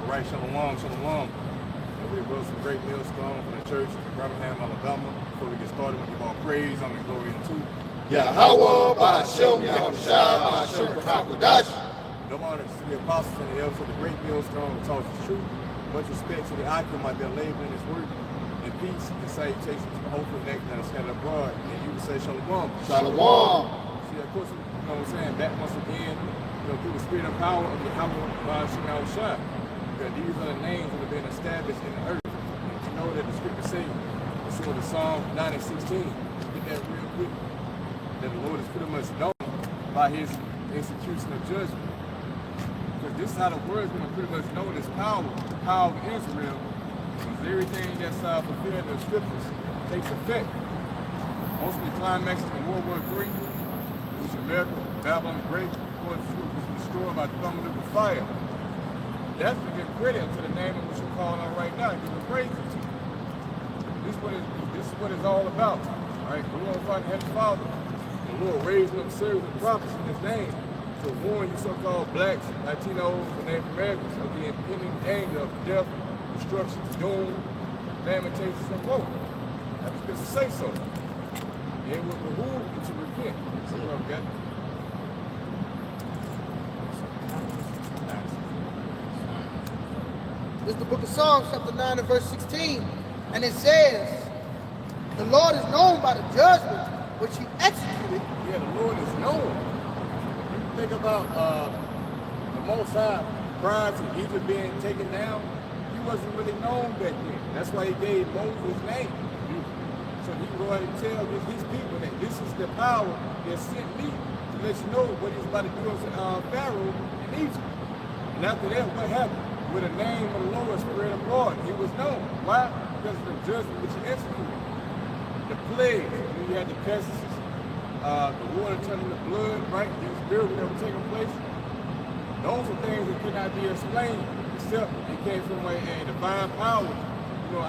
Right, shalom, shalom. And we brought some great millstone from the church in Birmingham, Alabama. Before we get started, we give all praise, honor, and glory unto Yahawah, by Sham, Yahawashi, by Sham, Qadash. no honor to the apostles and the elders of the great millstone who taught us the truth. Much respect to the icon by their labor in his work. And peace and salutations to the hopeful next that are scattered abroad. And you would say shalom. Shalom. See, of course, you know what I'm saying? Back once again, through the spirit and power of Yahawah by Sham. Because these are the names that have been established in the earth. And you know that the scripture says, it's in the Psalm 9:16. Get that real quick. That the Lord is pretty much known by his execution of judgment. Because this is how the word is going to pretty much know this power of Israel. Because everything that's fulfilled in the scriptures takes effect. Mostly climaxes in World War III, which America, Babylon the Great, was destroyed by thunder with fire. That's to give credit to the name of what you're calling on right now. Give the praise to you. This is what it's all about. All right, we're going to find Heavenly Father. The Lord raised up servants and prophets in his name to warn you so-called blacks, Latinos, and Native Americans of the impending danger of death, destruction, doom, lamentations, and woe. That's just to say so. And it will behoove you to repent. See what I've got? This is the book of Psalms, chapter 9 and verse 16. And it says, the Lord is known by the judgment which he executed. Yeah, the Lord is known. You think about the Most High prior to Egypt being taken down, he wasn't really known back then. That's why he gave Moses his name. So he would go ahead and tell these people that this is the power that sent me to let you know what he's about to do to Pharaoh in Egypt. And after that, what happened? With the name of the Lord spread abroad, he was known. Why? Because of the judgment which he executed. The plagues, you had the pestilences, the water turning to blood, right? These miracles that were taking place. Those are things that could not be explained, except it came from a divine power,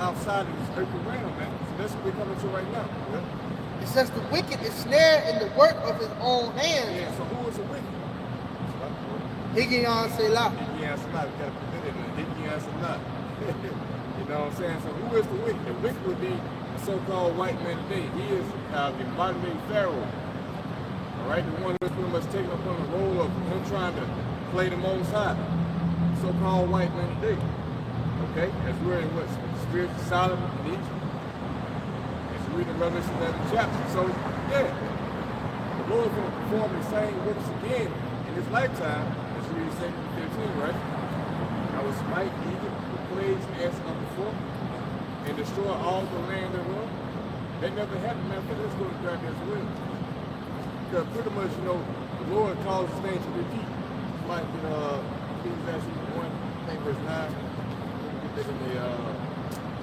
outside of this earthly realm, man. So that's what we're coming to right now. Yeah? It says the wicked is snared in the work of his own hands. Yeah, so who is the wicked? Higgion Selah. Higgion Selah, we gotta put it in there. Higgion Selah. You know what I'm saying? So who is the wicked? The wicked would be the so-called white man today. He is the modern day Pharaoh. All right, the one who's pretty much taking upon the role of him trying to play the Most High. So-called white man today. Okay, as we're in what? Spirit of Solomon in Egypt. As we read the Revelation 11 chapter. So, yeah, the Lord is going to perform the same works again in his lifetime. As we read 2 15, right? I will smite Egypt with plagues as of before and destroy all the land thereof. That never happened, man. But let's go to God as well. Because pretty much, the Lord calls his name to repeat. Like in Ecclesiastes 1, I think verse 9. Get that in the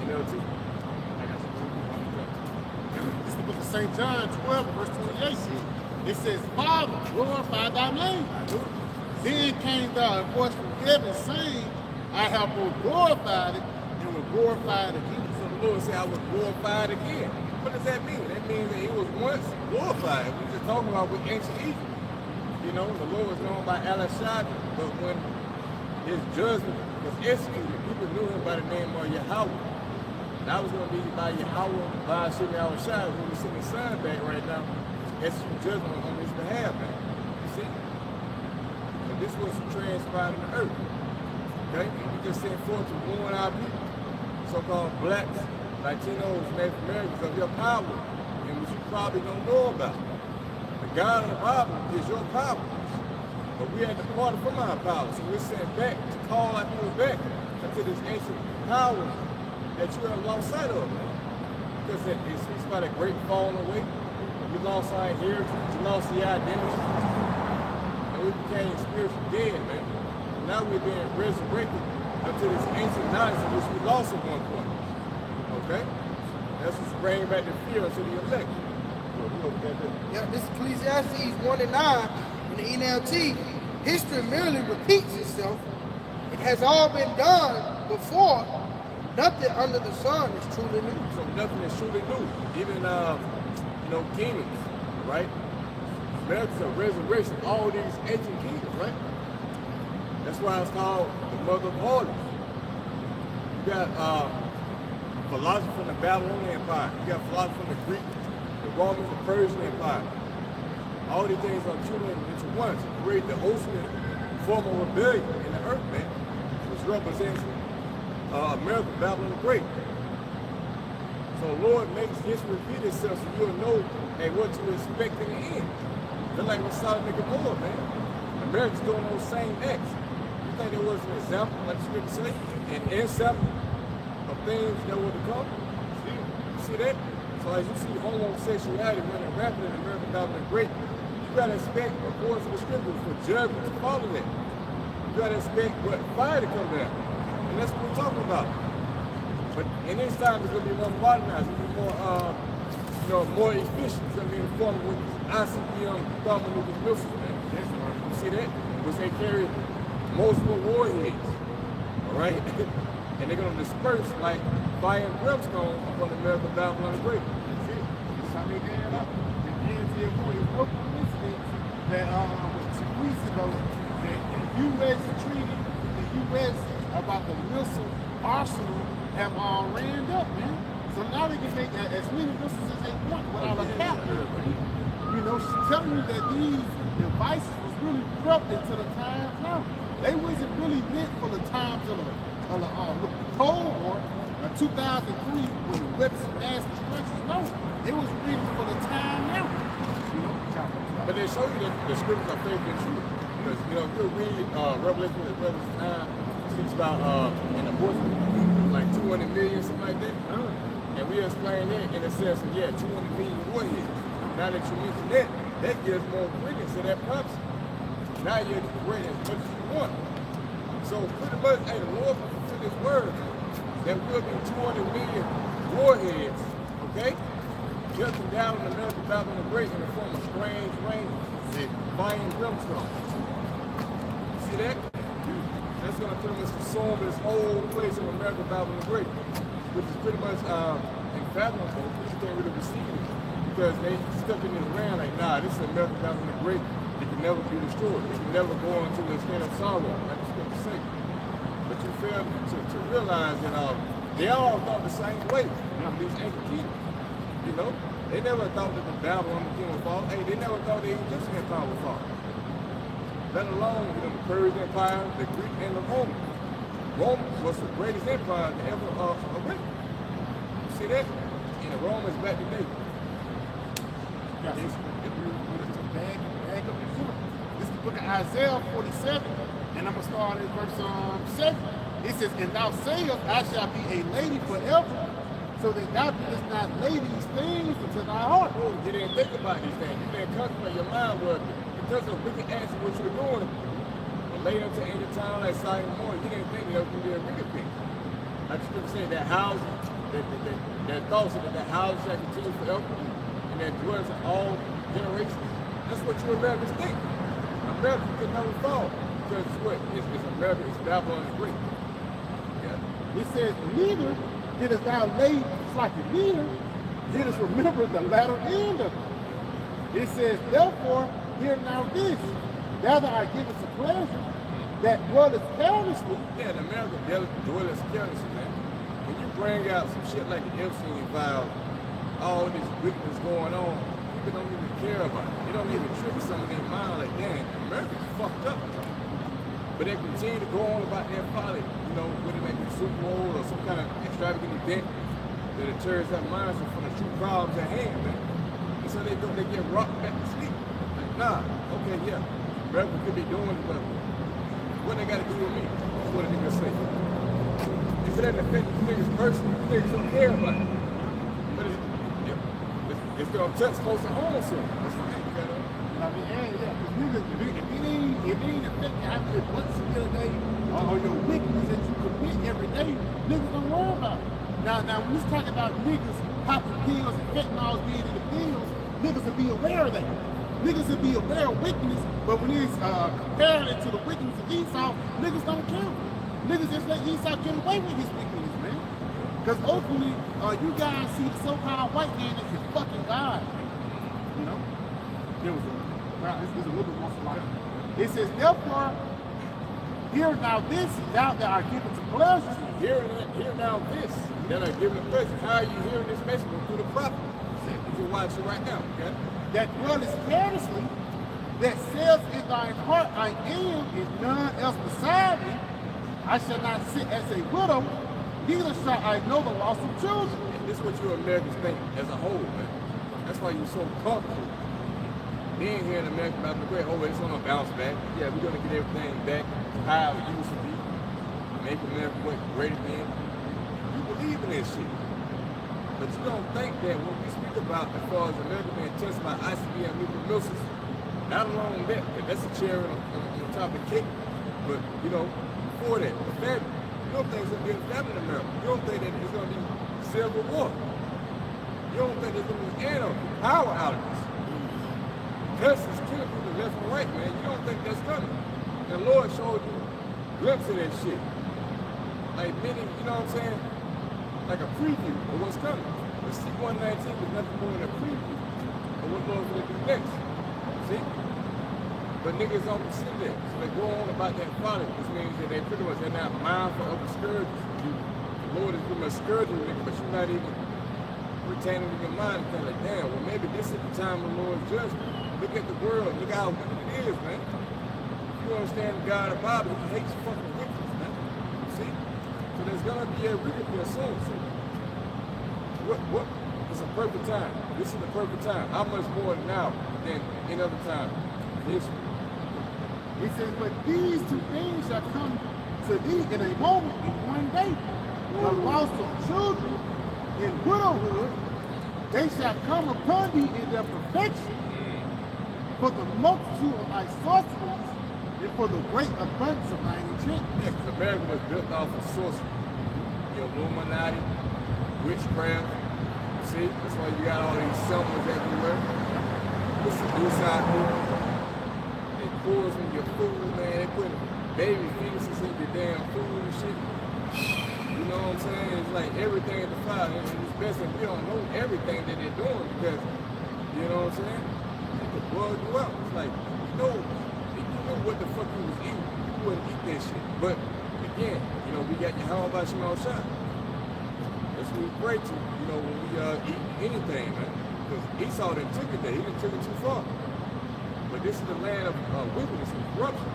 NLT. I got some. This is the book of St. John 12, verse 28. It says, Father, glorify thy name. Then came thou a voice from heaven saying, I have both glorified it and will glorify it again. So the Lord said, I will glorify it again. What does that mean? That means that it was once glorified. We're just talking about with ancient Egypt. The Lord was known by Halalyam, but when his judgment was executed, people knew him by the name of Yahawah. That was going to be by Yahawah, by Sham, Yahawashi, who we send his son back right now, execute judgment on his behalf, man. You see? And this was transpired in the earth. Okay? And we just sent forth to warn our people, so-called blacks, Latinos, Native Americans, of your power, and which you probably don't know about. The God of the Bible is your power. But we had departed from our power, so we're sent back to call our people back into this ancient power that you have lost sight of, man. Because it speaks about a great falling away. We lost our heritage, we lost the identity, and we became spiritually dead, man. And now we're being resurrected unto this ancient knowledge in which we lost at one point. Okay? That's what's bringing back the fear unto the elect. Yeah, this is Ecclesiastes 1 and 9 in the NLT. History merely repeats itself. It has all been done before. Nothing under the sun is truly new. So nothing is truly new. Even kingdoms, right? America's a resurrection of all these ancient kingdoms, right? That's why it's called the mother of harlots. got philosophy from the Babylonian Empire. You got philosophy from the Greek, the Roman, the Persian Empire. All these things are tuning into one to create the ultimate form of rebellion in the earth, man, which represents America, Babylon the Great. So the Lord makes history repeat itself so you'll know, hey, what to expect in the end. They're like with Sodom and Gomorrah, man. America's doing those same acts. You think there was an example, like the scripture say, an example of things that were to come? See that? So as you see homosexuality running rapid in America, Babylon the Great, you gotta expect, according to the scriptures, for judgment to follow that. You gotta expect what fire to come down. And that's what we're talking about. But in this time, it's gonna be more modernized, it's gonna be more, more efficient. It's gonna be in the form with ICBM thermonuclear missiles, man. You see that? Which they carry multiple warheads. All right? And they're gonna disperse like fire and brimstone upon America, Babylon the Great. That's it. That's how they did it up. And then to your point, it's no coincidence that was 2 weeks ago that the U.S. treaty, the U.S. about the missile arsenal have all ran up, man. So now they can make as many missiles as they want without a cap. You know, she's telling you that these devices was really corrupted to the times now. They wasn't really meant for the times of the Cold War, 2003, when the weapons of mass destruction. No, it was written for the time now. You know, but they show you that the scriptures are faithful and true. Because, you know, if you read Revelation as well as time, it speaks about an abortion, like 200 million, something like that. And we explain that in a sense of, yeah, 200 million warheads. Now that you mention that, that gives more credence to that prophecy. Now you're ready as much as you want. So pretty much, hey, the Lord fulfilled His word. There will be 200 million warheads, okay? Jumping down on America, Babylon the Great in the form of strange rain, fire and brimstone. See that? That's going to pretty much consume this whole place of America, Babylon the Great, which is pretty much unfathomable. People can't really receive it because they stuck in the ground like, nah, this is America, Babylon the Great. It can never be destroyed. It can never go into the extent of sorrow, like the scripture say. But you fail to realize that they all thought the same way. These ancient kingdoms, you know, they never thought that the Babylon would fall. Hey, they never thought the Egyptian Empire would fall. Let alone, you know, the Persian Empire, the Greek, and the Roman. Rome was the greatest empire to ever arisen. You see that? And the Romans back today. This is the book of Isaiah 47, and I'm going to start at verse 7. It says, and thou sayest, I shall be a lady forever, so that thou didst not lay these things into thy heart. Oh, you didn't think about these things. You didn't contemplate your mind was because of wicked acts of what you were doing. And later into any time like Sodom and Gomorrah, you didn't think that was going to be a wicked thing. Like the scripture said, that house, that thoughts that the house shall continue forever, and that dwells in all generations. That's what you Americans think. America could never fall. Because it's what? It's America, it's Babylon the Great. Yeah. It says, neither didst thou lay slightly, neither didst remember the latter end of it. It says, therefore, hear now this, rather I give it to pleasure, that dwelleth carelessly. Yeah, in America, dwelleth carelessly, man. When you bring out some shit like the Epstein file, all this wickedness going on, people don't even care about it. They don't even trigger something in their mind like, damn, America's fucked up. But they continue to go on about their folly, you know, whether it may be Super Bowl or some kind of extravagant event that deters their minds from the true problems at hand, man. And so they get rocked back to sleep. Like, nah, okay, yeah, America could be doing it, but what they got to do with me? That's what a nigga say. If it doesn't affect the niggas personally, the niggas don't care about it. But it's going to touch close to home soon. That's what you got to. I mean, yeah, because if it ain't affecting you once a day or your wickedness that you commit every day, niggas don't worry about it. Now when we talk about niggas popping pills and fentanyls being in the pills, niggas will be aware of that. Niggas will be aware of wickedness, but when it's comparing it to the wickedness of Esau, niggas don't care. Niggas just let Esau get away with his wickedness, man. Because ultimately, you guys see the so-called white man as your fucking God. You know? There was this is a little bit more like it says, therefore, Hear now this, thou that are given to pleasure. Hear now this, that are given to pleasure. How are you hearing this message? Through the prophet. You can watch it right now, okay? That dwellest carelessly, that says in thine heart, I am, and none else beside me. I shall not sit as a widow, neither shall I know the loss of children. And this is what you Americans think as a whole, man. That's why you're so comfortable being here in America about the great. Oh, it's gonna bounce back. Yeah, we're gonna get everything back to how it used to be. Make America great again. You believe in this shit. But you don't think that when we speak about as far as America being tested by ICB and nuclear missiles, not alone that, because that's a cherry on top of the cake. But, you know, before that, the family, you don't think it's going to be a family in America. You don't think that it's going to be civil war. You don't think there's going to be anarchy, power outages. Customs killing people left and right, man. You don't think that's coming. The Lord showed you a glimpse of that shit. Like many, you know what I'm saying? Like a preview of what's coming. But C-119 was nothing more than a preview of what Lord's going to do next. See? But niggas don't sit there. So they go on about that folly, which means that they pretty much, they're not mindful of the scourges. The Lord is pretty much scourging niggas, but you're not even retaining in your mind and think like, damn, well maybe this is the time of the Lord's judgment. Look at the world, look how wicked it is, man. If you understand the God of the Bible, he hates fucking wickedness, man. See? So there's gonna be a wickedness soon. So what? It's a perfect time. This is the perfect time. How much more now than any other time in history? He says, but these two things shall come to thee in a moment, in one day. The loss of children in widowhood, they shall come upon thee in their perfection. For the multitude of thy sorceries, and for the great abundance of thine enchantments. Yeah, because America was built off of sorcery. The Illuminati, witchcraft. See, that's why you got all these symbols everywhere. It's a suicide movement. They poison your food, man. They put baby fetuses in your damn food and shit. You know what I'm saying? It's like everything at the fire. And it's best if we don't know everything that they're doing because, you know what I'm saying? It could blow you out. It's like, you know what the fuck you was eating. You wouldn't eat that shit. But again, you know, we got Yahawashi. That's what we pray to, you know, when we eat anything, man. Because Esau didn't took it there. He didn't took it too far. But this is the land of wickedness and corruption.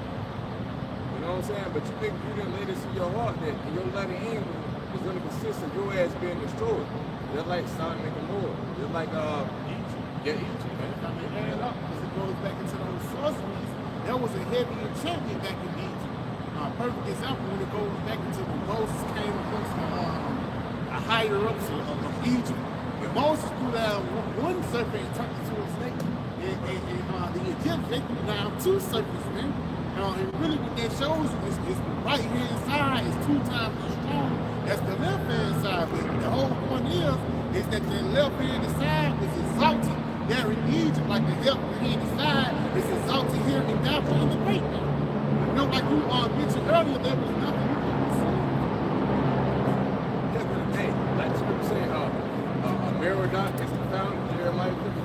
You know what I'm saying? But you think you didn't let this in your heart that your latter end is going to consist of your ass being destroyed. Just like Sodom and Gomorrah. Just like Egypt. Yeah, Egypt, man. I mean, add up, because it goes back into those sorceries. That was a heavy enchantment back in Egypt. Perfect example when it goes back into when Moses came against the higher ups of Egypt. When Moses threw down one serpent and turned into a snake, and the Egyptians, they threw down two serpents, man. And really what that shows is the right hand side is 2 times as strong as the left hand side. But the whole point is that the left hand side was exalted there in Egypt, like the left hand side is exalted here in Babylon the Great. You know, like you mentioned earlier, there was nothing you could say. Yeah, but hey, like you were saying, Merodach is the founder of Jeremiah 50.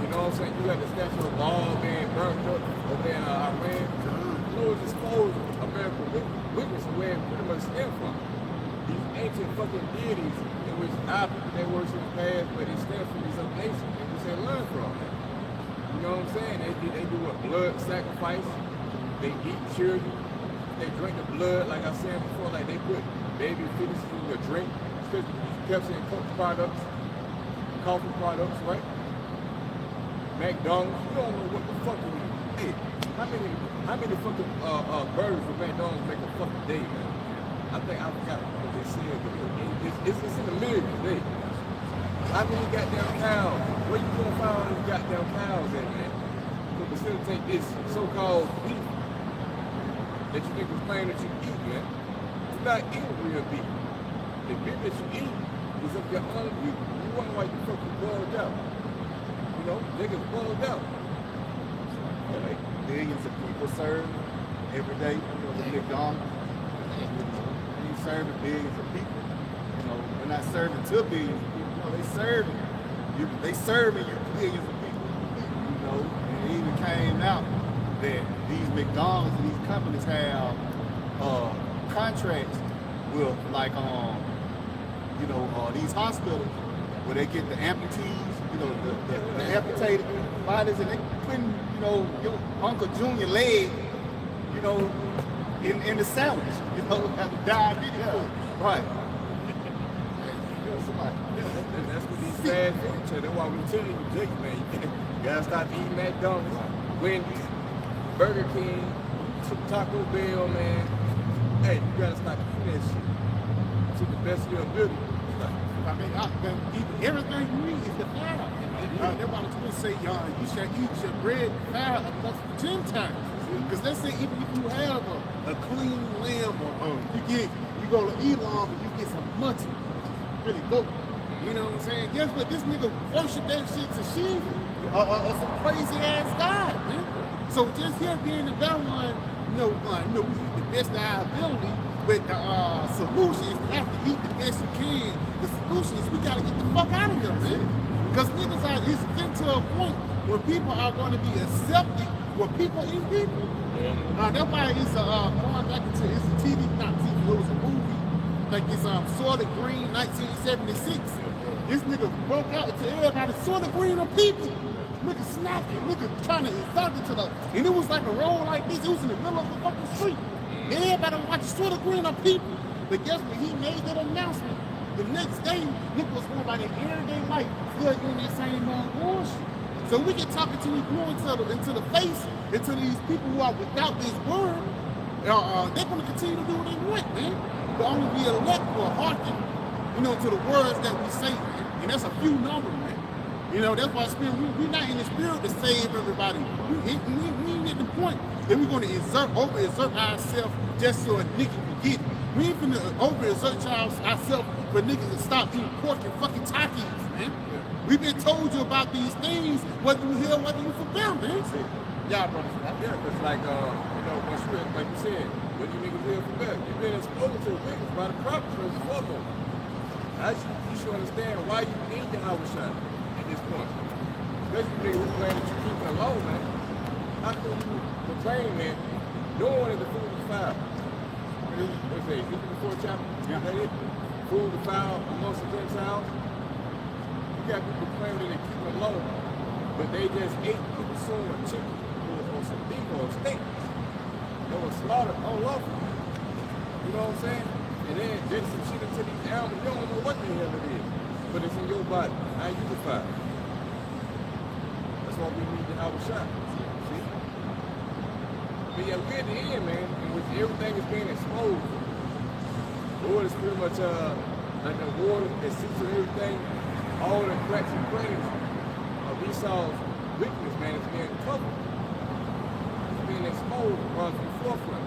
You know what I'm saying? You got the statue of Baal being burnt up over there in Iran. The Lord exposed American wickedness and where it pretty much stemmed from. These ancient fucking deities in which our people they worship in the past, but it stems from these other nations in which they learn from. You know what I'm saying? They do a blood sacrifice. They eat children. They drink the blood, like I said before, like they put baby fetuses in your drink. Especially Pepsi and Coke products, coffee products, right? McDonald's, you don't know what the fuck you eat. Hey, how many fucking burgers would McDonald's make a fucking day, man? I think I forgot what they said, but it's in the millions, day. How many goddamn cows? Where you gonna find all these goddamn cows at, man? To facilitate this so-called beef that you think was claiming that you eat, man. You're not eating real beef. The beef that you eat is of your own people. You wonder why you fucking boiled out. You know, niggas boiled out. Like billions of people serve every day. You know, the big dog. You serving billions of people. You know, they're not serving to billions of people. You know, they serving you. They serving you billions of people. You know, and it even came out that these McDonald's and these companies have contracts with like these hospitals where they get the amputees, the amputated bodies, and they putting your Uncle Junior leg, in the sandwich, have diabetes. Yeah. Right. That's what these fast food. That's why we tell you, Jake, man, you gotta stop eating McDonald's, Wendy's, Burger King, Taco Bell, man. Hey, you gotta stop eating that shit to the best of your ability. I mean, everything you eat is the flour. That's why the Twitter say, you should eat your bread and flour enough for 10 times. Because let's say even if you have a clean lamb or you go to Elam and you get some mutton, really goat. You know what I'm saying? Guess what? This nigga worship that shit to Shiva or some crazy ass god, man. So just here being in Babylon, we eat the best of our ability, but the solution is you have to eat the best you can. The solution is we gotta get the fuck out of here, man. Because niggas it's getting to a point where people are going to be accepted where people eat people. That's why it's going back into it's a TV, not TV, it was a movie. Like it's Sort of Green, 1976. This nigga broke out to everybody, Sort of Green on people. Nigga snapping, nigga trying to insult it to the, and it was like a road like this. It was in the middle of the fucking street. Everybody watching Sort of Green on people. But guess what? He made that announcement. The next day, nigga was going about their everyday life, still doing that same bullshit. So we can talk until we go into the face, into these people who are without this word. They're going to continue to do what they want, man. But only be elect or hearken, to the words that we say, man. And that's a few numbers, man. That's why we're not in the spirit to save everybody. We ain't at the point that we're going to overexert ourselves just so a nigga can get it. We ain't finna overexert ourselves for niggas to stop eating pork and fucking Takis, man. We've been told you about these things, whether you hear, whether you forget, man. Y'all brothers. Yeah, it's like, like you said, what do you niggas hear for better? You've been exposed to niggas by the prophets first and foremost. You should understand why you need Yahawashi at this point. Especially niggas who claim that you keep it alone, man. How can you proclaim, man, doing it the food is foul? What's that, Ezekiel 4 chapter? Yeah. Is that it? Food is foul amongst the Gentiles? You got people claiming they keep it alone, but they just ate or consumed a chicken or some beef or a steak. They were slaughtered unlawfully. You know what I'm saying? And then there's some shit into these animals. You don't know what the hell it is, but it's in your body. How you define it? That's why we need to have a shot. See? But yeah, we're at the end, man, in which everything is being exposed. The Lord is pretty much like the water that seeps through everything. All the cracks and craters of Esau's weakness, man, is being covered. It's being exposed right from the forefront.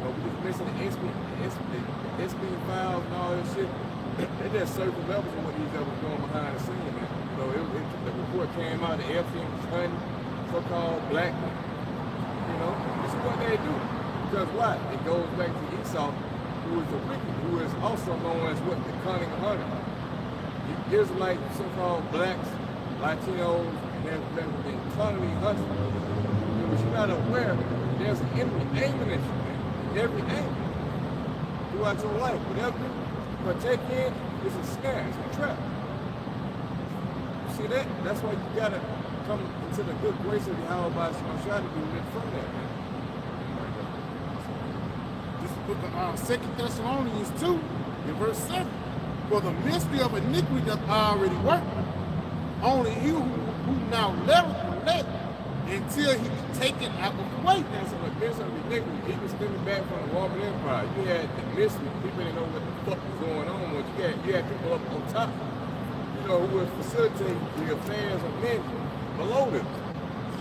We just missing the SB files and all that shit. They just surface levels of what these guys were doing behind the scenes, man. The report came out, the Epstein was hunting so-called black. This is what they do. Because why? It goes back to Esau, who is the wicked, who is also known as what? The cunning hunter. Israelites, so-called blacks, Latinos, and they've been cunningly hunting. But you're not aware there's an enemy aiming at you, man. Every angle. Throughout your life. Whatever you partake in is a snare, it's a trap. You see that? That's why you gotta come into the good grace of Yahawah and try to be rid from that, man. This is the book of 2 Thessalonians 2, in verse 7. For the mystery of iniquity doth already work. Only you who now let until he be taken out of the way. That's a mystery of iniquity. Even stemming back from the Roman Empire, you had the mystery. People didn't know what the fuck was going on. You had people up on top, who would facilitate the affairs of men below them,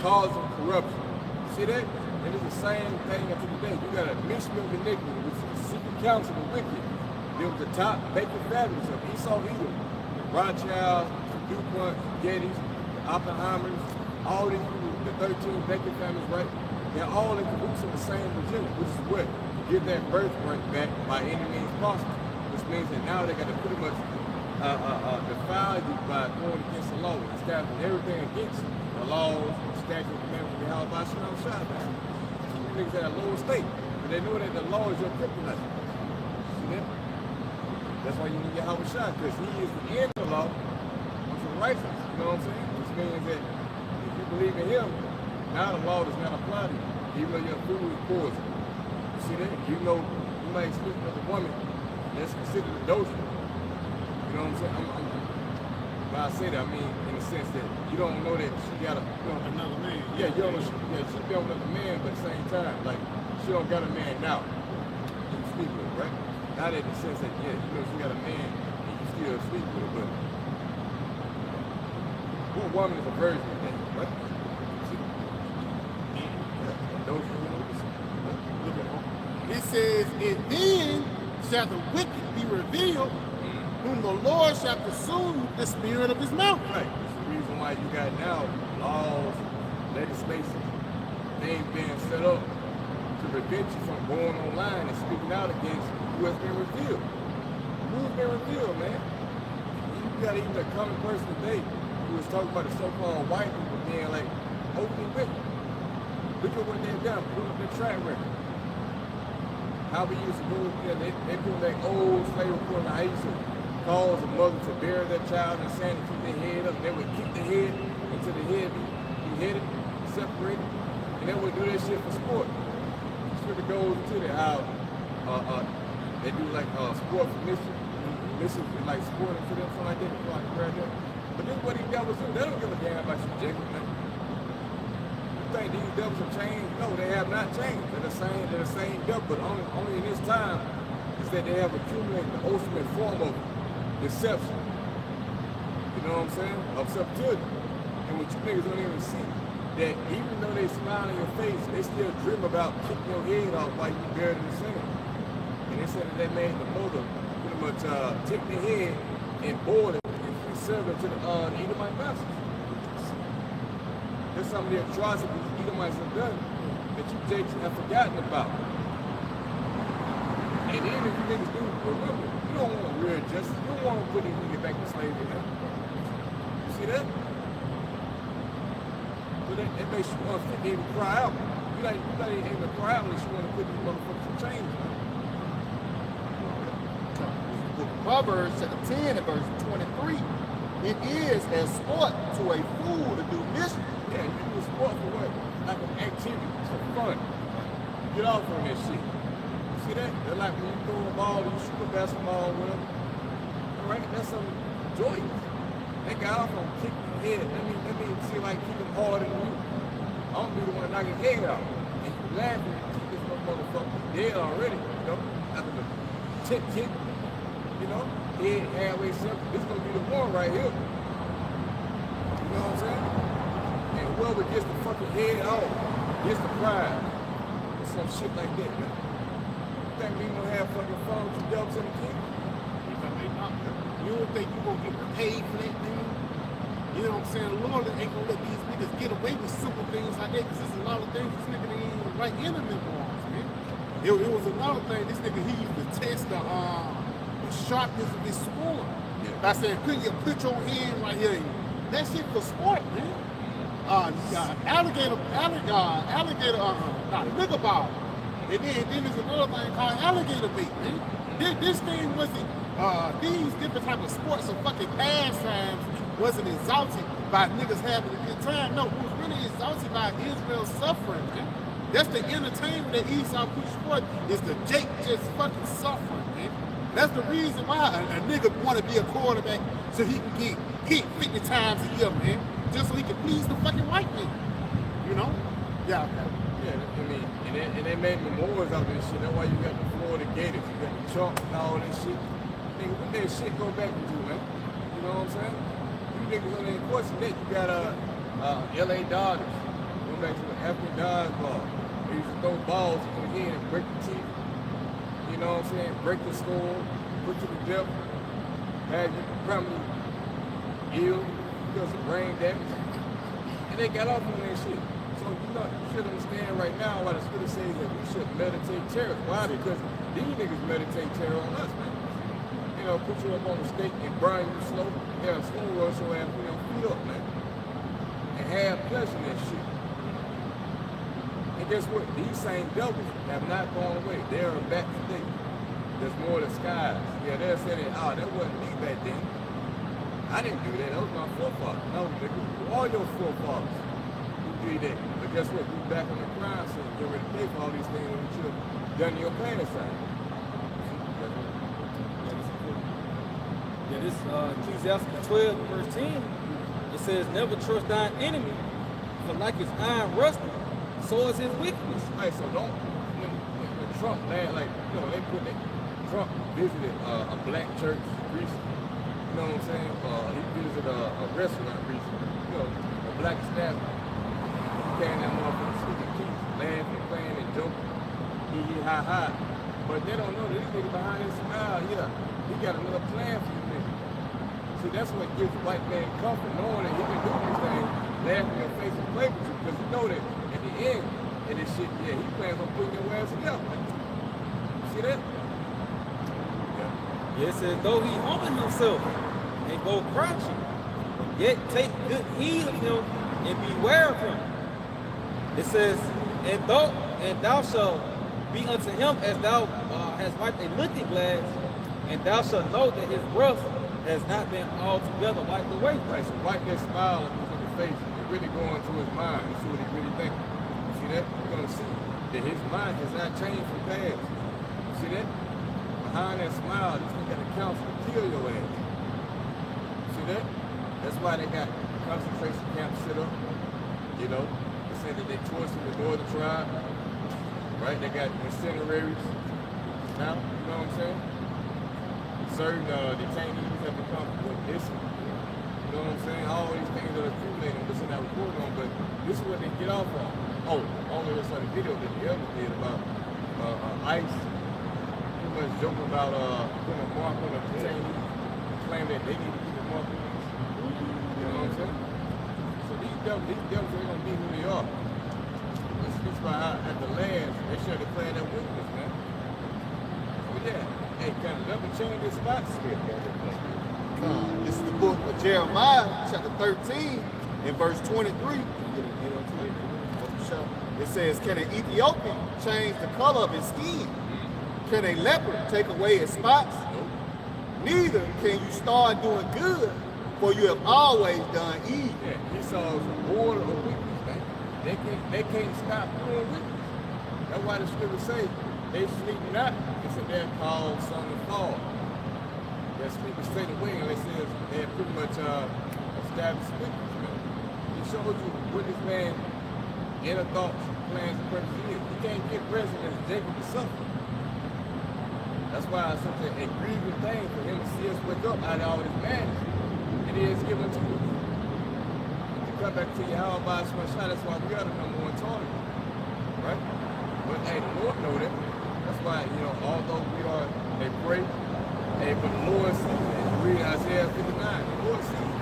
causing corruption. See that? And it's the same thing up to today. You got a mystery of iniquity, which is the secret counsel of the wicked. There was the top making families of Esau Edom, Rawchaa, DuPont, Gettys, the Oppenheimers, all these people, the 13 Bacon families, right? They're all in cahoots of the same agenda, which is what? Get that birthright back by any means possible. Which means that now they got to pretty much defile you by going against the law, establishing everything against the laws, statutes, commandments of Yahawashi, man. You niggas at a lower state. But they know that the law is your kryptonite. See that? That's why you need Yahawashi, because he is the end of the law, which is righteous. You know what I'm saying? Which means that if you believe in him, now the law does not apply to you, even though your food is poison. You see that? You know, you might sleep with a woman that's considered adultery. You know what I'm saying? When I say that, I mean in the sense that you don't know that she got another man. Yeah, you don't know she be with another man, but at the same time, like she don't got a man now. You sleep with her, right? Not in the sense that you know she got a man and you still sleep with her, but what woman is a virgin then, right? It says, and then shall the wicked be revealed, whom the Lord shall consume the spirit of his mouth. Right. That's the reason why you got now laws, legislation, things being set up to prevent you from going online and speaking out against who has been revealed. Who's been revealed, man? You got even a common person today who was talking about the so-called white people being like openly wicked. Look at what they've done, put up their track record. How we used to go, they put that old slave report on how used to cause a mother to bury their child in sand and keep their head up. They would kick their head until the head be headed, separated, and they would do that shit for sport. It goes to the how they do like sport for mission like sporting for them, something like that, right there. But this is what these devils do. They don't give a damn about you, Jacob, man. You think these devils have changed? No, they have not changed. They're the same devil, but only in this time is that they have accumulated the ultimate form of deception. You know what I'm saying? Of subtlety. And what you niggas don't even see, that even though they smile in your face, they still dream about kicking your head off while you buried in the sand. And they said that they made the mother pretty much take their head and boil it and serve it to the Edomite masters. That's some of the atrocities the Edomites have done that you Jakes have forgotten about. And even if you niggas do remember, you don't want real justice. You don't want to put these niggas back in slavery, man. You see that? But it makes you want to even cry out. You not even able to cry out unless you want to put these motherfuckers in chains, man. Proverbs chapter 10 and verse 23. It is as sport to a fool to do mischief. Yeah, you do sport for what? Like an activity, for fun. Get off on that shit. You see that? They're like when you throw a ball, you shoot a basketball, whatever. All right, that's some joy. They got off on kicking your head. Let me see like kick them harder than you. I'm gonna be the one to knock his head out. And you laughing and keep this motherfucker dead already, you know? After the kick, you know? Head halfway simple. This is gonna be the one right here. You know what I'm saying? And whoever gets the fucking head off gets the prize. Or some shit like that, man. You think we gonna have fucking fun with you devils in the kingdom? You don't think you gonna get paid for that thing? You know what I'm saying? The Lord ain't gonna let these niggas get away with simple things like that, because there's a lot of things this nigga ain't even right in the memoirs, man. It was another thing, this nigga, he used to test the sharpness of his sword. Yeah. I said, couldn't you put your hand right here? That shit for sport, man. Nigga ball. And then there's another thing called alligator bait, man. This thing wasn't, these different type of sports or fucking pastimes wasn't exalted by niggas having a good time. No, it was really exalted by Israel's suffering, man. That's the entertainment that Esau pushed forth, is the Jake just fucking suffering, man. That's the reason why a nigga want to be a quarterback, so he can get hit 50 times a year, man. Just so he can please the fucking white man. You know? Yeah, okay. Yeah, I mean, and they made memorials out of this shit. That's why you got the Florida Gators, you got the chalk and all that shit. Nigga, what that shit go back to, man? You know what I'm saying? You niggas on there question that. You got LA Dodgers. Going back to the African Dodge ball. They used to throw balls in the head and break the teeth. You know what I'm saying? Break the skull, put you to death, have you permanently ill because of brain damage. And they got off on that shit. So you should understand right now why the scripture says that we should meditate terror. Why? Because these niggas meditate terror on us, man. You know, put you up on the stake and burn you slow, have a slow rush your ass, feet up, man. And have pleasure in that shit. And guess what? These same devils have not gone away. They are back today. There's more disguise. Yeah, they're saying, oh, that wasn't me back then. I didn't do that. That was my forefathers. No, nigga, all your forefathers who did that. But guess what? You back on the crime scene. You're ready to pay for all these things that you have done in your past side. Yeah, this Ecclesiastes 12, verse 10, it says, never trust thine enemy, for like his iron rusted, so is his wickedness. Right, so don't, when Trump, like, you know, Trump visited a black church recently. You know what I'm saying? He visited a restaurant recently. You know, a black staff. Carrying that motherfucker speaking peace, laughing, playing, and joking. Hee ha ha. But they don't know that this nigga behind his smile, yeah, he got another plan for you niggas. See, that's what gives the white man comfort, knowing that he can do these things, laugh in your face and play with you, because you know that at the end of this shit, yeah, he plans on putting your ass together. See that? Yeah, it says, though he humble himself and go crouching, yet take good heed of him and beware of him. It says, and thou shalt be unto him as thou hast wiped a looking glass, and thou shalt know that his wrath has not been altogether wiped away. Right, so wipe that smile on his face. It really going through his mind and see what he really thinking. See that? You're gonna see that his mind has not changed from past. See that? Behind that smile, this nigga got a counsel to kill your ass. See that? That's why they got concentration camps set up. You know, they say that they tortured the northern tribe. Right? They got incineraries now, you know what I'm saying? Certain detainees have become missing. You know what I'm saying? All these things are accumulating, this is not reporting on, but this is what they get off on. Oh, only this other video that the other did about ICE pretty much joking about putting a mark on a detainee, claim that they need to keep a mark on these. You know what I'm saying? So these devils ain't gonna be who they are. It speaks about how at the last they should declare their witness, man. So yeah, hey, can it ever change this spot? This is the book of Jeremiah, chapter 13, and verse 23. It says, can an Ethiopian change the color of his skin? Can a leopard take away his spots? Neither can you start doing good, for you have always done evil. Yeah, Esau's a border of wickedness, man. They can't stop doing wickedness. That's why the scriptures say they sleep not. It's a they're called son and fall. They're sleeping straight away, and it says they're pretty much established wickedness, man. It shows you what this man inner thoughts, plans, and purposes is. He can't get present as Jacob to suffer. That's why it's such a grieving thing for him to see us wake up out of all this madness. It is given to us. To come back to Yahawah, that's why we are the #1 target. Right? But hey, the Lord know that. That's why, you know, although we are a prey, hey, but the Lord sees it. Read Isaiah 59. The Lord sees it.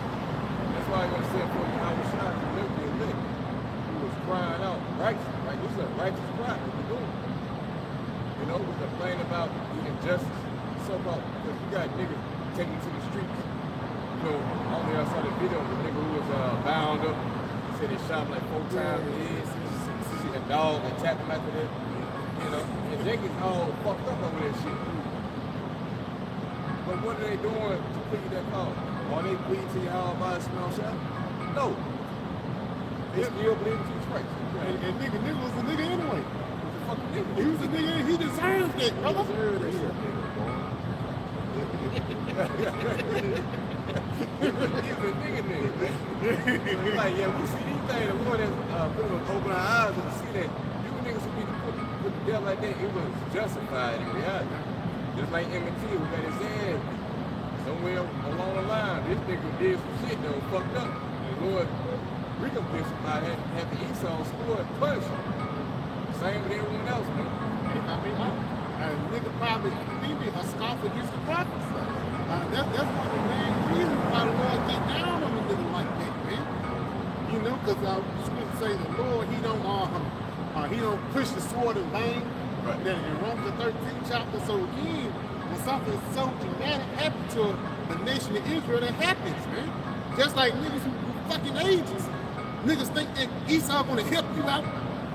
That's why I'm going to say for Yahawashi, deliver the elect, who was crying out righteous. Right? This is a righteous cry that we're doing. You know, we complain about the injustice, so-called, because you got niggas taken to the streets. You know, only I saw the video of the nigga who was bound up. He said he shot him like 4 times in the head. See a dog and tapped him after that. You know, and Jenkins all fucked up over that shit. But what are they doing to plead that cause? Are they pleading to Yahawah smell shot? No. They still believe in Jesus Christ. And nigga was a nigga anyway. Fucking nigga. He was a nigga, he deserved it, brother. He deserved that shit. He's a nigga, man. Like, yeah, we see these things, the Lord has put us open our eyes and see that you niggas who be put together like that, it was justified in reality. Just like M&T, who got his ass somewhere along the line. This nigga did some shit that was fucked up. And the Lord recompensed him by having Esau score and punish him. Same with everyone else, man. I mean, a nigga probably maybe a scoff against the prophets. That's one of the main reasons why the Lord get down on a nigga like that, man. You know, because scripture say the Lord, he don't push the sword in vain. Right. Then in Romans the 13th chapter, so again, when something so dramatic happens to the nation of Israel, that happens, man. Just like niggas who fucking ages. Niggas think that Esau gonna help you out.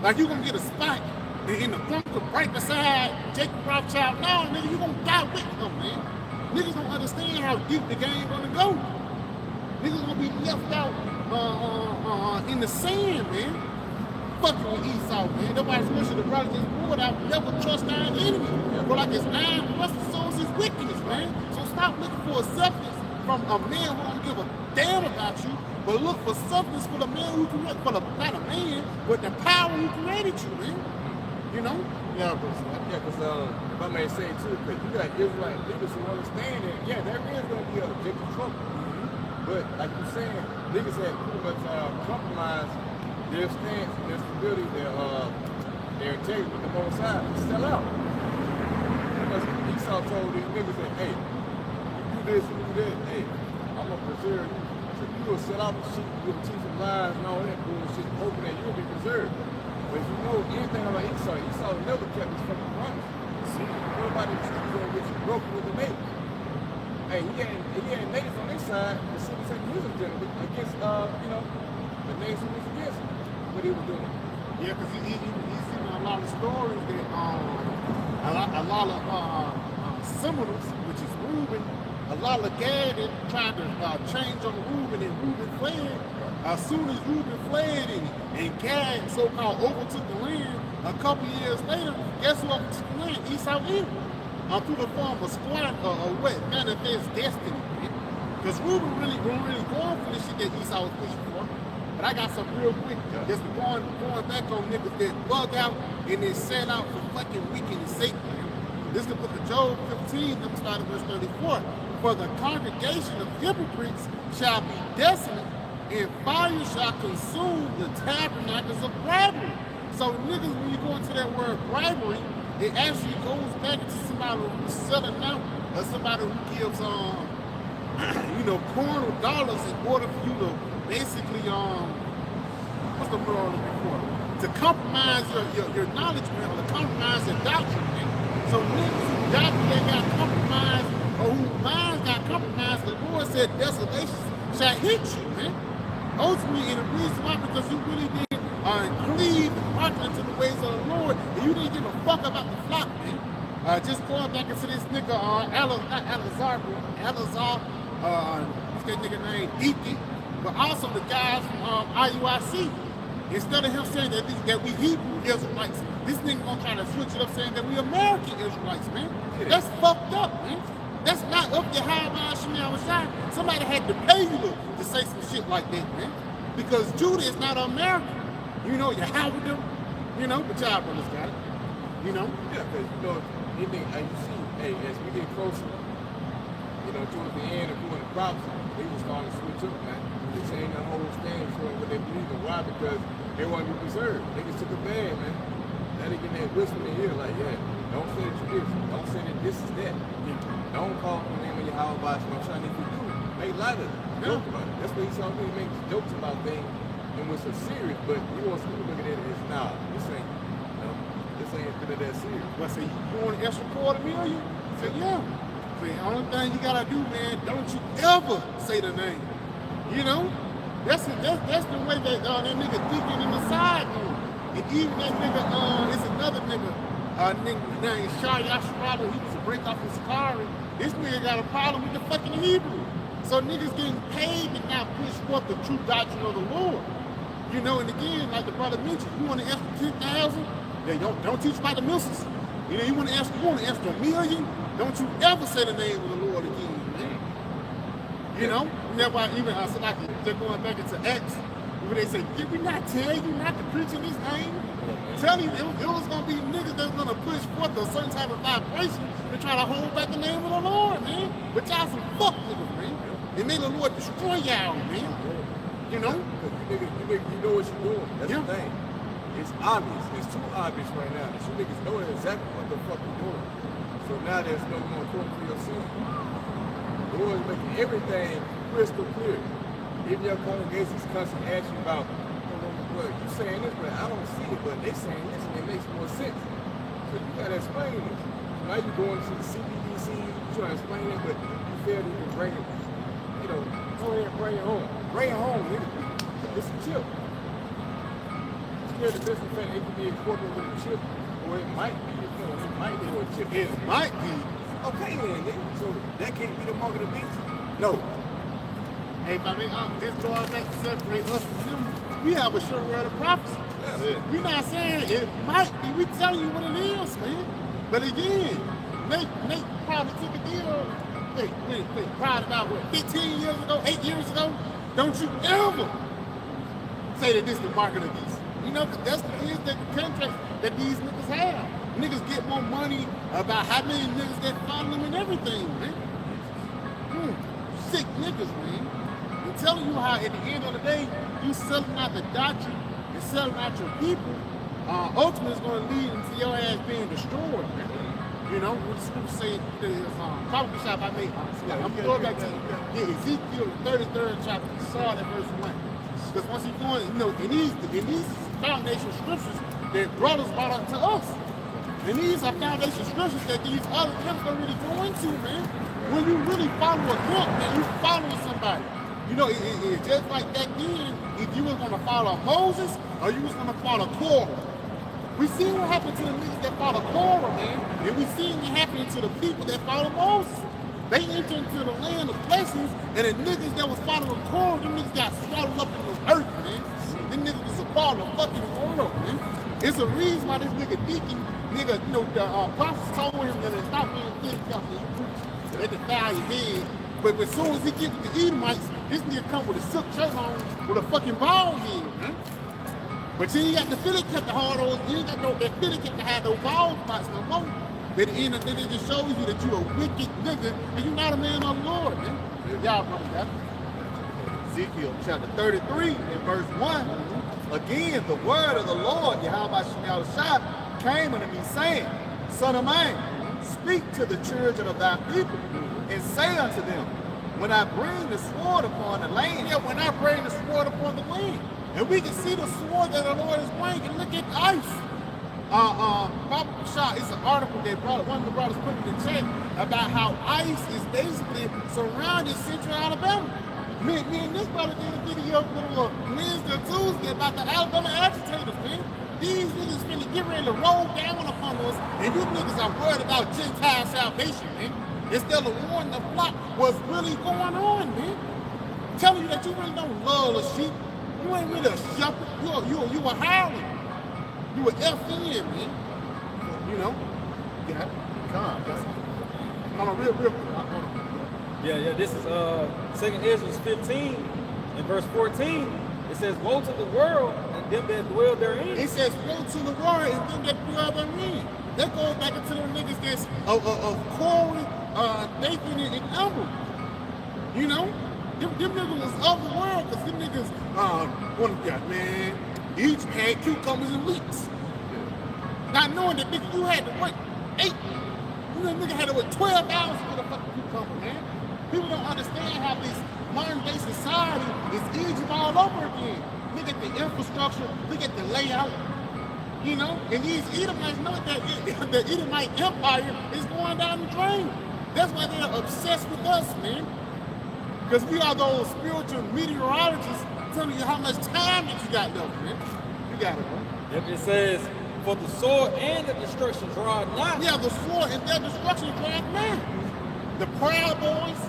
Like you gonna get a spot in the bunker right beside Jacob Rawchaa. No, nigga, you gonna die with him, man. Niggas don't understand how deep the game gonna go. Niggas gonna be left out in the sand, man. Fucking with Esau, man. Nobody's wishing the brother just pulled out. Never trust our enemy. But like his iron rusted souls is wickedness, man. So stop looking for acceptance from a man who don't give a damn about you, but look for substance for the man who created, not a man, but the power who created you, man. You know? Yeah, because if I may say too, because you got Israelite leaders who understand that, yeah, there is going to be a Jacob trouble. But like you're saying, niggas had pretty much compromised their stance, their stability, their integrity with the Most High to sell out. Because Esau told these niggas that, hey, you do this, you do that, hey, I'm going to preserve you. So you will sell out the shit, you'll teach some lies and all that bullshit, hoping that you'll be preserved. But if you know anything about Esau never kept his fucking promise. See, nobody was going to get you broken with the neighbors. Hey, he had natives on his side, the city taking his agenda against, the nation who was against him. What he was doing. Yeah, because he's seen a lot of stories that a lot of Seminoles, which is Reuben, a lot of Gad tried to change on Reuben, and Reuben fled. As soon as Reuben fled and Gad so-called overtook the land, a couple years later, guess who overtook the land? Esau did. Through the form of squat or what? Manifest destiny. Because Reuben really going for the shit that Esau was pushing for. But I got some real quick, just going back on niggas that bug out and then set out for fucking wicked and Satan. This is the book of Job 15, I'm starting verse 34. For the congregation of hypocrites shall be desolate, and fire shall consume the tabernacles of bribery. So niggas, when you go into that word bribery, it actually goes back to somebody who's selling out, or somebody who gives carnal dollars in order for you to basically what's the word I'm looking for? To compromise your knowledge, man, or to compromise your doctrine, man. So niggas who doctrine got compromised, or whose minds got compromised, the Lord said desolation shall hit you, man. Ultimately, and the reason why, because you really didn't cleave and hearken into the ways of the Lord, and you didn't give a fuck about the flock, man. Just going back into this nigga, Alazar, what's that nigga named Deacon, but also the guys from IUIC. Instead of him saying that we Hebrew Israelites, this nigga gonna try to switch it up saying that we American Israelites, man. That's fucked up, man. That's not up your Yahawah Sham. Somebody had to pay you to say some shit like that, man. Because Judah is not American. You know, Yahawah, but y'all brothers got it. You know? Yeah, because, and you see, hey, as we get closer, towards the end of doing the props, they were starting to switch up, man. They changed the whole stand showing what they believe in. Why? Because they want to be preserved. They just took a bag, man. Now they get that whisper in here like, yeah, don't say that you this. Don't say that this is that. Don't call the name of Yahawashi. I'm trying to do it. Make light of it. Joke about it. That's what he's talking about. He makes jokes about things and when it's serious, but he wants people to look at it as, nah, this ain't really that serious. But say, you want an extra $250,000? Say, yeah. The only thing you gotta do, man, don't you ever say the name. You know? That's the way that nigga Deacon in the side room. And even that nigga, it's another nigga named Shai Yashrala, he was to break off his car, and this nigga got a problem with the fucking Hebrew. So niggas getting paid to not push forth the true doctrine of the Lord. You know, and again, like the brother mentioned, you want to ask for 10,000? Yeah, don't teach about the missiles. You want to ask $1 million? Don't you ever say the name of the Lord again, man. You know? And that's why even somebody they're going back into Acts, where they say, did we not tell you not to preach in his name? Tell you it was gonna be niggas that's gonna push forth a certain type of vibration to try to hold back the name of the Lord, man. But y'all some fuck niggas, man. And may the Lord destroy y'all, man. You know? You know what you're doing. That's the thing. It's obvious. It's too obvious right now. You niggas know exactly what the fuck you're doing. So now there's no more court for your sin. The Lord is making everything crystal clear. If your congregation's constantly asking about, well, you saying this, but I don't see it, but they saying this, and it makes more sense. So you gotta explain this. Now you're going to the CBDC, you're trying to explain it, but you fail to even bring it. Go ahead and bring it home. Bring it home, nigga. It's a chip. scared of this fact it could be incorporated with a chip, or it might be, it might be a chip. It might be. Okay then, nigga. So that can't be the mark of the beast? No. Hey, I mean, this drawing back to separate us from them. We have a sure word of prophecy. We're not saying it might be. We telling you what it is, man. But again, Nate probably took a deal. Wait, probably about what, 15 years ago, 8 years ago? Don't you ever say that this is the mark of the beast. You know, that's the contract that these niggas have. Niggas get more money about how many niggas that follow them and everything, man. Sick niggas, man. I'm telling you how at the end of the day, you selling out the doctrine and selling out your people, ultimately it's going to lead into your ass being destroyed, man. You know, what the scripture say is probably shop I made. I'm going back to Ezekiel 33rd chapter, saw that verse 1. Because once he's going, you know, in these foundation scriptures that brothers brought up to us. And these are foundation scriptures that these other camps don't really go into, man. When you really follow a camp, man, you following somebody. You know, it's just like back then, if you was going to follow Moses or you was going to follow Korah. We seen what happened to the niggas that follow Korah, man. And we seen what happened to the people that follow Moses. They entered into the land of blessings, and the niggas that was following Korah, them niggas got swallowed up in the earth, man. Them niggas was a part of the fucking world, man. It's a reason why this nigga Deacon, you know, the prophets told him that it's not being thick up and let the fire your head. But as soon as he gets to the Edomites, this nigga come with a silk shirt on with a fucking bald head, man. But you ain't got the Philly kept to hold those, you ain't got no that Philly kept to have those bald spots no more. But at the end of the day, it just shows you that you're a wicked nigga and you're not a man of the Lord, man. Y'all brothers got it. Ezekiel chapter 33 and verse 1. Again, the word of the Lord, Yahawashi, came unto me, saying, Son of man, speak to the children of thy people, and say unto them, when I bring the sword upon the land. Yeah, when I bring the sword upon the land. And we can see the sword that the Lord is bringing. Look at ICE. Rawchaa, it's an article that one of the brothers put in the chat about how ICE is basically surrounding Central Alabama. Me and this brother did a video Wednesday or Tuesday about the Alabama agitators, man. These niggas finna get ready to roll down upon us, and you niggas are worried about Gentile salvation, man. Instead of warning the flock what's really going on, man. Telling you that you really don't love the sheep. You ain't really a shepherd. You a hireling. You an FN, man. You know? Yeah. Come on, real quick. Yeah, this is 2 Ezra 15 and verse 14. It says, woe to the world and them that dwell therein. It says, woe to the world and them that dwell therein. That goes back into the niggas that's of Corey, Nathan, and Amber. You know? Them niggas was of the world because them niggas, man, each had cucumbers and leeks. Not knowing that nigga, you had to work 8. You know, nigga had to work 12 hours for the fucking cucumber, man. People don't understand how this modern day society is Egypt all over again. Look at the infrastructure, look at the layout, you know? And these Edomites know that the Edomite empire is going down the drain. That's why they're obsessed with us, man. Because we are those spiritual meteorologists telling you how much time that you got left, man. You got it, bro. Yep, it says, for the sword and the destruction draw not. Yeah, the sword and their destruction draw not. The Proud Boys,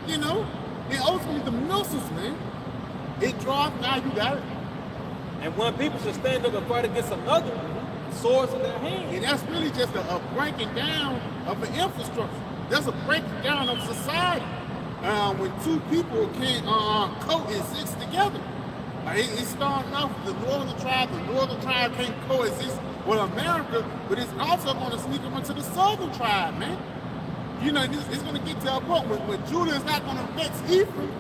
you know, and ultimately the missiles, man. It draws, now you got it. And one people should stand up and fight against another, swords in their hands. And that's really just a breaking down of the infrastructure. That's a breaking down of society. When two people can't coexist together. It started off with the northern tribe can't coexist with America, but it's also going to sneak them into the southern tribe, man. You know, it's going to get to a point when Judah is not going to vex Ephraim,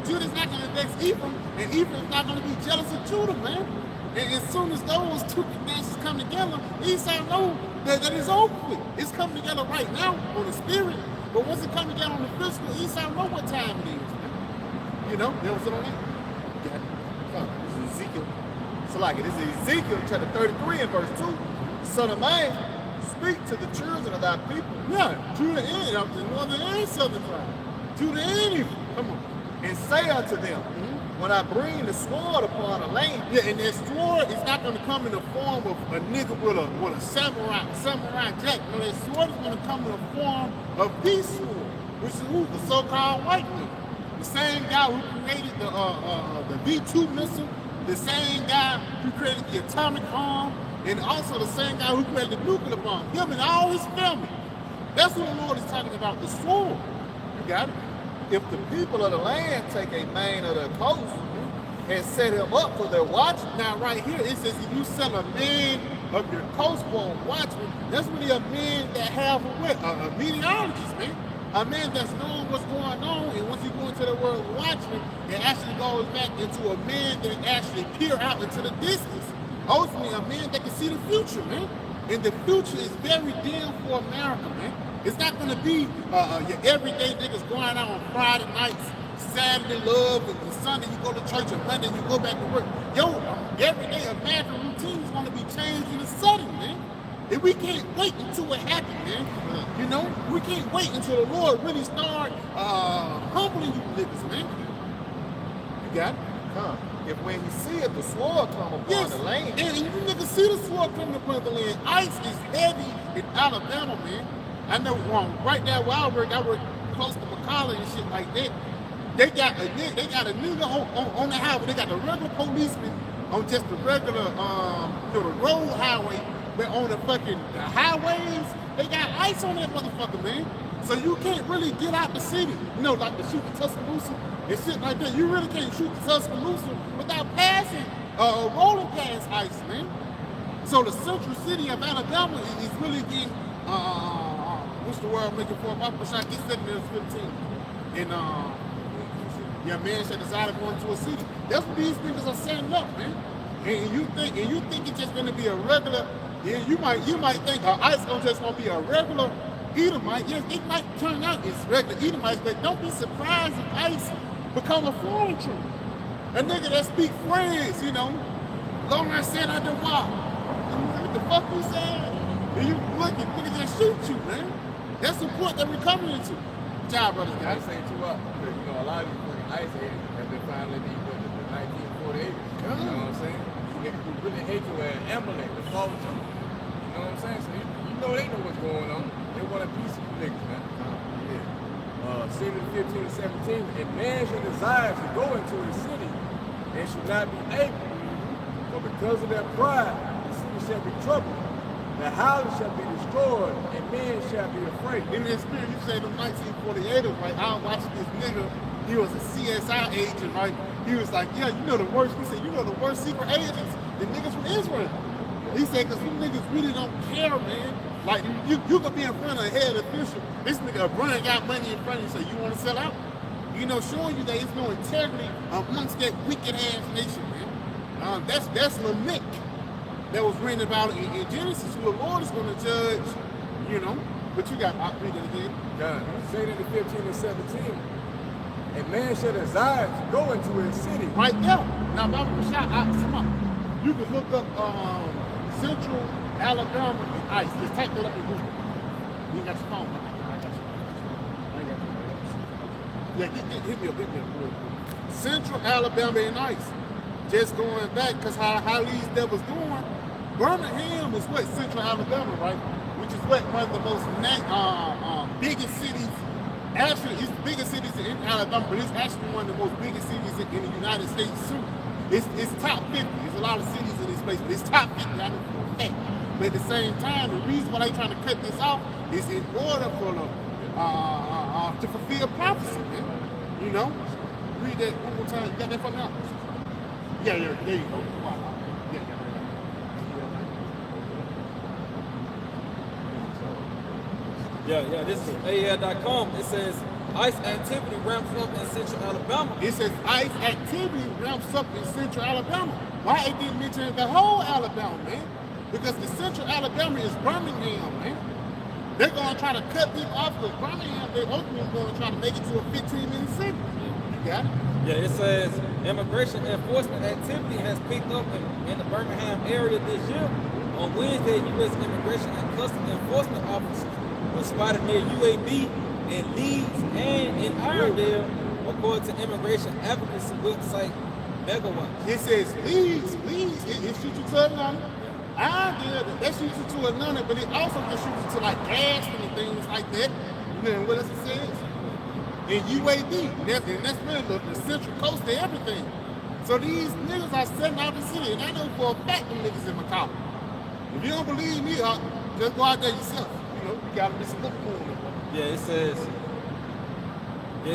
Judah is not going to vex Ephraim, and Ephraim is not going to be jealous of Judah, man. And as soon as those two nations come together, Esau knows that it's over with. It's coming together right now on the spirit, but once it comes together on the physical, Esau knows what time it is, man. You know, that was it on that. This is Ezekiel. So like it is Ezekiel chapter 33 and verse 2. Son of man, speak to the children of thy people. Yeah, Judah and the northern and southern tribe. Judah and Ephraim. Come on. And say unto them, when I bring the sword upon a land. Yeah, and that sword is not going to come in the form of a nigga with a samurai jack. No, that sword is going to come in the form of this sword, which is who? The so-called white man. The same guy who created the V2 missile, the same guy who created the atomic bomb, and also the same guy who created the nuclear bomb. Him and all his family. That's what the Lord is talking about, the sword. You got it? If the people of the land take a man of the coast and set him up for their watch, Now, right here, it says if you sell a man of your coast for a watchman, that's really a man that have a meteorologist, man. A man that's knowing what's going on, and once you go into the word watchman, it actually goes back into a man that actually peer out into the distance. Ultimately, a man that can see the future, man. And the future is very dim for America, man. It's not going to be your everyday niggas going out on Friday nights, Saturday love, and Sunday you go to church, and Monday you go back to work. Yo, everyday American routine is going to be changed in a sudden, man. And we can't wait until it happens, man. You know, we can't wait until the Lord really start humbling you niggas, man. You got it? if when you see it, the sword come upon the land. And you niggas see the sword coming upon the land. Ice is heavy in Alabama, man. I know right now where I work close to McCalla and shit like that. They got a nigga on the highway. They got the regular policeman on just the regular the road highway, but on the highways, they got ice on that motherfucker, man. So you can't really get out the city. You know, like to shoot the Tuscaloosa and shit like that. You really can't shoot the Tuscaloosa without passing rolling past ice, man. So the central city of Alabama is really getting what's the word I'm looking for? Papa Shot gets 7 minutes 15. And your man should decide to go into a city. That's what these niggas are setting up, man. And you think it's just gonna be a regular, yeah, you might think ice gonna just gonna be a regular Edomite. Yes, it might turn out it's regular Edomites, but don't be surprised if ice become a foreign troop. A nigga that speak French, you know. Long I said I did what? What the fuck you saying? And you nigga just shoot you, man. That's the point that we're coming into. Job, brothers, I guys. say too up. You know, a lot of these fucking ice heads have been finally the 1948. You know what I'm saying? Niggas who really hate you and emulate the fall too. You know what I'm saying? So you know they know what's going on. They want a piece of you niggas, man. Yeah. City 15 and 17, and man should desire to go into the city and should not be able. For because of their pride, the city shall be troubled. The houses shall be destroyed, and men shall be afraid. In the spirit, you say the 1948ers, right? I was watching this nigga. He was a CSI agent, right? He was like, yeah, you know the worst. He said, you know the worst secret agents, the niggas from Israel. He said, because them niggas really don't care, man. Like, you could be in front of a head official. This nigga, Brian, got money in front of you, so you want to sell out? You know, showing you that it's no integrity amongst that wicked-ass nation, man. That's Lamech that was written about in Genesis, who the Lord is going to judge, you know. But you got, I'll read it again. God, say in the 15 and 17, a man shall desire to go into his city. Right there. Now, Bible shot, come on. You can look up Central Alabama and ice. Just type that up in Google. You ain't got your phone. I got you. Yeah, hit me up. Central Alabama and ice. Just going back, because how these devils doing, Birmingham is what? Central Alabama, right? Which is what? One of the most biggest cities. Actually, it's the biggest cities in Alabama, but it's actually one of the most biggest cities in the United States, too. It's top 50. There's a lot of cities in this place, but it's top 50. I know for a fact. But at the same time, the reason why they're trying to cut this off is in order for them to fulfill prophecy, man. You know? Read that one more time. You got that for now? Yeah, there you go. Yeah, this is AL.com. It says ice activity ramps up in Central Alabama. It says ice activity ramps up in Central Alabama. Why it didn't mention the whole Alabama, man? Because the Central Alabama is Birmingham, man. They're going to try to cut people off because Birmingham, they're ultimately going to try to make it to a 15-minute city. You got it? Yeah, it says immigration enforcement activity has picked up in the Birmingham area this year. On Wednesday, U.S. Immigration and Customs Enforcement officers were spotted near UAB in Leeds and in Irondale, according to immigration advocacy website megawatts. It says leads. It shoots you to Atlanta. That shoots you to Atlanta, but it also can shoot you to like gas and things like that. You know what else it says? And UAV. That's really the central coast to everything. So these niggas are setting out the city, and I know for a fact them niggas in Macau. If you don't believe me, just go out there yourself. You know, you gotta be some look cool. Yeah, it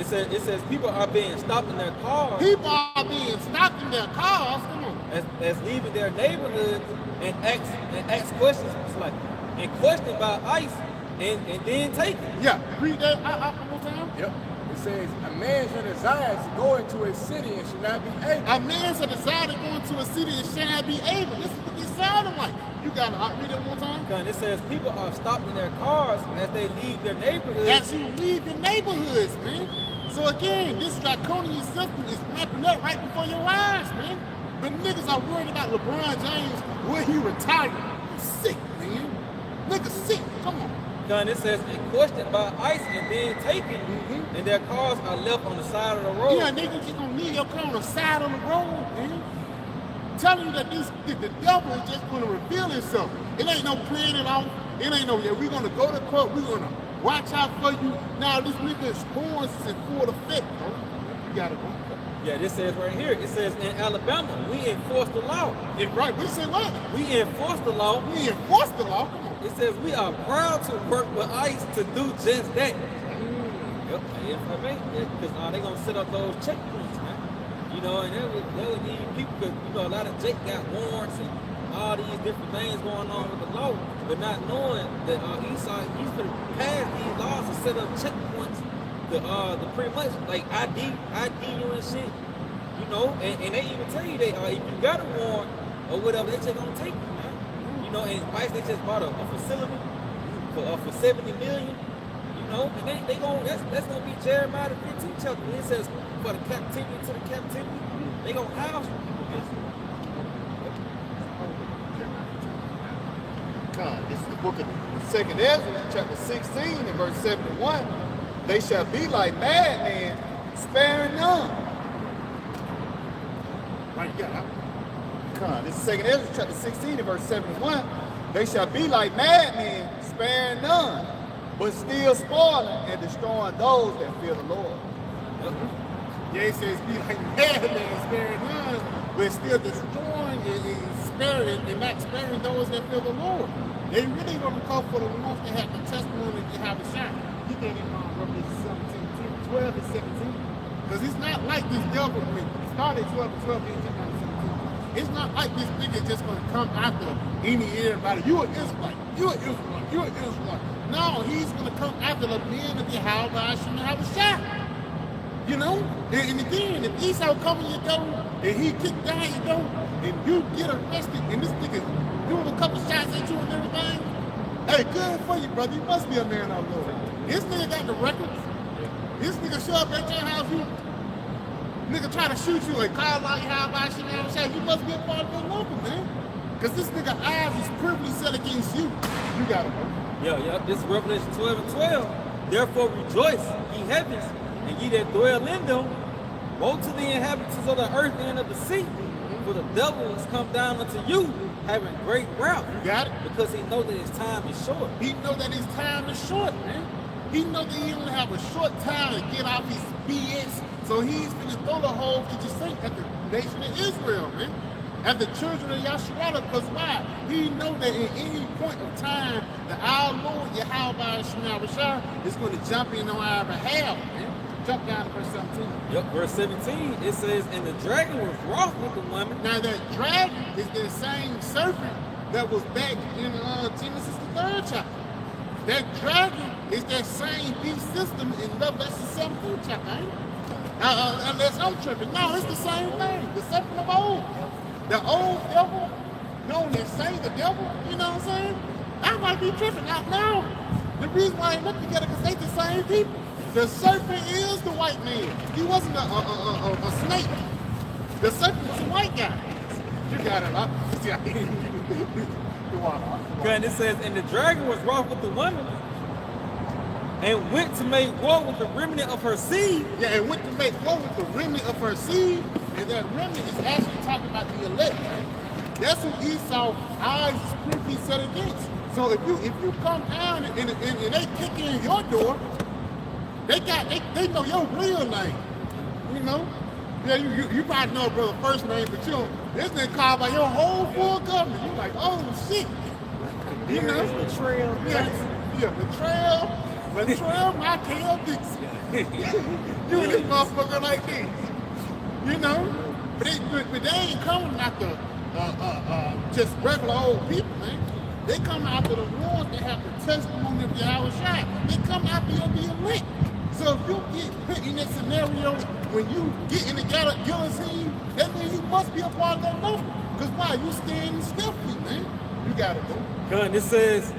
says people are being stopped in their cars. People are being stopped in their cars. Come on. As leaving their neighborhoods and ask questions. It's like and questioned about ICE and then taken. Yeah, read that one more time. Yep. It says, a man should desire to go into a city and should not be able. A man should desire to go into a city and should not be able. This is what they sounding like. You gotta read it one more time. And it says people are stopped in their cars as they leave their neighborhoods. As you leave your neighborhoods, man. So again, this draconian system is ramping up right before your eyes, man. The niggas are worried about LeBron James when he retired. I'm sick, man. Niggas sick. Come on. And it says they questioned by ICE and then taken, and their cars are left on the side of the road. Yeah, niggas just gonna leave your car on the side of the road, man. Telling you that the devil is just gonna reveal himself. It ain't no plan at all. It ain't no, yeah, we're gonna go to court, we're gonna watch out for you. Now this nigga's horns is in full effect, bro. You gotta go. Yeah, this says right here, it says in Alabama, we enforce the law. Right, we say what? We enforce the law. We enforce the law? Come on. It says we are proud to work with ICE to do just that. Yep, because they're going to set up those checkpoints, man. You know, and they would need people, because, you know, a lot of Jake got warrants and all these different things going on with the law, but not knowing that he's going to pass these laws to set up checkpoints the pretty much, like ID you and shit. You know, and they even tell you that if you got a warrant or whatever, they just going to take you, man. You know, and ICE, they just bought a facility for $70 million. You know, and they going that's gonna be Jeremiah the 15th chapter. It says for the captivity to the captivity, they gonna house you. God, this is the book of 2nd Ezra, chapter 16 and verse 71. They shall be like madmen, sparing none. Right, yeah. God, this is 2nd Ezra, chapter 16 and verse 71. They shall be like madmen, sparing none, but still spoiling and destroying those that fear the Lord. Yeah, it says be like madmen, sparing none, but still destroying and sparing and not sparing those that fear the Lord. They really gonna come for the ones that have the testimony that have a shine. You can't even Revelation 17, 12 and 17. Because it's not like this devil, I mean, it started 12 and 12 and 17. It's not like this nigga just gonna come after everybody. You an Israelite. You an Israelite. You an Israelite. No, he's gonna come after the men of Yahawashi and Yahawashi. You know? And again, if Esau come in your door and he kick down your door and you get arrested and this nigga doing a couple shots at you and everything, hey, good for you, brother. You must be a man of the Lord. This nigga got the records. This nigga show up at your house, you nigga try to shoot you and call out Yahawashi and Yahawashi. You must be a part of the local, man. Because this nigga eyes is purposely set against you. You gotta go. Yeah, this is Revelation 12 and 12. Therefore rejoice, ye heavens, and ye that dwell in them. Woe to the inhabitants of the earth and of the sea, for the devil has come down unto you, having great wrath. You got it? Because he know that his time is short. He know that his time is short, man. He know that he only have a short time to get off his BS. So he's gonna throw the whole kitchen sink at the nation of Israel, man. At the children of Yahshua, because why? He know that at any point of time, that our Lord Yahawashi is going to jump in on our behalf, man. Jump down to verse 17. Yep, verse 17, it says, and the dragon was wroth with the woman. Now that dragon is the same serpent that was back in Genesis the 3rd chapter. That dragon is that same beast system in Revelation 17 chapter, ain't it? Unless I'm tripping. No, it's the same thing. The serpent of old. The old devil, known as Saint the devil, you know what I'm saying? I might be tripping out now. The reason why they look together because they the same people. The serpent is the white man. He wasn't a snake. The serpent was a white guy. You got it, huh? See, I And it says, and the dragon was wroth with the woman, and went to make war with the remnant of her seed. Yeah, and went to make war with the remnant of her seed, and that remnant is actually talking about the elect. Right? That's who Esau eyes he set against. So if you come down and they kick in your door, they know your real name. You know? Yeah, you probably know a brother first name, but you don't. This nigga called by your whole full government. You're like, oh shit. You know? Betrayal. Yeah, Latrell, my KL Dixon. You this motherfucker like this. You know? But they ain't coming after just regular old people, man. They come after the ones that have the testimony of Yahawashi. They come after your elect. So if you get put in that scenario when you get in the guillotine, that means you must be a part of that movement. Because why? You standing stiffly, man. You gotta go. Gun, it says,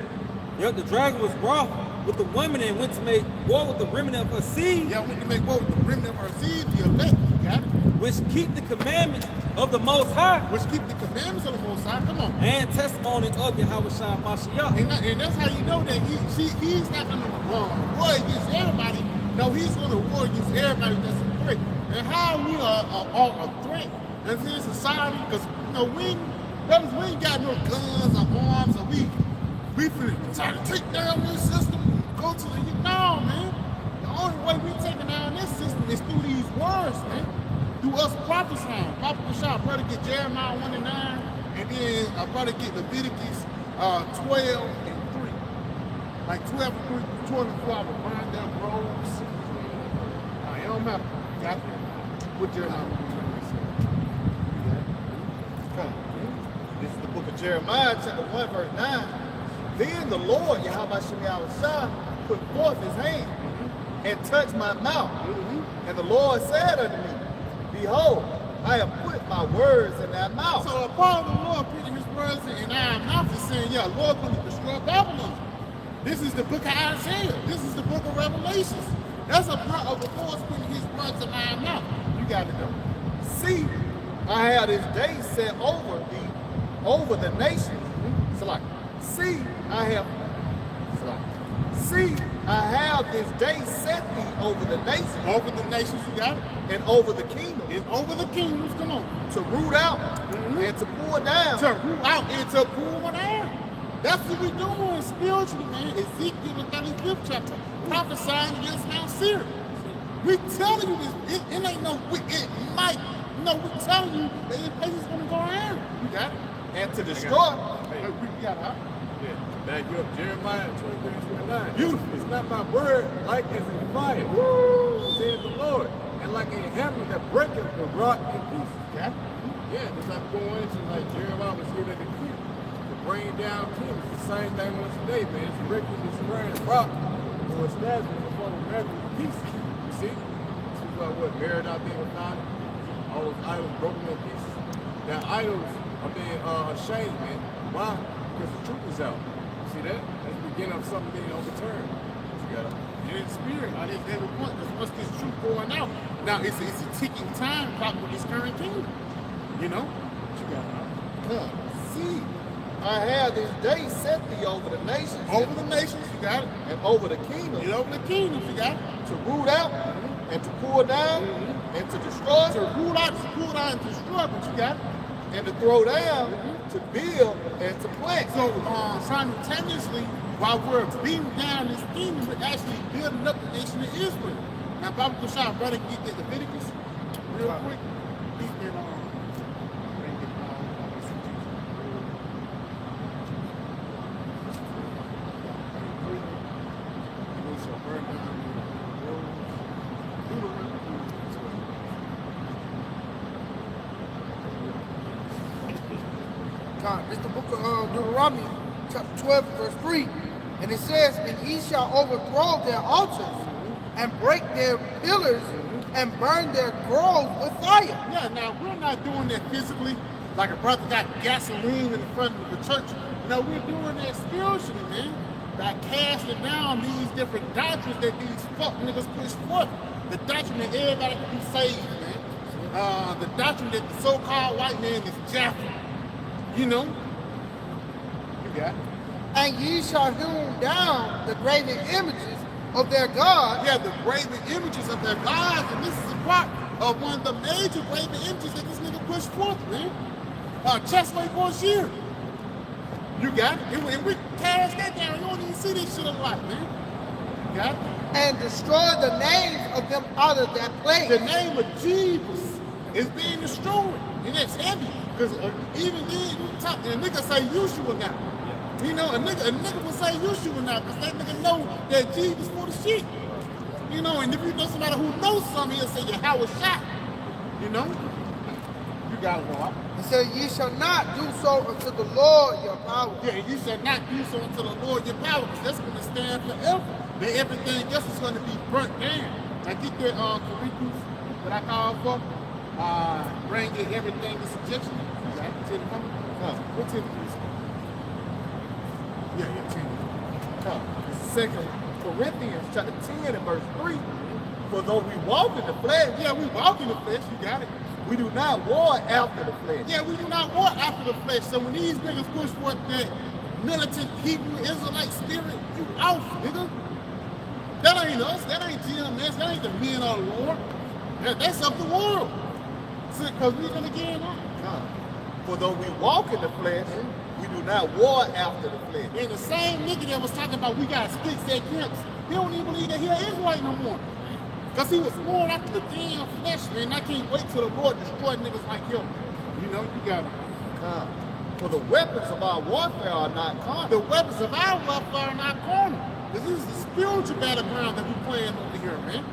yep, the dragon was wroth with the woman and went to make war with the remnant of her seed. Yeah, went to make war with the remnant of her seed, the elect. You got it? Which keep the commandments of the Most High. Which keep the commandments of the Most High. Come on. And testimony of Yahawashi Mashiach. And that's how you know that he's not going to war against everybody. No, he's going to war against everybody that's a threat. And how we are a threat as in society, because you know we ain't got no guns or arms, or we try to take down this system, go to the no, man. The only way we taking down this system is through these words, man. Through us prophesying. Prophet brother get Jeremiah 1 and 9, and then a brother get Leviticus 12 and 3. Like 12 and 3, 12 and 4, I would burn them robes. It don't matter. Got it? What Jeremiah? This is the book of Jeremiah, chapter 1, verse 9. Then the Lord, Yahawashi, put forth his hand and touched my mouth. And the Lord said unto me, behold, I have put my words in thy mouth. So a part of the Lord putting his words in our mouth is saying, yeah, Lord going to destroy Babylon. This is the book of Isaiah. This is the book of Revelations. That's a part of the Lord putting his words in our mouth. You got to know. See, I have this day set over thee, over the nations. So like, see, I have this day set thee over the nations. Over the nations, you got it? And over the kingdoms. And over the kingdoms, come on. To root out and to pour down. To root out and to pour down. That's what we're doing spiritually, man. Ezekiel, the 35th chapter, prophesying against Mount Syria. We're telling you this. It ain't no, it might. No, we're telling you that this place is going to go around. You got it? And to destroy. We got it, huh? Yeah, back you up. Jeremiah 23:29. Beautiful. It's not my word like as a fire, says the Lord, and like a hammer that breaketh the rock in pieces. Yeah. Yeah, just like going into like Jeremiah was here at the creek to bring down kings. It's the same thing with us today, man. It's breaking this grand rock or establishment before the measure of peace. You see? This is what married out there with God. All those idols broken in pieces. Now idols are being ashamed, man. Why? Because the truth is out. See that? That's the beginning of something being overturned. You gotta In the spirit, I didn't ever want this. What's this truth going out? Now it's a ticking time clock with this current kingdom. You know? What you got? See, I have this day set thee over the nations. Over the nations, you got it. And over the kingdoms. And over the kingdoms, you got it. To root out and to pour down and to destroy. To root out, to pull out, and to destroy, but you got it. And to throw down, to build, and to plant. So simultaneously, while we're beating down this kingdom, we're actually building up the nation of Israel. Now, Bible Qadash, brother, get the Leviticus real quick. He's been This is the book of Deuteronomy, chapter 12, verse 3. And it says, and ye shall overthrow their altars, and break their pillars, and burn their groves with fire. Yeah, now we're not doing that physically, like a brother got gasoline in the front of the church. No, we're doing that spiritually, man. By casting down these different doctrines that these fuck niggas push forth. The doctrine that everybody can be saved, man. The doctrine that the so-called white man is Jaffa. You know? You got it. And ye shall hew down the graven images of their gods. Yeah, the graven images of their gods, and this is a part of one of the major graven images that this nigga pushed forth, man. Chest weight for a shear. You got it? And we cast that down. You don't even see this shit a lot, man. You got it? And destroy the names of them out of that place. The name of Jesus is being destroyed. And that's heavy. Because even then, and a nigga say Yeshua now. You know, a nigga will say Yeshua now because that nigga know that Jesus for the shit. You know, and if you know somebody who knows something, he'll say Yahawashi. You know? You got it, boy. He said, ye shall not do so unto the Lord your power. Yeah, you shall not do so unto the Lord your power, because that's going to stand forever. Then everything else is going to be burnt down. Now get that Corinthians that I called for. Bring it everything to subjection. Right? What Timothy is? Yeah, Timothy. 2 Corinthians chapter 10 and verse 3. For though we walk in the flesh, yeah, we walk in the flesh, you got it. We do not war after the flesh. Yeah, we do not war after the flesh. So when these niggas push forth that militant Hebrew Israelite spirit, you out, nigga. That ain't us. That ain't GMS. That ain't the men of the Lord. That's of the world. Because we're going to get it on. For though we walk in the flesh, we do not war after the flesh. And the same nigga that was talking about we got sticks at camps, he don't even believe that he is white no more. Because he was born after the damn flesh, man. I can't wait till the Lord destroy niggas like him. You know, you got it. For the weapons of our warfare are not carnal. The weapons of our warfare are not carnal. This is the spiritual battleground that we're playing over here, man.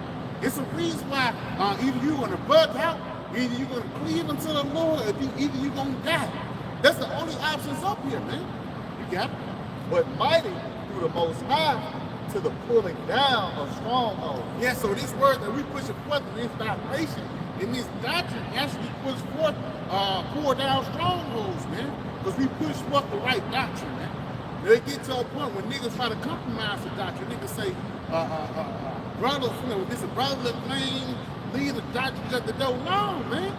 It's a reason why either you're going to bug out, either you're going to cleave unto the Lord, or either you're going to die. That's the only options up here, man. You got it. But mighty through the Most High to the pulling down of strongholds. Yeah, so this word that we push forth in this vibration, in this doctrine, actually push forth, pour down strongholds, man. Because we push forth the right doctrine, man. They get to a point when niggas try to compromise the doctrine. Niggas say, brothers, you know, this is brotherly thing, leave the doctrines at the door. No, man.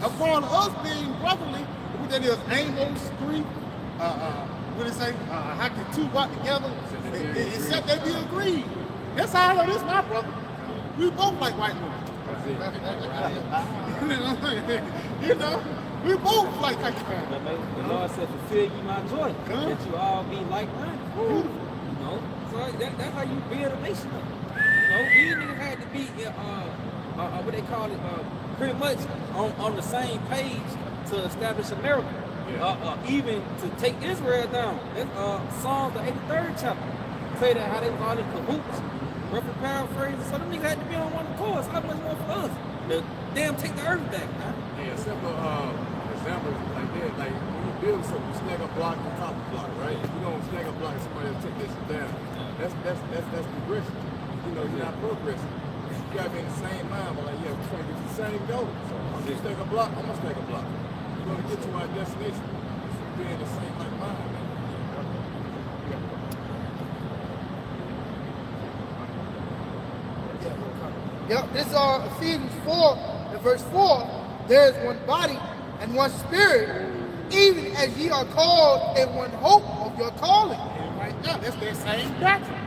Upon us being brotherly, what that is, Amos 3, what it say? How can two walk together except they be agreed? That's how I know this my brother. We both like white women. You know, we both like white women. The Lord said, fulfill you my joy, that you all be like-minded. You know, so that's how you build a nation up. You know, these niggas had to be, what they call it, pretty much on the same page to establish America. Even to take Israel down. That's Psalms the 83rd chapter. Say that how they was all in cahoots, roughly paraphrasing. So them niggas had to be on one course. How much more for us? Damn, take the earth back, man. Yeah, simple examples like that. Like when you build something, you snag a block on top of block, right? If you don't snag a block, somebody will take this down. That's progression. You know, you're not progressing. You gotta be in the same mind, but like, yeah, we're trying to get to the same goal. So I'm gonna snag a block, I'm gonna snag a block. We're gonna get to our destination. Be in the same like mind, man. Yep, this is Ephesians 4 and verse 4. There is one body and one spirit, even as ye are called in one hope of your calling. And right now, that's that same doctrine.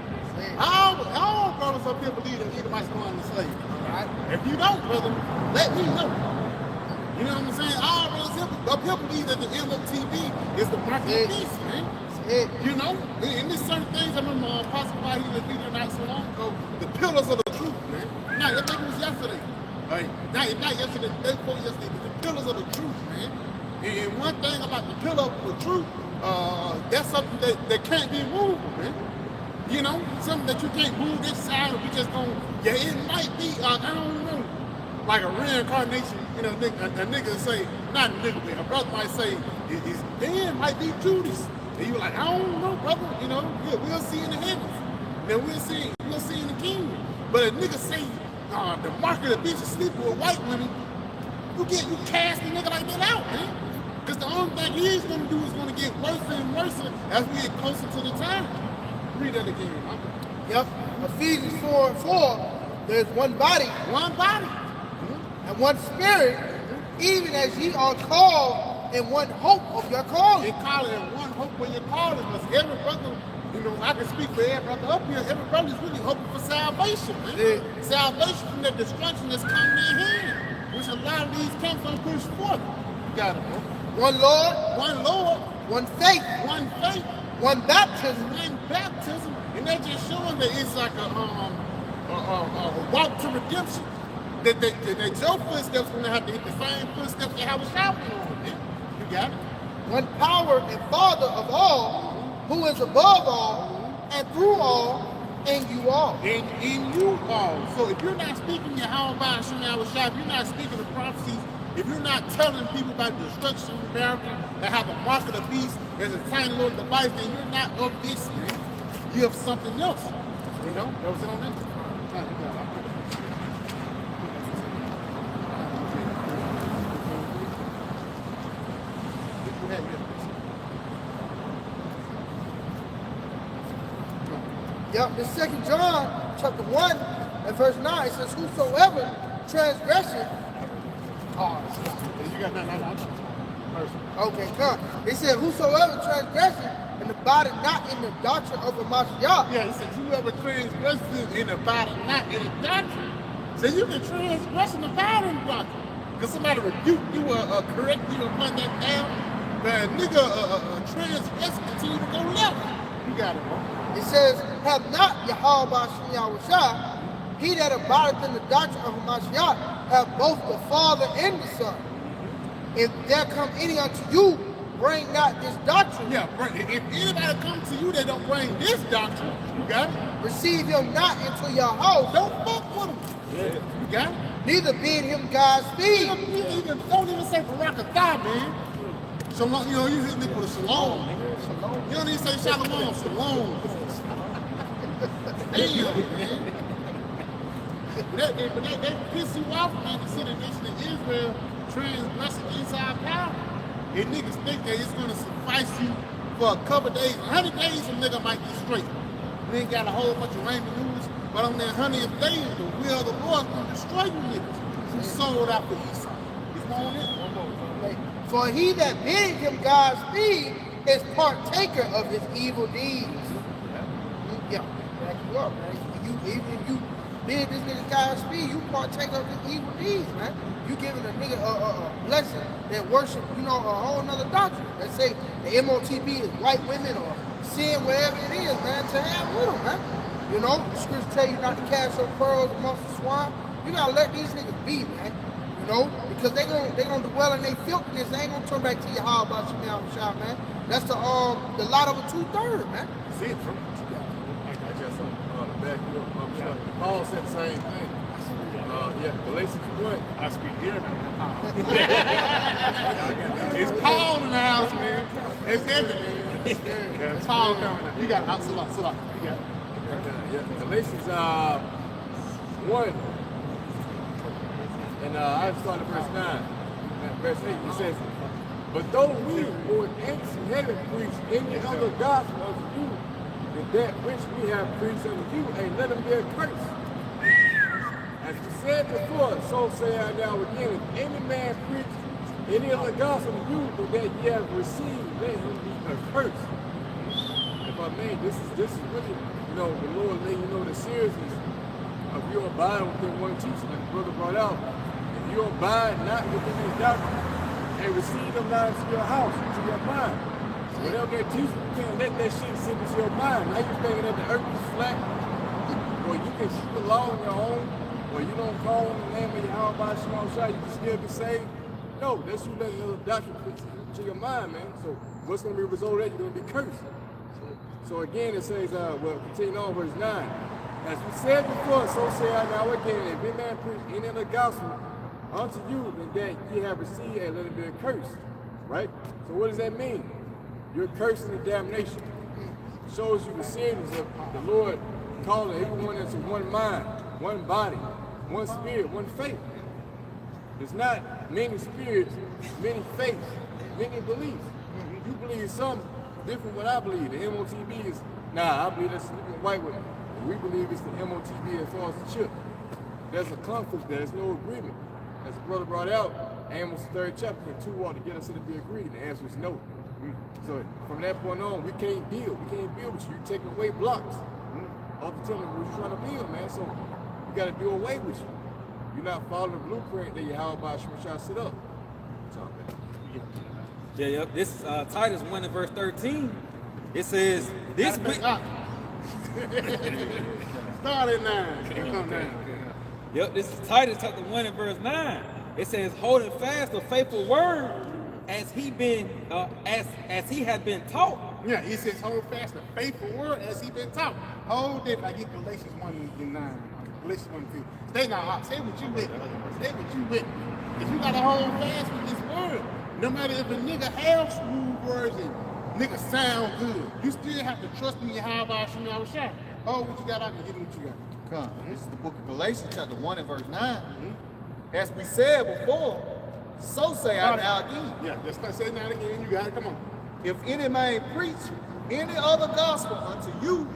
All brothers up here believe that Edomites going to slave. Right? If you don't, brother, let me know. You know what I'm saying? All brothers up here believe that the MOTB is the mark of the beast, man. You know? And there's certain things I remember Apostle Paul, he was leading not so long ago, the pillars of the truth, man. Now, I think it was yesterday. Right? Not yesterday, the day before yesterday, but the pillars of the truth, man. And one thing about the pillar of the truth, that's something that can't be moved, man. You know, something that you can't move this side, or we just don't, yeah, it might be, I don't know, like a reincarnation, you know, a nigga say, not a nigga, but a brother might say, his man might be Judas. And you're like, I don't know, brother, you know, we'll see in the heavens. Then we'll see in the kingdom. But a nigga say, the mark of the beast is sleeping with white women, you cast the nigga like that out, man. Because the only thing he's going to do is going to get worse and worse as we get closer to the time. Read that again, huh? Yep, Ephesians 4 and 4, there's one body. One body. And one spirit, even as ye are called in one hope of your calling. They call it one hope when you're calling, because every brother You know, I can speak for every brother up here. Every brother is really hoping for salvation, man. Yeah. Salvation from the destruction that's coming in hand, which a lot of these camps don't push forth. You got it, bro. One Lord, One Lord, one faith, one faith, one baptism. one baptism, and they're just showing that it's like a walk to redemption. That your footsteps gonna have to hit the same footsteps that Yahawashi on, man. You got it. One power and Father of all, who is above all, and through all, and you all. And in you all. So if you're not speaking Yahawah, Sham, Yahawashi, if you're not speaking the prophecies, if you're not telling people about the destruction of America, that have a mark of the beast, there's a tiny little device, then you're not of this, man. You have something else. You know? That was it on that. Yep, the 2 John chapter 1 and verse 9 says, whosoever transgression. You got that. Okay, come. It said, whosoever transgression and abideth not in the doctrine of the Mashiach. Yeah, it says, whoever transgresses in the body, not in the doctrine. So you can transgress in the body in the doctrine. Because somebody rebuke you or correct you or run that down. But a nigga transgress continue to go left. You got it, bro. It says, have not Yahawah Sham Yahawashi, he that abideth in the doctrine of the Mashiach, have both the Father and the Son. If there come any unto you, bring not this doctrine. Yeah, if anybody comes to you that don't bring this doctrine, you got it? Receive him not into your house. Don't fuck with him. Yeah. You got it? Neither bid him Godspeed. Don't even say Barakatah, man. Shalom, you know, you hit me with a shalom. You don't even say shalom, shalom. Damn, man. But that piss you off, man, to see the nation of Israel transgressing inside power. And niggas think that it's gonna suffice you for a couple days. 100 days, a nigga might be straight. We ain't got a whole bunch of rainy news, but on that 100th day, the will of the Lord is gonna destroy you niggas. Who sold out for Esau? It's on it. For he that biddeth him Godspeed is partaker of his evil deeds. Yeah, back you up, man. Even if you bid this nigga Godspeed, you partake of his evil deeds, man. You giving a nigga a blessing that worship, you know, a whole nother doctrine. That say the MOTB is white women or sin, wherever it is, man, to have with them, man. You know, the scriptures tell you not to cast your pearls amongst the swine. You gotta let these niggas be, man. You know, because they gonna dwell in their filthiness. They ain't gonna turn back to Yahawah Sham Yahawashi, man. That's the lot of a 2/3, man. See it, bro. I just back you up. Paul said the same thing. Galatians 1. I speak here now. It's Paul in the house, man. It's evident. It's Paul coming out. You got it. Salah. You got it. Yeah, Galatians 1. And I started verse 9. Verse 8, it says, but though we who in ancient heaven preach any other gospel unto you than that which we have preached unto you, ain't let them be accursed. As we said before, so say I now again, if any man preach any other gospel to you than that ye have received, let him be accursed. If I may, this is really, you know, the Lord letting you know the seriousness of your abiding within one teaching, like the brother brought out. If you abide not within this doctrine and receive them not into your house, into your mind. Whatever they teach you, you can't let that shit sink into your mind. Now you're thinking that the earth is flat, or you can keep the law on your own, or you don't call on the name of Yahawashi, you can still be saved. No, that's you letting another doctrine to your mind, man. So what's going to be the result of that? You're going to be cursed. So again, it says, continue on verse 9. As we said before, so say I now again, if any man preach any other gospel unto you, then that ye have received, and let it be accursed. Right? So what does that mean? You're cursing the damnation. Shows you the seriousness of the Lord calling everyone into one mind, one body, one spirit, one faith. It's not many spirits, many faiths, many beliefs. You believe something different from what I believe. The MOTB is, I believe that's sleeping white women. We believe it's the MOTB as far as the chip. There's a conflict there. There's no agreement. As the brother brought out, Amos 3rd chapter, 2 ought to get us to be agreed. The answer is no. So from that point on, we can't build. We can't build with you. You're taking away blocks off the temple we're trying to build, man. So we got to do away with you. You're not following the blueprint that Yahawah trying to set up. Yeah. This is Titus 1 and verse 13. It says, this Start at 9. Come down. Yep, this is Titus chapter 1 and verse 9. It says, holding fast the faithful word as he has been taught. Yeah, it says hold fast the faithful word as he been taught. Hold it like in Galatians 1 and 9. Galatians 1 and 2. Stay now, stay what you with. Stay what you with. If you gotta hold fast with this word, no matter if a nigga have smooth words and nigga sound good, you still have to trust in Yahawah Sham Yahawashi. Hold what you got, I can give you what you got. Come. This is the book of Galatians, chapter 1 and verse 9. As we said before, so say I now again. Yeah, let's start saying that again. You got it. Come on. If any man preach any other gospel unto you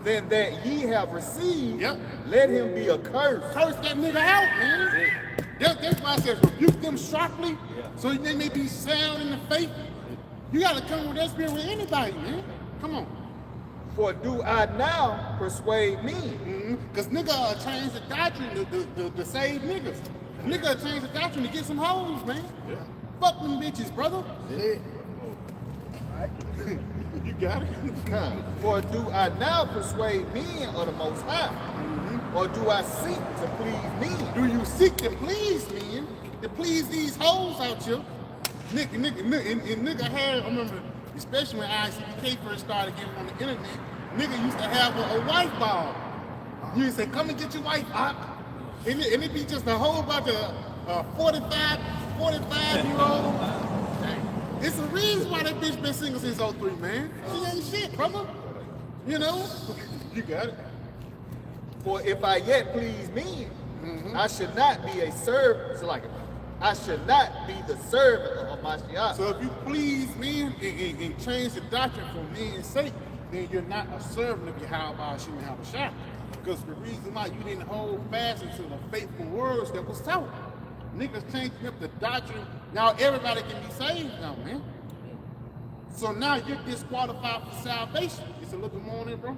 than that ye have received, let him be accursed. Curse that nigga out, man. That's why I says rebuke them sharply so they may be sound in the faith. You got to come with that spirit with anybody, man. Come on. For do I now persuade me? Because nigga change the doctrine to save niggas. Nigga change the doctrine to get some hoes, man. Yeah. Fuck them bitches, brother. Yeah. You got it. For do I now persuade men of the Most High? Or do I seek to please men? Do you seek to please men? To please these hoes out here? Nigga had, I remember, especially when ICK first started getting on the internet, nigga used to have a wife ball. You would say, come and get your wife, Ock. And it be just a whole bunch of 45-year-old. It's a reason why that bitch been single since 03, man. She ain't shit, brother. You know? You got it. For if I yet please men, I should not be a servant. So like, I should not be the servant of Mashiach. So if you please men and change the doctrine for men's sake, then you're not a servant of Yahawah Sham Yahawashi. Because the reason why you didn't hold fast into the faithful words that was taught. Niggas changing up the doctrine. Now everybody can be saved now, man. So now you're disqualified for salvation. It's a little bit more on it, bro.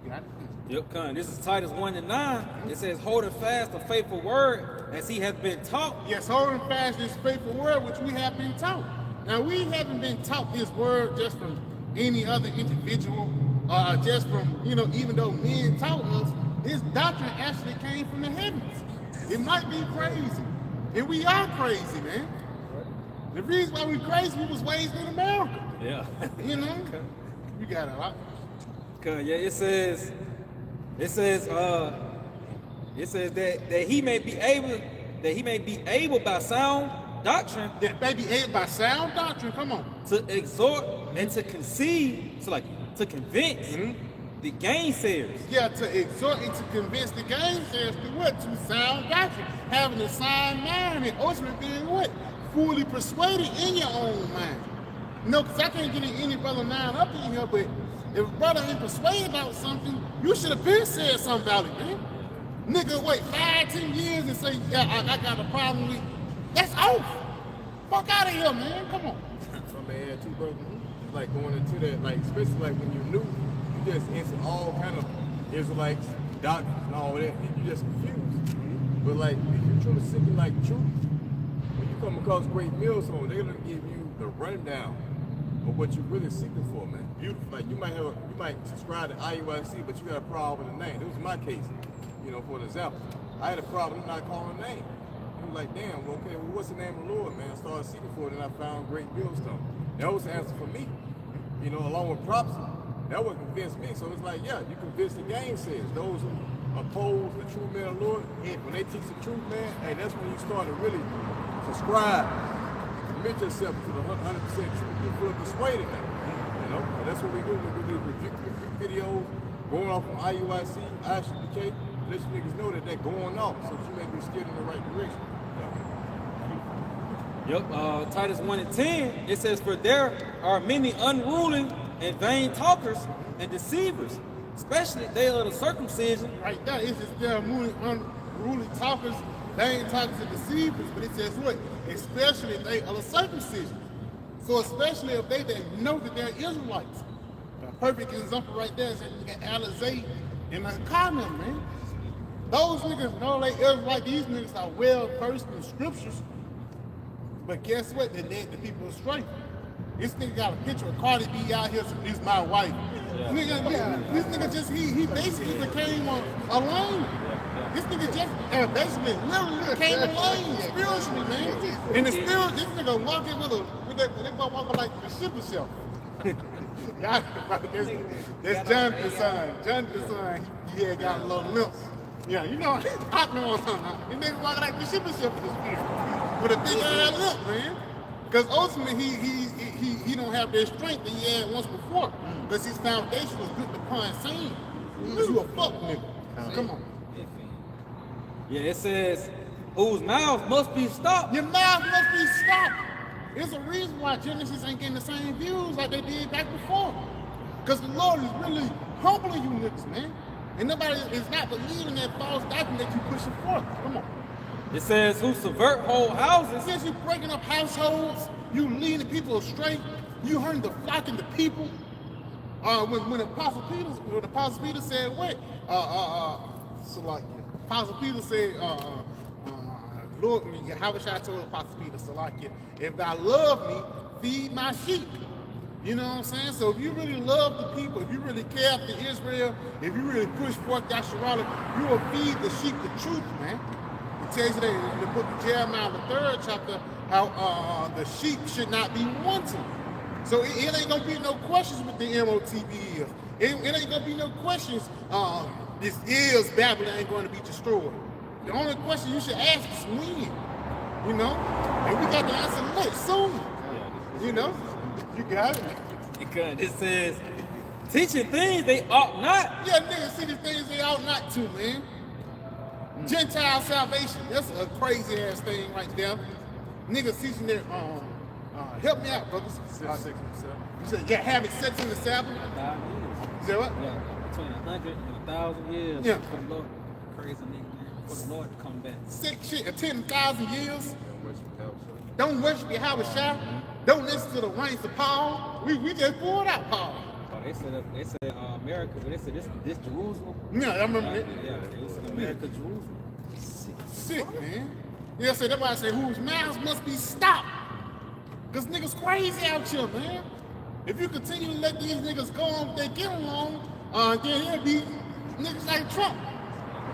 You got it. Yep, come. This is Titus 1 and 9. It says, holding fast the faithful word as he has been taught. Yes, holding fast this faithful word which we have been taught. Now we haven't been taught this word just from any other individual, just from, even though men taught us, this doctrine actually came from the heavens. It might be crazy. And we are crazy, man. The reason why we crazy, we was raised in America. Yeah. You know? You got it, right? Yeah, it says that he may be able by sound doctrine. That may be able by sound doctrine, come on. To exhort and to conceive, to convince the gainsayers. Yeah, to exhort and to convince the gainsayers to what? To sound doctrine. Having a sound mind and ultimately being what? Fully persuaded in your own mind. Because I can't get any brother mind up in here, but if brother ain't persuaded about something, you should have been said something about it, man. Nigga, wait 5-10 years and say, yeah, I got a problem with it. That's off. Fuck out of here, man. Come on. So I'm gonna add too, brother. It's like going into that, like, especially like when you're new, you just answer all kind of Israelites, doctrines, and all that, and you just confused. But like, if you're truly seeking like truth, when you come across great millstones, they're gonna give you the rundown of what you're really seeking for, man. Beautiful. Like you might subscribe to IUIC, but you got a problem with the name. This was my case, for an example. I had a problem with not calling a name. It was like, damn, okay, well, what's the name of the Lord, man? I started seeking for it, and I found great millstone. That was the answer for me, along with prophecy. That would convince me. So it's like, yeah, you convince the gainsayers, those who oppose the true man of the Lord. Hey, when they teach the truth, man, hey, that's when you start to really subscribe, commit yourself to the 100% truth. You're fully persuaded now. And that's what we do when we do review videos, going off from IUIC, ISUPK, let you niggas know that they're going off, so you may be steered in the right direction. Yep, Titus 1 and 10, it says, for there are many unruly and vain talkers and deceivers, especially they of the circumcision. Right there, it says there are many unruly talkers, vain talkers and deceivers, but it says what? Especially they of the circumcision. So especially if they know that they're Israelites. A perfect example right there is that you got Alizé and Carmen, man. Those niggas know they Israelite. These niggas are well versed in scriptures. But guess what? They led the people astray. This nigga got a picture of Cardi B out here, so this my wife. Yeah. This nigga just, he basically became a lame. This nigga just basically literally became a lame spiritually, man. In the spirit, this nigga walking they walking like the ship himself. That's Jonathan's son. Jonathan's son, he had got a little limps. Yeah, you know, I know what I'm talking about. This nigga walking like the ship himself in the spirit. With a big ass limp, man. Because ultimately, he don't have that strength that he had once before. Because his foundation was built upon sin. Because you a fuck nigga. Come on. Yeah, it says, whose mouth must be stopped. Your mouth must be stopped. There's a reason why Genesis ain't getting the same views like they did back before. Because the Lord is really humbling you niggas, man. And nobody is not believing that false doctrine that you pushing forth. Come on. It says, who subvert whole houses. Since you breaking up households, you leading people astray, you hurting the flock and the people. When Apostle Peter said what? Apostle Peter said, Lord, Yahawashi told Apostle Peter, Salakia, if thou love me, feed my sheep. You know what I'm saying? So if you really love the people, if you really care after Israel, if you really push forth Yahawah, you will feed the sheep the truth, man. It tells you that in the book of Jeremiah, the 3rd chapter, how the sheep should not be wanting. So it ain't gonna be no questions with the MOTB. It ain't gonna be no questions. This is Babylon ain't going to be destroyed. The only question you should ask is when. You know, and we got the answer late soon. You know, you got it. Because it says, teaching things they ought not. Yeah, niggas see the things they ought not to, man. Gentile salvation, that's a crazy ass thing right there. Niggas teaching their, help me out, brothers. You said, yeah, having sex in the Sabbath? You said what? Yeah, between 100 and 1,000 years. Yeah. For the Lord, crazy nigga, man. For the Lord to come back. Sick shit, 10,000 years. Don't worship Yahawashi. Don't listen to the reigns of Paul. We just poured out Paul. Oh, they said America, but they said this Jerusalem. Yeah, I remember that. Yeah, they said America, Jerusalem. Sick, man. Yeah, so that's why I say whose mouths must be stopped. Because niggas crazy out here, man. If you continue to let these niggas go on if they get along, then it'll be niggas like Trump.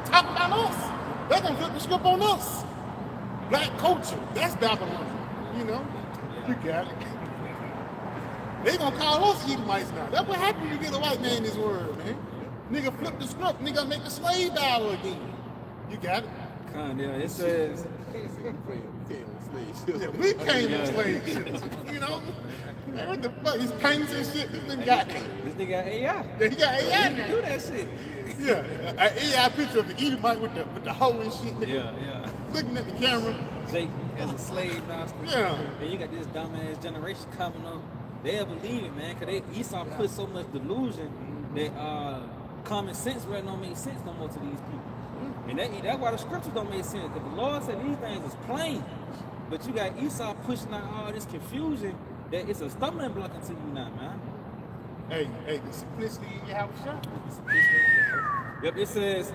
Talk about us. They're going to flip the script on us. Black culture, that's Babylon. You know? You got it. They gonna call us Edomites now. That's what happened when you get a white man in this world, man. Nigga flip the script, nigga make the slave battle again. You got it? Yeah, it says, Yeah, we came in slave shit. You know? Man, what the fuck? These paintings and shit, this nigga got. this nigga got AI. Yeah, he got AI He now. can do that shit. Yeah, an AI picture of the Edomite with the hoe and shit. Yeah, yeah. Looking at the camera. Jake as a slave master. Yeah. And you got this dumbass generation coming up. They'll believe it, man, because Esau put so much delusion that common sense really don't make sense no more to these people. And that's why the scriptures don't make sense. Because the Lord said these things is plain. But you got Esau pushing out all this confusion that it's a stumbling block into you now, man. Hey, the simplicity in your house shop. Yep, it says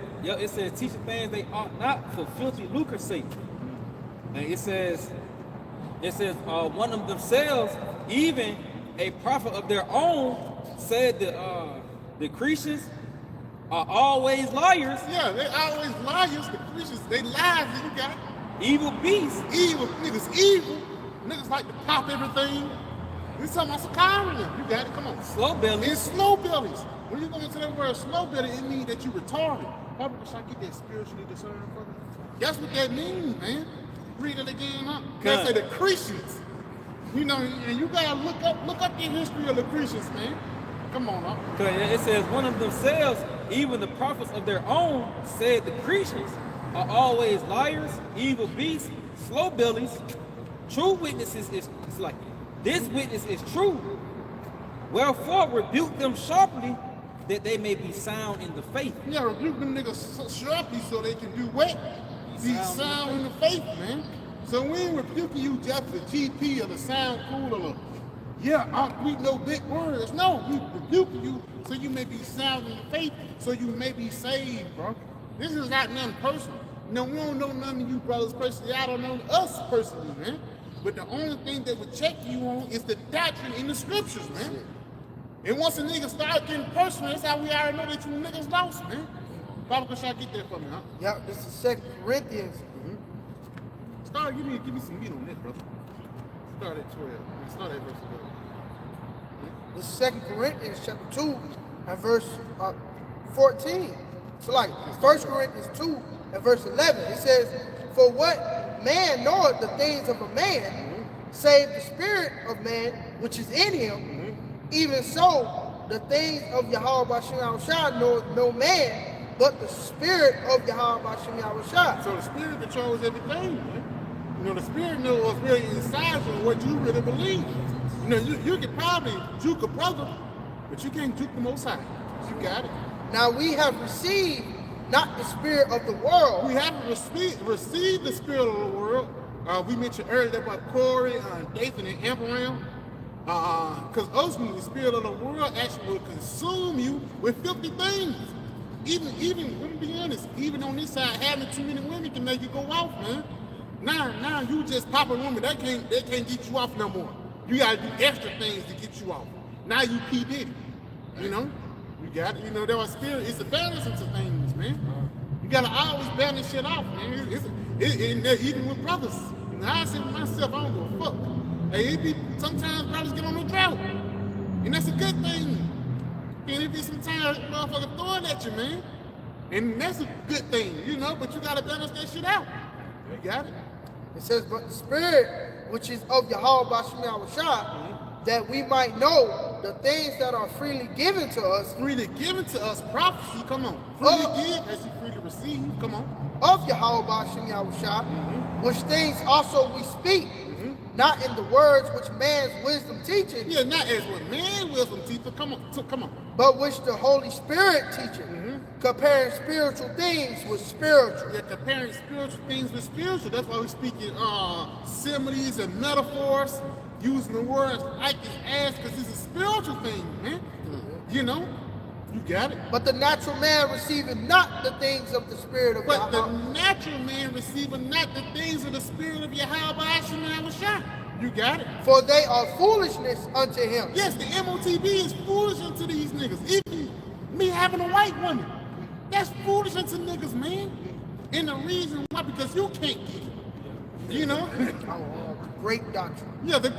teaching things they ought not for filthy lucre's sake. And it says one of themselves, even a prophet of their own, said that the Christians are always liars. Yeah, they always liars. The Christians, they lies, you got it. Evil beasts. Evil, niggas evil. Niggas like to pop everything. We talking about Sakarian. You got it, come on. Slow bellies. It's slow bellies. When you go into that word slow belly, it means that you retarded. Probably should I get that spiritually discerned for me? That's what that means, man. Read it again, huh? They say the Christians. You know, and you gotta look up the history of the Christians, man. Come on, huh? It says one of themselves, even the prophets of their own, said the Christians are always liars, evil beasts, slow bellies. True witnesses is like this witness is true. Wherefore rebuke them sharply, that they may be sound in the faith. Yeah, rebuke them niggas sharply so they can do what? Be sound in the faith, man. So we ain't rebuking you just the GP or the sound cool or we know big words. No, we rebuke you so you may be sound in faith, so you may be saved, bro. This is not nothing personal. No, we don't know none of you brothers personally. I don't know us personally, man. But the only thing that would check you on is the doctrine in the scriptures, man. And once a nigga start getting personal, that's how we already know that you niggas lost, man. Baba, can I get that for me, huh? Yeah, this is 2 Corinthians. Start, give me some meat on this, brother. Start at 12. Start at verse 12. This is 2 Corinthians chapter 2 and verse 14. So like 1 Corinthians 2 and verse 11, it says, for what man knoweth the things of a man, save the spirit of man which is in him, even so the things of Yahawashi knoweth no man, but the spirit of Yahawashi. So the spirit controls everything, man. You know, the spirit knows what's really inside you and what you really believe. You know, you could probably juke a brother, but you can't juke the Most High. You got it. Now we have received not the spirit of the world. We haven't received the spirit of the world. We mentioned earlier about Corey, Dathan, and Abraham. Because ultimately, the spirit of the world actually will consume you with filthy things. Even, let me be honest, even on this side, having too many women can make you go off, man. Now you just pop a woman, they can't get you off no more. You gotta do extra things to get you off. Now you P. Diddy, you know? You got it, you know, there was spirit, it's a balance into things, man. You gotta always balance shit off, man. Even with brothers. You know, I say to myself, I don't give a fuck. Hey, sometimes brothers get on the drought. And that's a good thing. And it be sometimes motherfucker throw it at you, man. And that's a good thing, you know, but you gotta balance that shit out. You got it? It says, but the spirit which is of Yahawashi, that we might know the things that are freely given to us. Freely given to us, prophecy, come on. Freely give as you freely receive, come on. Of Yahawashi, which things also we speak, not in the words which man's wisdom teaches. Yeah, not as what man's wisdom teaches, come on. But which the Holy Spirit teaches, comparing spiritual things with spiritual. Yeah, comparing spiritual things with spiritual. That's why we speak in similes and metaphors, using the words like as because it's a spiritual thing, man. You know? You got it. But the natural man receiving not the things of the spirit of But Yahweh. the natural man receiving not the things of the spirit of Yahawashi. You got it. For they are foolishness unto him. Yes, the MOTB is foolish unto these niggas. Even me having a white woman, that's foolish unto niggas, man. And the reason why, because you can't get it. You know? Great doctrine. Yeah, the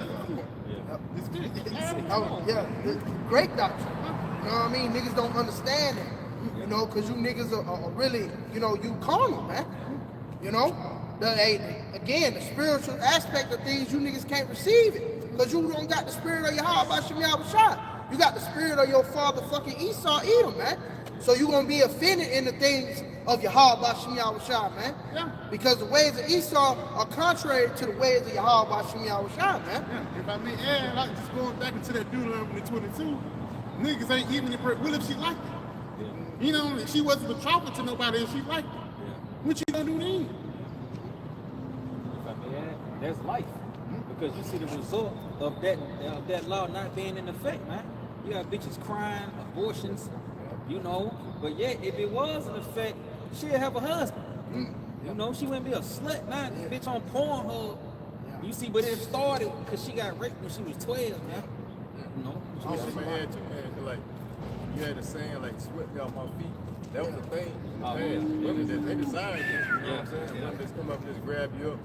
great doctrine. You know what I mean? Niggas don't understand it. You know, because you niggas are really, you know, you carnal, man. You know? Again, the spiritual aspect of things, you niggas can't receive it. Because you don't got the spirit of Yahawashi. You got the spirit of your father fucking Esau, Edom, man. So you're going to be offended in the things of Yahawashi, man. Yeah. Because the ways of Esau are contrary to the ways of Yahawashi, man. Yeah. If I may add, like just going back into that Deuteronomy 22, niggas ain't even in what if she liked it? Yeah. You know, she wasn't betrothed to nobody if she liked it. Yeah. What you gonna do then? If I may add, that's life. Because you see the result of that law not being in effect, man. You got bitches crying, abortions, you know. But yet, if it was in effect, she'd have a husband. You know, she wouldn't be a slut, man. Bitch on Pornhub. You see, but it started because she got raped when she was 12, man. You know. Also, man, too, man, like, you had a saying, like, swept me off my feet. That was the thing. They designed this, you know what I'm saying? Women just come up and just grab you up.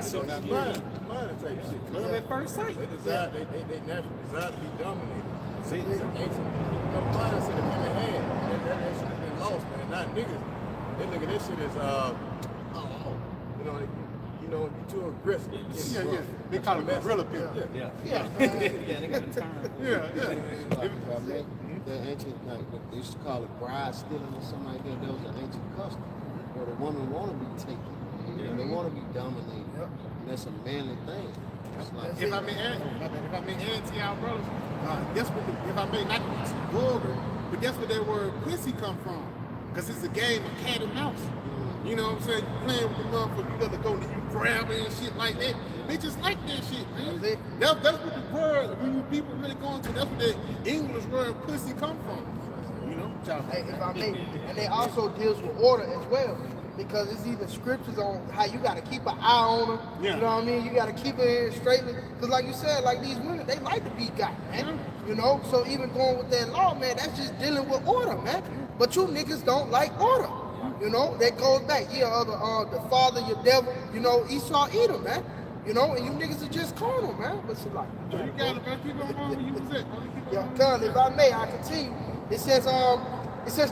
So not mine type shit. Love at first sight. They naturally designed to be dominated. See, it's an ancient mindset that women had. That shit has been lost, man. Not niggas. They look at this shit as, you know, you too aggressive. Yeah. They call it gorilla people. Yeah, they got the time. Yeah. The ancient, like they used to call it bride stealing or something like that. That was an ancient custom where the woman want to be taken, and they want to be dominated. And that's a manly thing. Like, if I may add to y'all brothers, guess what? If I may not be too vulgar, but guess where that word pussy come from? Because it's a game of cat and mouse. You know what I'm I'm saying? You playing with the motherfucker, you let it go, and then you grab it and shit like that. They just like that shit, man. That's what the word, when you people really go into, that's where the English word pussy come from. You know? Hey, if I may, and they also deals with order as well, because it's even scriptures on how you got to keep an eye on them. Yeah. You know what I mean? You got to keep it in straightly, because like you said, like these women, they like to be got, man. You know, so even going with that law, man, that's just dealing with order, man. But you niggas don't like order. You know, that goes back. Yeah, the father, your devil. You know, Esau, Edom, man. You know, and you niggas are just carnal, man. But you like, You got it, man. Keep on you was it. yeah, cuz if I may, I continue. It says,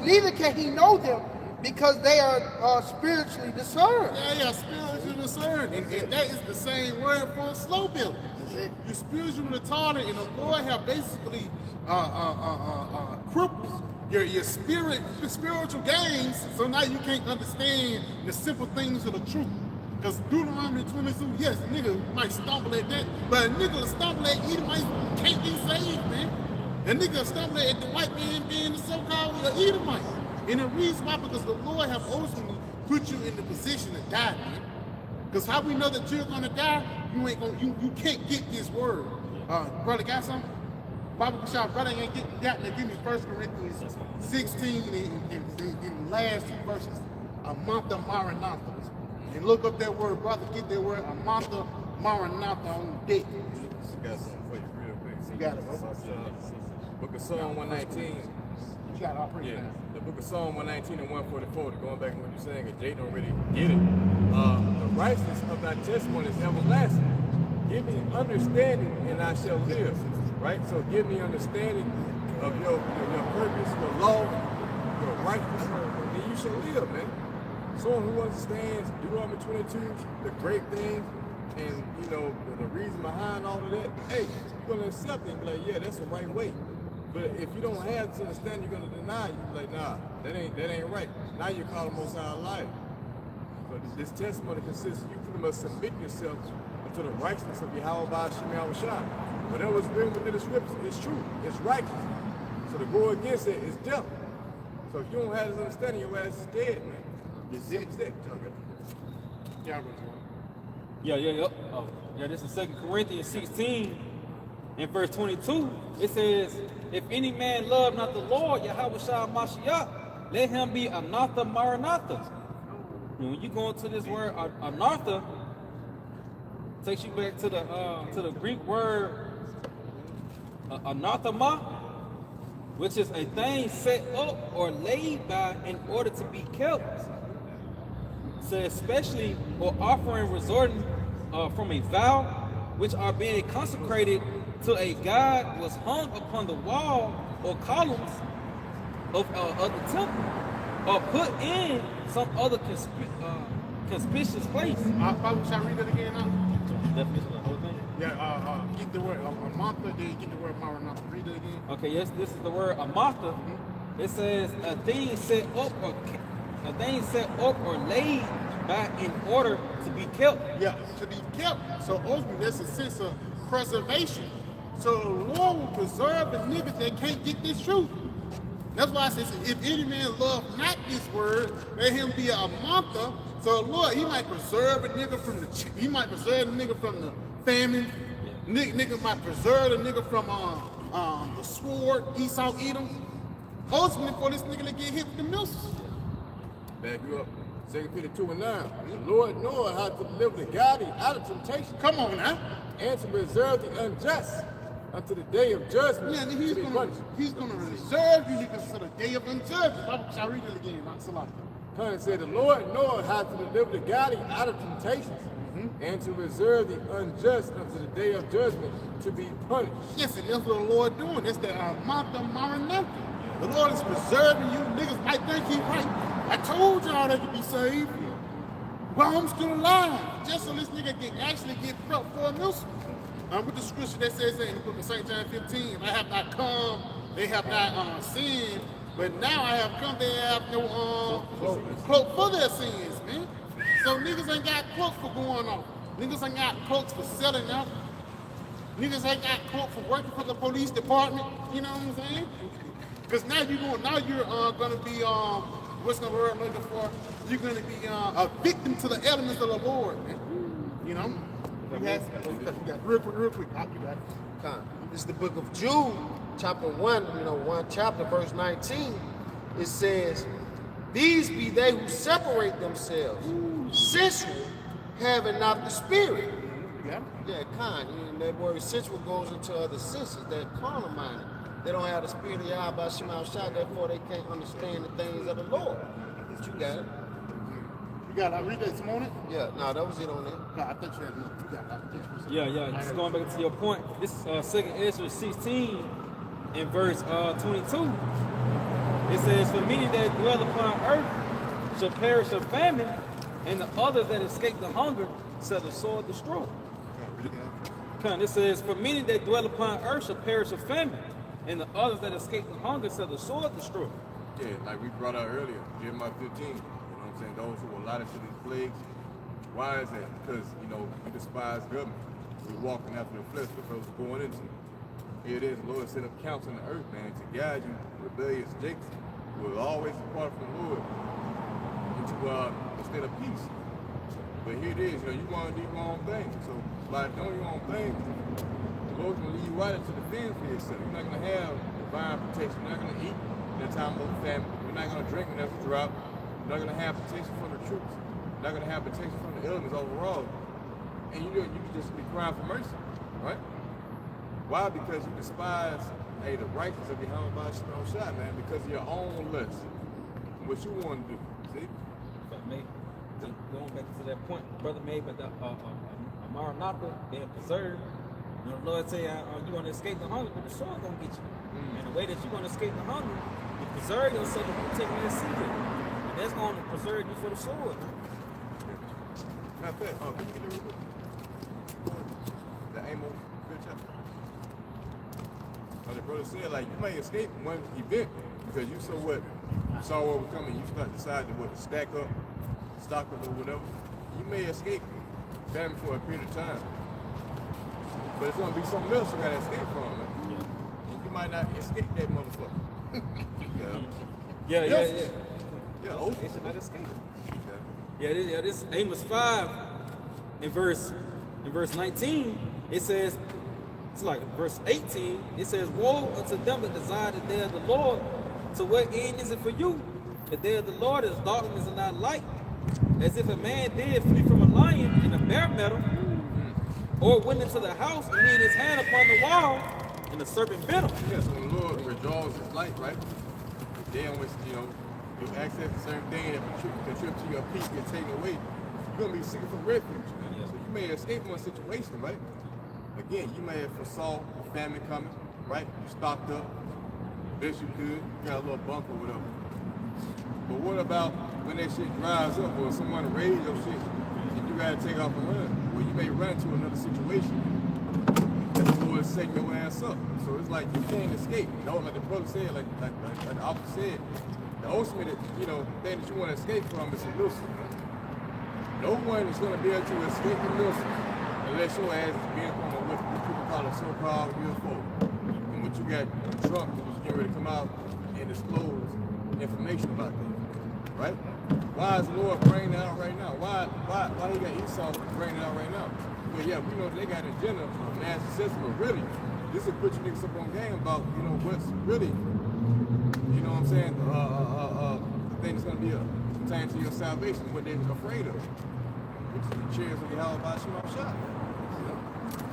neither can he know them because they are spiritually discerned. Yeah, spiritually discerned. And that is the same word for a slow builder. You're spiritually retarded, and the Lord have basically crippled your spiritual gains, so now you can't understand the simple things of the truth. Because Deuteronomy 22, yes, nigga might stumble at that, but a nigga stumble at Edomite can't be saved, man. A nigga stumble at the white man being the so-called Edomite. And the reason why, because the Lord have ultimately put you in the position to die, man. Because how we know that you're gonna die, you can't get this word. Brother, got something? Bible shop, brother ain't got to give me 1 Corinthians 16 in the last two verses. A month of Maranatha. And look up that word, brother, get that word, a month of Maranatha on the deck. Got something for you real quick. You got it, bro. Book of Psalm 119. You got it all pretty fast. The book of Psalm 119 and 144, going back to what you're saying, because Jay don't really get it. The righteousness of thy testimony is everlasting. Give me understanding and I shall live. Right? So give me understanding of your purpose, your law, your righteousness, and you shall live, man. Someone who understands Deuteronomy 22, the great things, and you know the reason behind all of that, hey, you're gonna accept it and be like, yeah, that's the right way. But if you don't have this understanding, you're gonna deny it. You're like, nah, that ain't right. Now you call the Most High a liar. So this testimony consists of you pretty much submit yourself to the righteousness of Yahawah, Sham, Yahawashi. Whatever is written within the scriptures is true, it's righteous. So to go against it is death. So if you don't have this understanding, your ass is dead, man. You're dead. Yeah, this is 2 Corinthians 16 and verse 22. It says, if any man love not the Lord, Yahawashi Mashiach, let him be Anatha Maranatha. And when you go into this word Anatha, takes you back to the Greek word anathema, which is a thing set up or laid by in order to be kept. So especially or offering resorting from a vow, which are being consecrated to a god, was hung upon the wall or columns of the temple, or put in some other conspicuous place. Shall I read that again now? Definition of the whole thing. Yeah, get the word Amatha, then get the word Maranatha. Read it again. Okay, yes, this is the word Amatha. It says a thing set up or laid by in order to be kept. Yeah, to be kept. So ultimately, that's a sense of preservation. So the Lord will preserve the niggas that can't get this truth. That's why I says, if any man love not this word, let him be a Amatha. So Lord, he might preserve a nigga from the famine. Nigga might preserve a nigga from the sword, Esau, Edom. Ultimately, for this nigga to get hit with the missiles. Back you up. 2 Peter 2 and 9. The Lord knoweth how to deliver the godly out of temptation. Come on now. And to preserve the unjust unto the day of judgment. Yeah, he's gonna reserve you niggas to the day of unjudgment. Shall I read it again? Con said, the Lord knoweth how to deliver the godly out of temptations, and to reserve the unjust unto the day of judgment to be punished. Yes, and that's what the Lord doing. That's the month of Maranatha. The Lord is preserving you. Niggas might think he's right. I told y'all they could be saved. Well, I'm still alive. Just so this nigga can actually get prepped for a missile. With the scripture that says in the book of St. John 15, I have not come, they have not sinned, but now I have come, they have no cloak for their sins, man. So niggas ain't got cloaks for going on. Niggas ain't got cloaks for selling out. Niggas ain't got cloaks for working for the police department. You know what I'm saying? Because now you're gonna be what's the word I'm looking for? You're going to be a victim to the elements of the Lord, man. You know? Real quick. I'll give that. This is the book of Jude, chapter 1, one chapter, verse 19. It says, these be they who separate themselves, sensual, having not the spirit. Yeah, and that word sensual goes into other senses. They're carnal minded. They don't have the spirit of Yahawashi, therefore they can't understand the things of the Lord. But you got it. You got to read that some on it? Yeah, no, that was it on it. No, I think you had more. You got that. Yeah. Just going back to your point. This is 2nd Ezra 16 in verse 22. It says, for many that dwell upon earth shall perish of famine, and the others that escape the hunger shall the sword destroy. It says, for many that dwell upon earth shall perish of famine, and the others that escape the hunger shall the sword destroy. Yeah, like we brought out earlier, Jeremiah 15. You know what I'm saying? Those who were allotted to these plagues. Why is that? Because, we despise government. We're walking after the flesh because we're going into it. Here it is, the Lord set up counts on the earth, man, to guide you, rebellious Jakes, who will always depart from the Lord into a state of peace. But here it is, you want to do your own thing. So by doing your own thing, the Lord's going to lead you right into the fence for yourself. You're not going to have divine protection. You're not going to eat in the time of famine. You're not going to drink when there's a drought. You're not going to have protection from the troops. You're not going to have protection from the elements overall. And you can just be crying for mercy, right? Why? Because you despise the righteousness of Yahawashi, man, because of your own lust. What you want to do, see? Going back to that point, brother made, but the Maranatha being preserved. The Lord say, you want to escape the hunger, but the sword gonna get you. And the way that you're gonna escape the hunger, you preserve yourself to protect your seed. And that's going to preserve you for the sword. Not that. Can you get the real the Amos good chapter? The brother said, you may escape one event because you saw what was coming. You decided what to stack up, stock up, or whatever. You may escape famine for a period of time, but it's going to be something else you got to escape from, man. And you might not escape that motherfucker. Yeah. They should not escape. Yeah, this Amos 5 in verse 19, it says, it's like verse 18, it says, woe unto them that desire the day of the Lord. To what end is it for you? The day of the Lord is darkness and not light. As if a man did flee from a lion in a bare metal, or went into the house and laid his hand upon the wall, and the serpent bit him. Yeah, so the Lord withdraws his light, right? The day in which, you access a certain thing that contribute to your peace get taken away, you're going to be seeking for refuge. So you may escape one situation, right? Again, you may have foresaw a famine coming, right? You stocked up, best you could, you got a little bunker or whatever. But what about when that shit dries up or someone raise your shit and you gotta take off and run? Well, you may run into another situation that the Lord is setting your ass up. So it's like you can't escape. Like the brother said, like the officer said, the ultimate, thing that you want to escape from is a nuisance. No one is going to be able to escape the nuisance unless your ass is being on what people call a so-called UFO. And what you got Trump was getting ready to come out and disclose information about that, right? Why is the Lord bringing it out right now? Why he got Esau bringing it out right now? Well, yeah, we know they got an agenda of national system, but really, this will put you niggas up on game about, what's really, what I'm saying, the thing that's going to be pertaining to your salvation, what they're afraid of, which is the chairs of Yahawashi.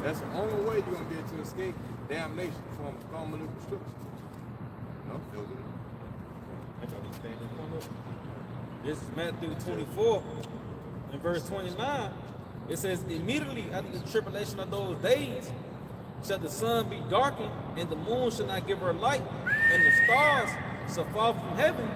That's the only way you're going to get to escape damnation from common destruction. This is Matthew 24, in verse 29. It says, immediately after the tribulation of those days, shall the sun be darkened, and the moon shall not give her light, and the stars shall fall from heaven,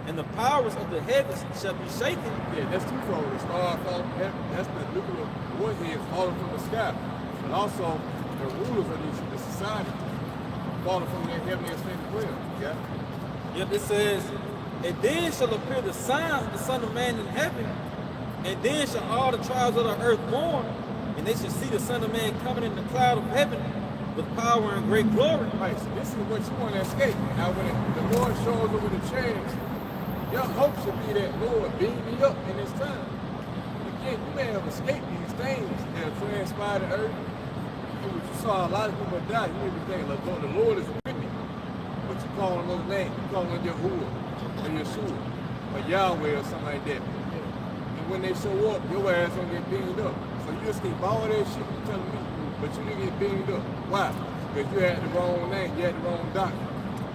and the powers of the heavens shall be shaken. Yeah, that's twofold. The stars fall from heaven. That's the nuclear warheads falling from the sky. But also, the rulers of the society falling from their heavenly estate as well. Yeah? Yep, it says, and then shall appear the signs of the Son of Man in heaven, and then shall all the tribes of the earth mourn, and they shall see the Son of Man coming in the cloud of heaven with power and great glory. Right, so this is what you want to escape. Now when the Lord shows over the change Your hope should be that Lord beam me up in this time. Again, you may have escaped these things that have transpired on earth. And when you saw a lot of people die, you may be thinking, Lord, the Lord is with me. But you call on those names. You call on Yahuwah or Yeshua or Yahweh or something like that. And when they show up, your ass gonna get beamed up. So you escape all that shit you're telling me, but you didn't get beamed up. Why? Because you had the wrong name, you had the wrong doctor.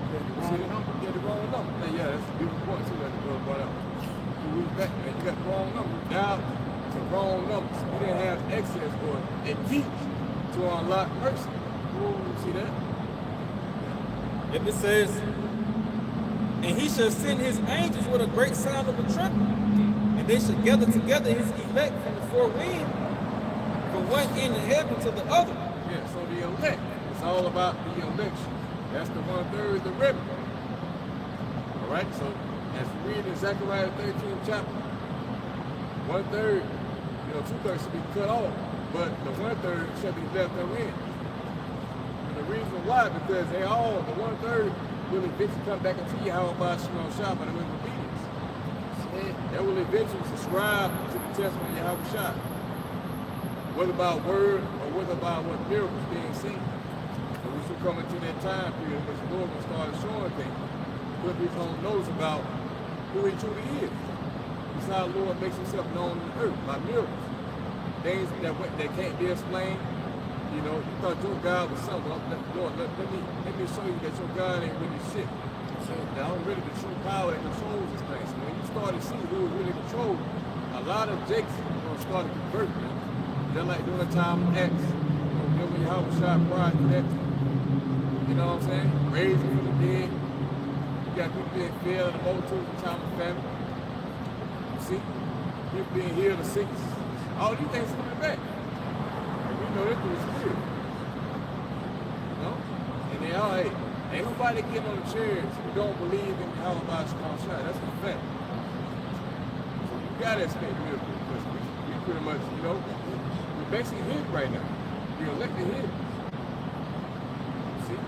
You had the wrong number. Now, yeah, that's a beautiful point too that the brother brought out. You back, man, you got the wrong number. You dialed the wrong numbers. You didn't have access or a key to unlock mercy. See that? If it says, and he shall send his angels with a great sound of a trumpet, and they shall gather together his elect from the four winds, from one end of heaven to the other. Yeah, so the elect, it's all about the election. That's the 1/3, the remnant. All right, so as we read in Zechariah 13th chapter, 1/3, 2/3 should be cut off, but the 1/3 should be left therein. And the reason why, because they all, the 1/3 will eventually come back into Yahawah Sham by the way of obedience. They will eventually subscribe to the testament of Yahawashi, whether by word or whether by what miracles being seen. And we should come into that time period which the Lord will start showing things. Put his own nose about who he truly is. This is how the Lord makes himself known on the earth by miracles. Things that can't be explained. You thought your God was something. Lord, let me show you that your God ain't really shit. So now I'm really the true power that controls this thing. So when you start to see who really controls, a lot of jakes are going to start to convert. They're like during the time of X. When Yahawashi prior to that. You know what I'm saying? Raising from the dead. You got people being filled in the multitudes in time of famine. See? People being healed of sickness. All these things coming back. And we know this through the Spirit. And they all, hey, ain't nobody getting on the chairs who don't believe in Yahawah Sham. That's a fact. So you gotta expect miracles because we pretty much, we're basically hidden right now. We're elected hidden. See?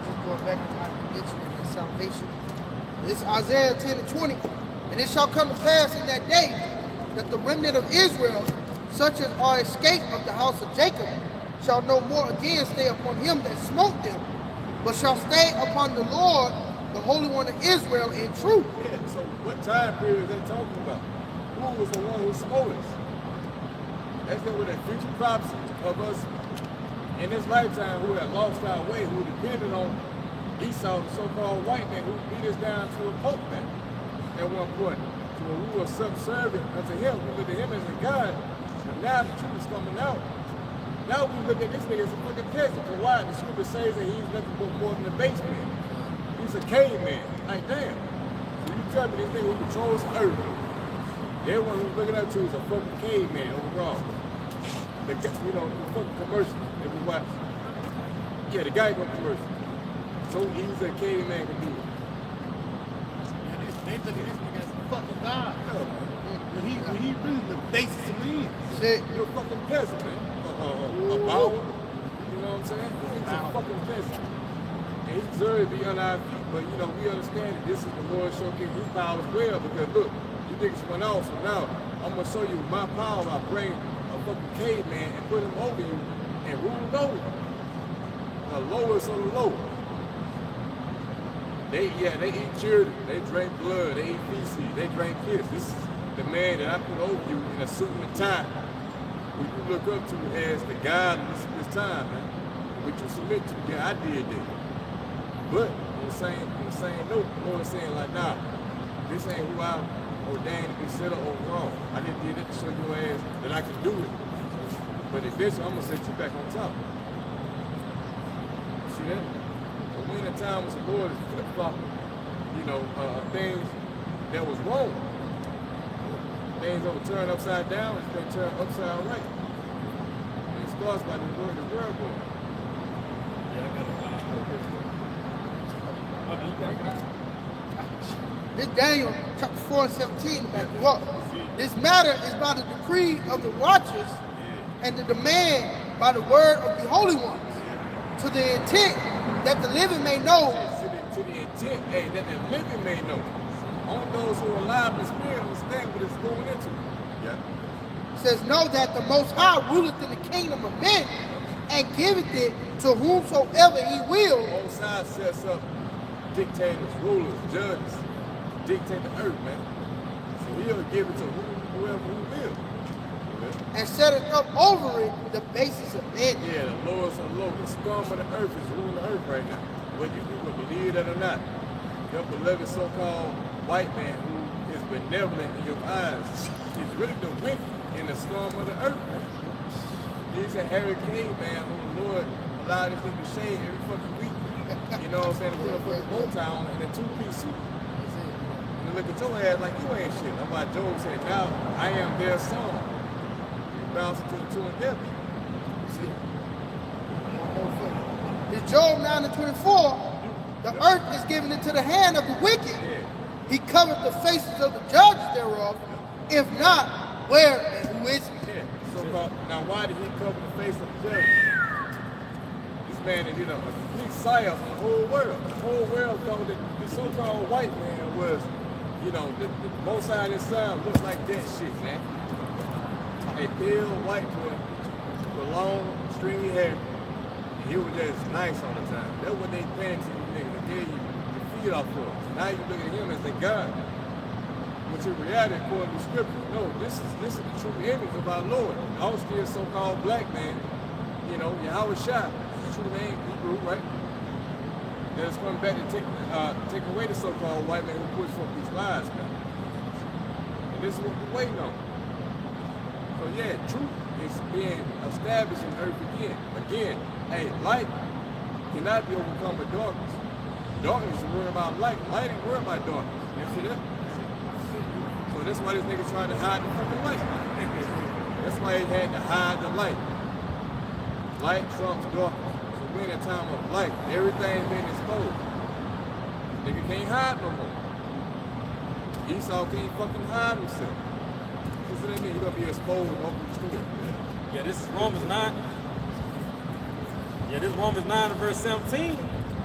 Just going back to my conviction and salvation. It's Isaiah 10:20. And it shall come to pass in that day that the remnant of Israel, such as are escaped of the house of Jacob, shall no more again stay upon him that smote them, but shall stay upon the Lord, the Holy One of Israel, in truth. Yeah, so what time period is they talking about? Who was the one who smote us? That's what that future prophecy of us in this lifetime who had lost our way, who depended on Esau, the so-called white man, who beat us down to a pope man at one point. So when we were subservient unto him, we looked at him as a God. And now the truth is coming out. Now we look at this nigga as a fucking peasant. For why? The scripture says that he's nothing but more than a baseman. He's a caveman. Like, damn. So you tell me this nigga who controls the earth, everyone who's looking up to is a fucking caveman overall. The fucking commercial that we watch. Yeah, the guy going commercial. So easy a caveman can do it. They look at this nigga as a fucking God. When he really the basis of men. Shit. You're a fucking peasant, man. A bower. You know what I'm saying? He's a fucking peasant. And he deserves to be on our feet. But, we understand that this is the Lord showcasing his power as well. Because, look, you niggas went off. So now, I'm going to show you my power. I bring a fucking caveman and put him over you and rule over you. The lowest of the low. They eat children, they drink blood, they eat feces, they drink piss. This is the man that I put over you in a suit and a tie, who you look up to as the God of this time, man. Which you submit to. Yeah, I did that. But on the same note, the Lord is saying like, nah, this ain't who I ordained to be set up overall. I just did it to show your ass that I can do it. But eventually I'm gonna set you back on top. See that? But when the time was the Lord is flip-flopping, things that was wrong. Things that were turned upside down, it's been turned upside right. And it starts by the word of God going. This Daniel chapter 4:17 back you up. This matter is by the decree of the watchers and the demand by the word of the holy ones, to the intent that the living may know. To the intent, hey, that the living may know. Only those who are alive in the spirit understand what it's going into. Yeah. Says, know that the Most High ruleth in the kingdom of men and giveth it to whomsoever he will. Both sides sets up dictators, rulers, judges, dictate the earth, man. So he'll give it to whoever who will. And setteth up over it the basis of men. Yeah, the lords of the Lord, the scum of the earth is ruling the earth right now. Whether you people believe that or not. Your beloved so-called white man who is benevolent in your eyes is really the wicked in the scum of the earth, man. He's a Harry King, man, who the Lord allowed him to shave every fucking week. You know what I'm saying? To put a fucking bow tie on and a two-piece suit. And look at your ass like you ain't shit. That's why Job said, now I am their son. Bouncing to the two and death. See? In Job 9:24, the earth is given into the hand of the wicked. Yeah. He covered the faces of the judges thereof. If not, where and who is he? Yeah. So now why did he cover the face of the judge? This man is, a complete psyop on the whole world. The whole world thought that the so-called white man was, the both sides of his side looks like that shit, man. A pale white boy with long, stringy hair. And he was just nice all the time. That's what they think to you niggas. They gave you the feed off for. Now you look at him as the God. Which in reality, according to scripture, no, this is the true image of our Lord. Our still so-called black man, Yahawashi, true name, Hebrew, right? That's coming back to take away the so-called white man who pushed forth these lies, man. And this is what we're waiting on. So yeah, truth is being established in earth again. Again, hey, light cannot be overcome by darkness. Darkness is worried about light. Light ain't worried about darkness. You see that? So that's why this nigga trying to hide the fucking light. That's why he had to hide the light. Light trumps darkness. So we're in a time of light. Everything's been exposed. Nigga can't hide no more. Esau can't fucking hide himself. What does that mean? You're going to be exposed and open the story. Yeah, this is Romans 9. Yeah, this is Romans 9 and verse 17.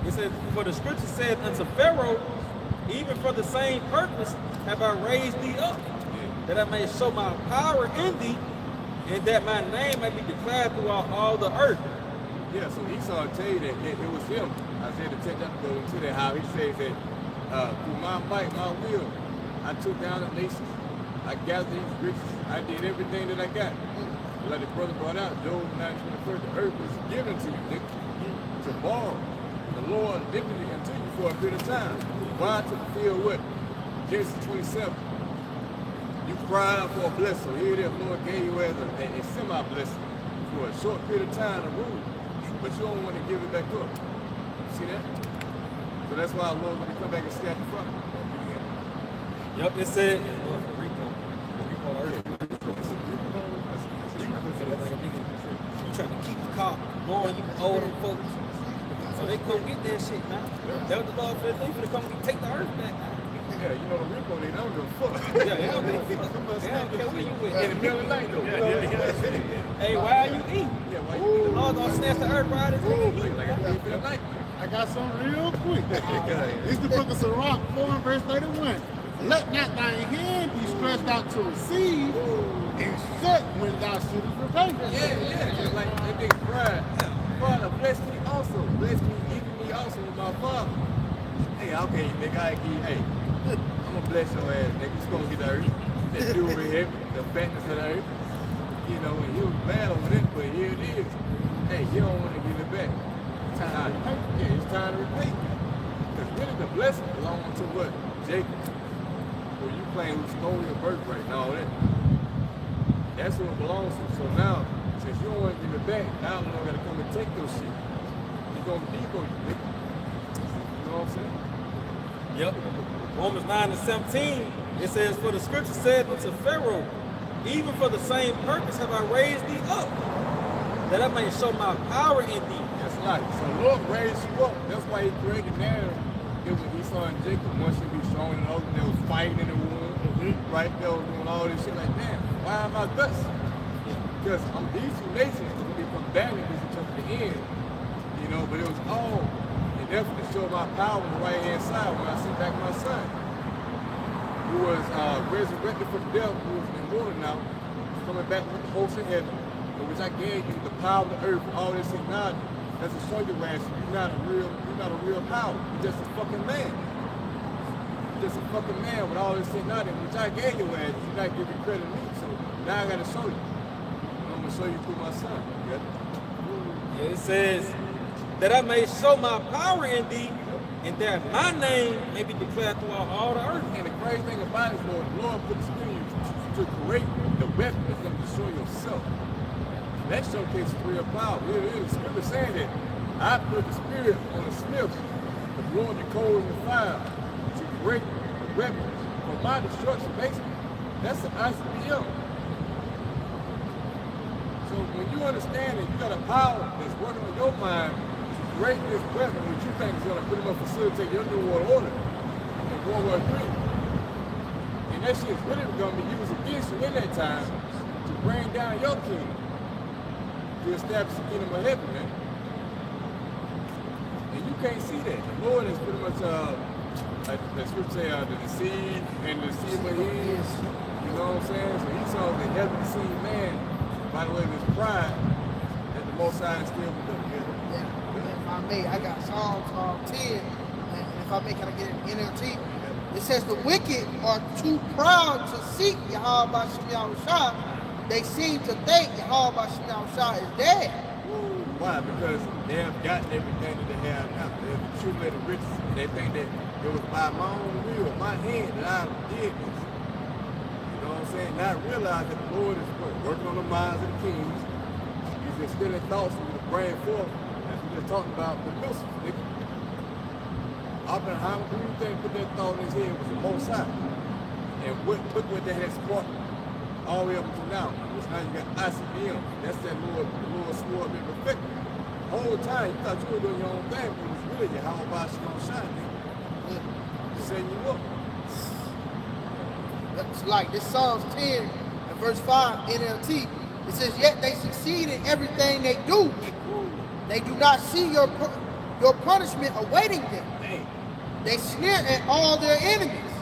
It says, for the scripture said unto Pharaoh, even for the same purpose have I raised thee up, that I may show my power in thee, and that my name may be declared throughout all the earth. Yeah, so Esau will tell you that it was him. Isaiah the 10th chapter goes into that, how he says that through my might, my will, I took down the nations. I gathered these riches. I did everything that I got. Like the brother brought out, Job 9:21, the earth was given to you, nigga, to borrow. The Lord lifted it unto you for a period of time. Why? To fulfill what? Genesis 27. You cried out for a blessing. So here it is, the Lord gave you as a semi-blessing for a short period of time to rule. But you don't want to give it back up. See that? So that's why the Lord's going to come back and snap you from it. Yep, it said, you trying to keep the car going, you owe them folks. So they come get that shit, man. That was the Lord said, they finna come take the earth back. Yeah, the Rico, they don't give a fuck. Yeah, they don't give a fuck. They don't care where you with. In the middle of the night, though. Hey, why are you eating? Yeah, why you The Lord gonna snatch the earth right out of you. like I did for the night? I got something real quick. It's the book of Sirach 4 and verse 31. Let not thine hand be stretched out to receive, and shut when thou shouldest repay. Yeah. Just like that big pride. Father, bless me also. Bless me, even me also with my father. Hey, okay, nigga, I give you, hey, I'm gonna bless your ass, nigga. You gonna get the earth. That jewelry here, the fatness of the earth. And he was mad over it, but here it is. Hey, you don't want to give it back. Time to repay. Yeah, it's time to repay. Because really the blessing belongs to what? Jacob. Where you claim who stole your birthright and all that. That's what it belongs to. So now, since you don't want to give it back, now the Lord got to come and take your shit. He's going to depot you, nigga. You know what I'm saying? Yep. Romans 9 and 17, it says, for the scripture said unto Pharaoh, even for the same purpose have I raised thee up, that I may show my power in thee. That's right. So Lord raised you up. That's why he created narrative. It was Esau and Jacob. One should be stronger than the other. They was fighting in the womb. Right? They was doing all this shit like, damn, why am I thus? Because these two nations are going to be combating against each other at the end. You know, but it was all an effort to show my power on the right hand side when I sent back my son, who was resurrected from death, who was immortal now, coming back with the host of heaven, in which I gave you the power of the earth, all this technology. That's to show you, Rash, you're not a real power. You're just a fucking man. You're just a fucking man with all this technology, which I gave you, Rash. You're not giving credit to me, so now I gotta show you. I'm gonna show you through my son. You got it? It says that I may show my power in thee, and that my name may be declared throughout all the earth. And the crazy thing about it is, Lord, the Lord put the spirit in you to create the weapon that's going to destroy yourself. That showcases real power. It is the scripture saying that I put the spirit on the smith, the blowing the coal in the fire to create the weapon for my destruction, basically. That's the ICBM. So when you understand that you got a power that's working on your mind, create this weapon which you think is going to pretty much facilitate your New World Order in World War III. And that shit is really going to be used against you in that time to bring down your kingdom, to establish the kingdom of heaven, man. And you can't see that. The Lord is pretty much, like the scripture say, the deceived and the deceiver he is. You know what I'm saying? So he saw the heaven deceived man, by the way of his pride, that the Most High is still with them. Yeah. If I may, I got Psalms 10, and if I may, can I get an NLT? It says the wicked are too proud to seek Yahawashi. They seem to think Yahawashi is dead. Why? Because they have gotten everything that they have now. They have accumulated riches. And they think that it was by my own will, my hand, that I did this. You know what I'm saying? Not realize that the Lord is working on the minds of the kings. He's instilling thoughts from the brain forth. As we just talked about the missiles, nigga. Oppenheimer, who you think put that thought in his head was the Most High? And look what that has sparked all the way up until now. Which now you got ICBM. That's that the Lord swore to be perfected. The whole time you thought you were doing your own thing, but it was really Yahawashi on shine, nigga. Setting you up. That's like this Psalms 10 and verse 5 NLT. It says, yet they succeed in everything they do. They do not see your punishment awaiting them. They sneer at all their enemies.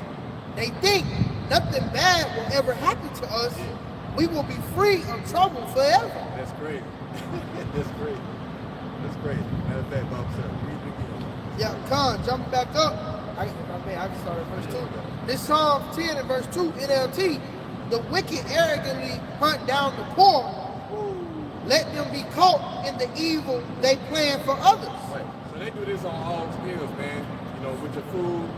They think nothing bad will ever happen to us. We will be free of trouble forever. That's great. That's great. That's great. Matter of fact, Bob said, read it again. Yeah, Khan, jumping back up. I can start at verse 2. This Psalms 10 and verse 2 NLT. The wicked arrogantly hunt down the poor. Let them be caught in the evil they plan for others. Right. So they do this on all scales, man. You know, with your food,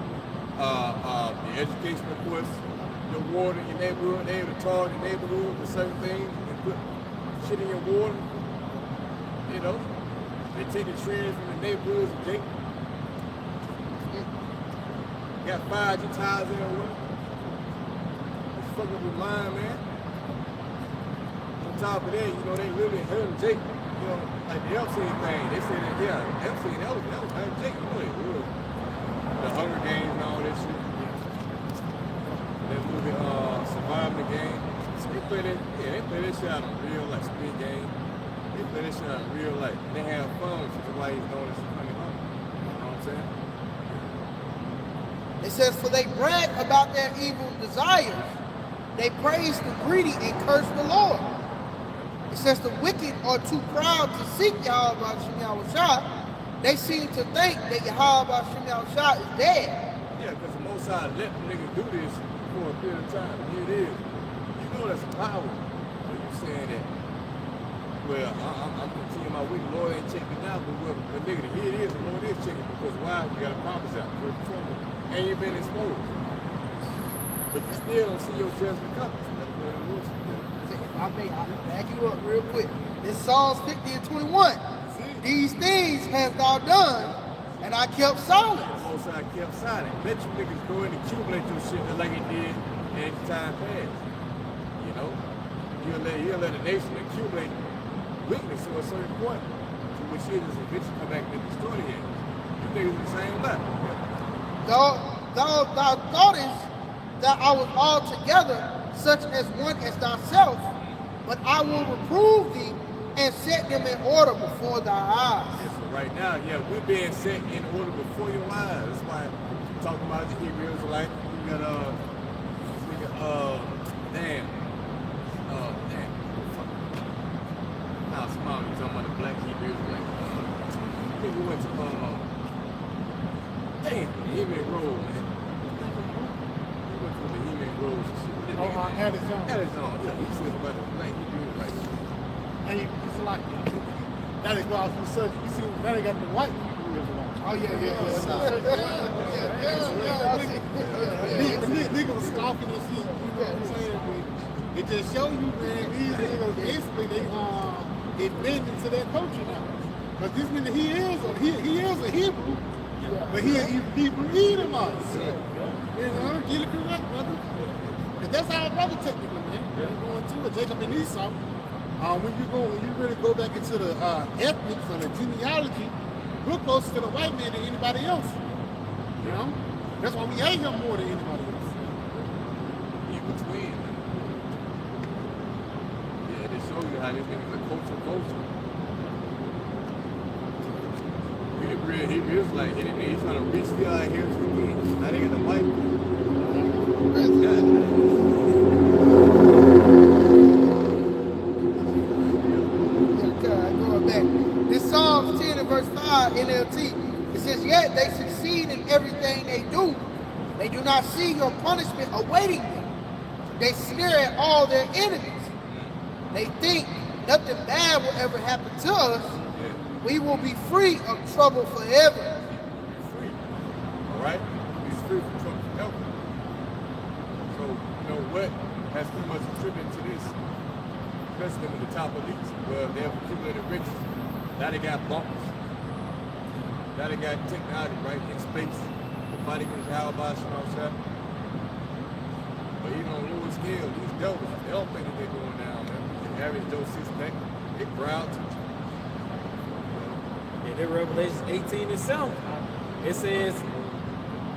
the education, of course, your water in your neighborhood. They able to target your neighborhood with certain things and put shit in your water. You know, they take the trees from the neighborhoods and take. Got 5G tires in there with it. It's fucking up your mind, man. On top of that, you know, they really hurt Jake. You know, like the Epstein thing. They say that, yeah, Epstein, that was hurt Jake. You know, it was the Hunger Games and all that shit. That movie, Surviving the Game. So they play that, they play that shit out in real life, Speed Game. They play that shit out in real life. They have fun, which is why he's doing this funny home. You know what I'm saying? It says, for they brag about their evil desires. They praise the greedy and curse the Lord. It says the wicked are too proud to seek Yahawashi. They seem to think that Yahawashi is dead. Yeah, because the Most High let the nigga do this for a period of time. Here it is. You know that's power. When you saying that, well, I'm continuing my week. The Lord ain't checking out, but nigga, here it is. The Lord is checking because why? You got a promise out. First and foremost. And you've been exposed. But you still don't see your judgment coming. That's what it was. I'll back you up real quick. This Psalms 50 and 21. These things hast thou done, and I kept silent. The Most High kept silent. Let you niggas go and accumulate your shit like it did in time past. You know? He'll let a nation accumulate weakness to a certain point, to which it is eventually come back and destroy the end. You niggas the same level. Thou thoughtest that I was altogether such as one as thyself, but I will reprove thee and set them in order before thy eyes. Yeah, so right now, yeah, we're being set in order before your eyes. That's why we're talking about the Hebrews, like we got damn. How small you talking about the black Hebrews, like I think we went to damn, the Heman Road, man. We went to the Heman Road and shit. Arizona. Arizona, yeah, we said about the black Hebrews, like And it's like, now they go out through such, you see, now they got the white people. Oh yeah. Nigga was stalking and shit, you know what I'm saying? It just show you, man, these niggas basically they bend into their culture now. Because this nigga, he is a Hebrew, but he believe him us. You know, get it correct, brother. Because that's our brother technically, man. You're going to it, Jacob and Esau. When you really go back into the ethnics or the genealogy, we're closer to the white man than anybody else. You know? That's why we hate him more than anybody else. in between. Yeah, they show you how this nigga's a culture. He feels like he's trying to reach the eye here to the wings. Now they got the white Going back. This Psalms 10 and verse 5 NLT. It says, yet they succeed in everything they do. They do not see your punishment awaiting them. They sneer at all their enemies. They think nothing bad will ever happen to us. We will be free of trouble forever. Free. All right? He's free from trouble forever. So, you know what has pretty much contributed to this? Especially with the top elites, where they have accumulated riches. Now they got bunkers. Now they got technology, right, in space. The fight against Yahawashi and Rawchaa. But even on a lower scale, these devils, they don't think that they're going down, man. The average Joe sits back, they proud to. In Revelation 18 and 7, it says,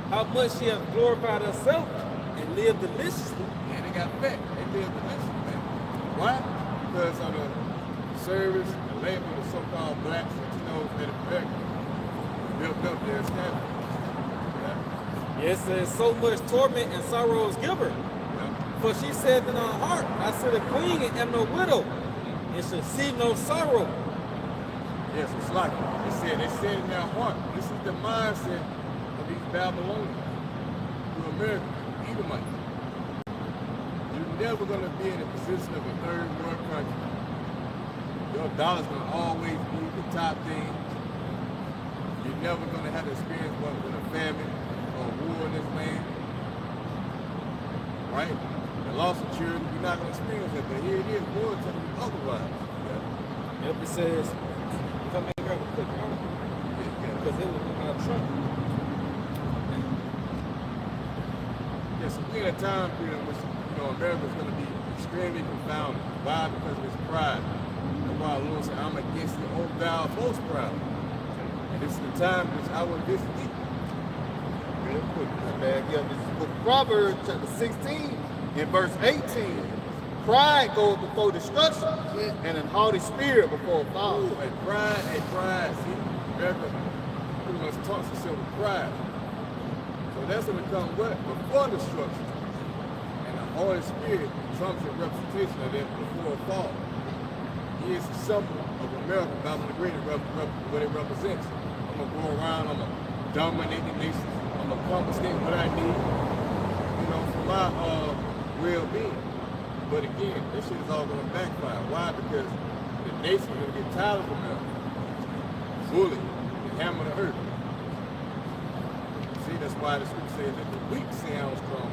how much she has glorified herself and lived deliciously. And they got fat. They live deliciously, man. Why? Because of the service, the labor of the so-called blacks, Latinos, Native Americans built up their standard. It says, so much torment and sorrows give her. Yeah. For she said in her heart, I sit a queen and am no widow, and shall see no sorrow. Yes, it's like they said in their heart, this is the mindset of these Babylonians, to America, Edomites. You're never going to be in a position of a third world country. Your dollar's going to always be the top thing. You're never going to have to experience what with a famine or a war in this land. Right? The loss of children, you're not going to experience that, but here it is, war telling you otherwise. Yeah. Yep, it says, come and grab a quick article, because it was about Trump. Yes, we're in a time period in which America's going to be extremely confounded. Why? Because of its pride. That's why the Lord said, I'm against the old thou false pride. And this is the time in which I will visit thee. Real quick, man. Yeah, this is book of Proverbs, chapter 16, in verse 18. Pride goes before destruction, and an haughty spirit before a fall. Ooh, and pride. See, America pretty much talks itself with pride. So that's going to come what? Before destruction. And the Holy Spirit trumps a representation of that before a fall. He is a symbol of America, Babylon the Great, what it represents. I'm going to go around, I'm going to dominate the nations, I'm going to confiscate what I need, for my well-being. But again, this shit is all going to backfire. Why? Because the nation is going to get tired of America. Bully, and hammer the earth. See, that's why the scripture says that the weak sound strong.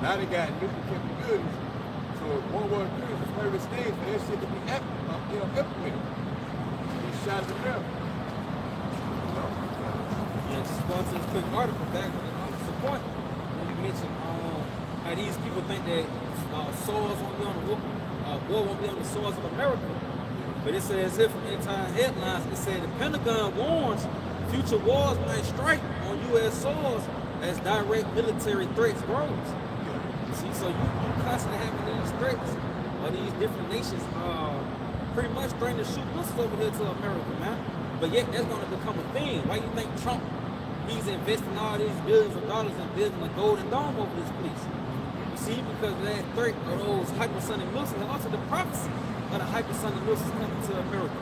Now they got nuclear capabilities. So if World War III is the perfect stage for that shit to be implemented. These shots of America. And just going to this quick article back on the point when you mentioned how these people think that swords won't be on the war won't be on the swords of America. But it says here from entire headlines, it said the Pentagon warns future wars might strike on U.S. soils as direct military threats grows. See, so you constantly having these threats of these different nations pretty much straining the shoot missiles over here to America, man. But yet that's gonna become a thing. Why you think Trump, he's investing all these billions of dollars in building a golden dome over this place? You see, because of that threat of those hypersonic missiles and also the prophecy of the hypersonic missiles coming to America.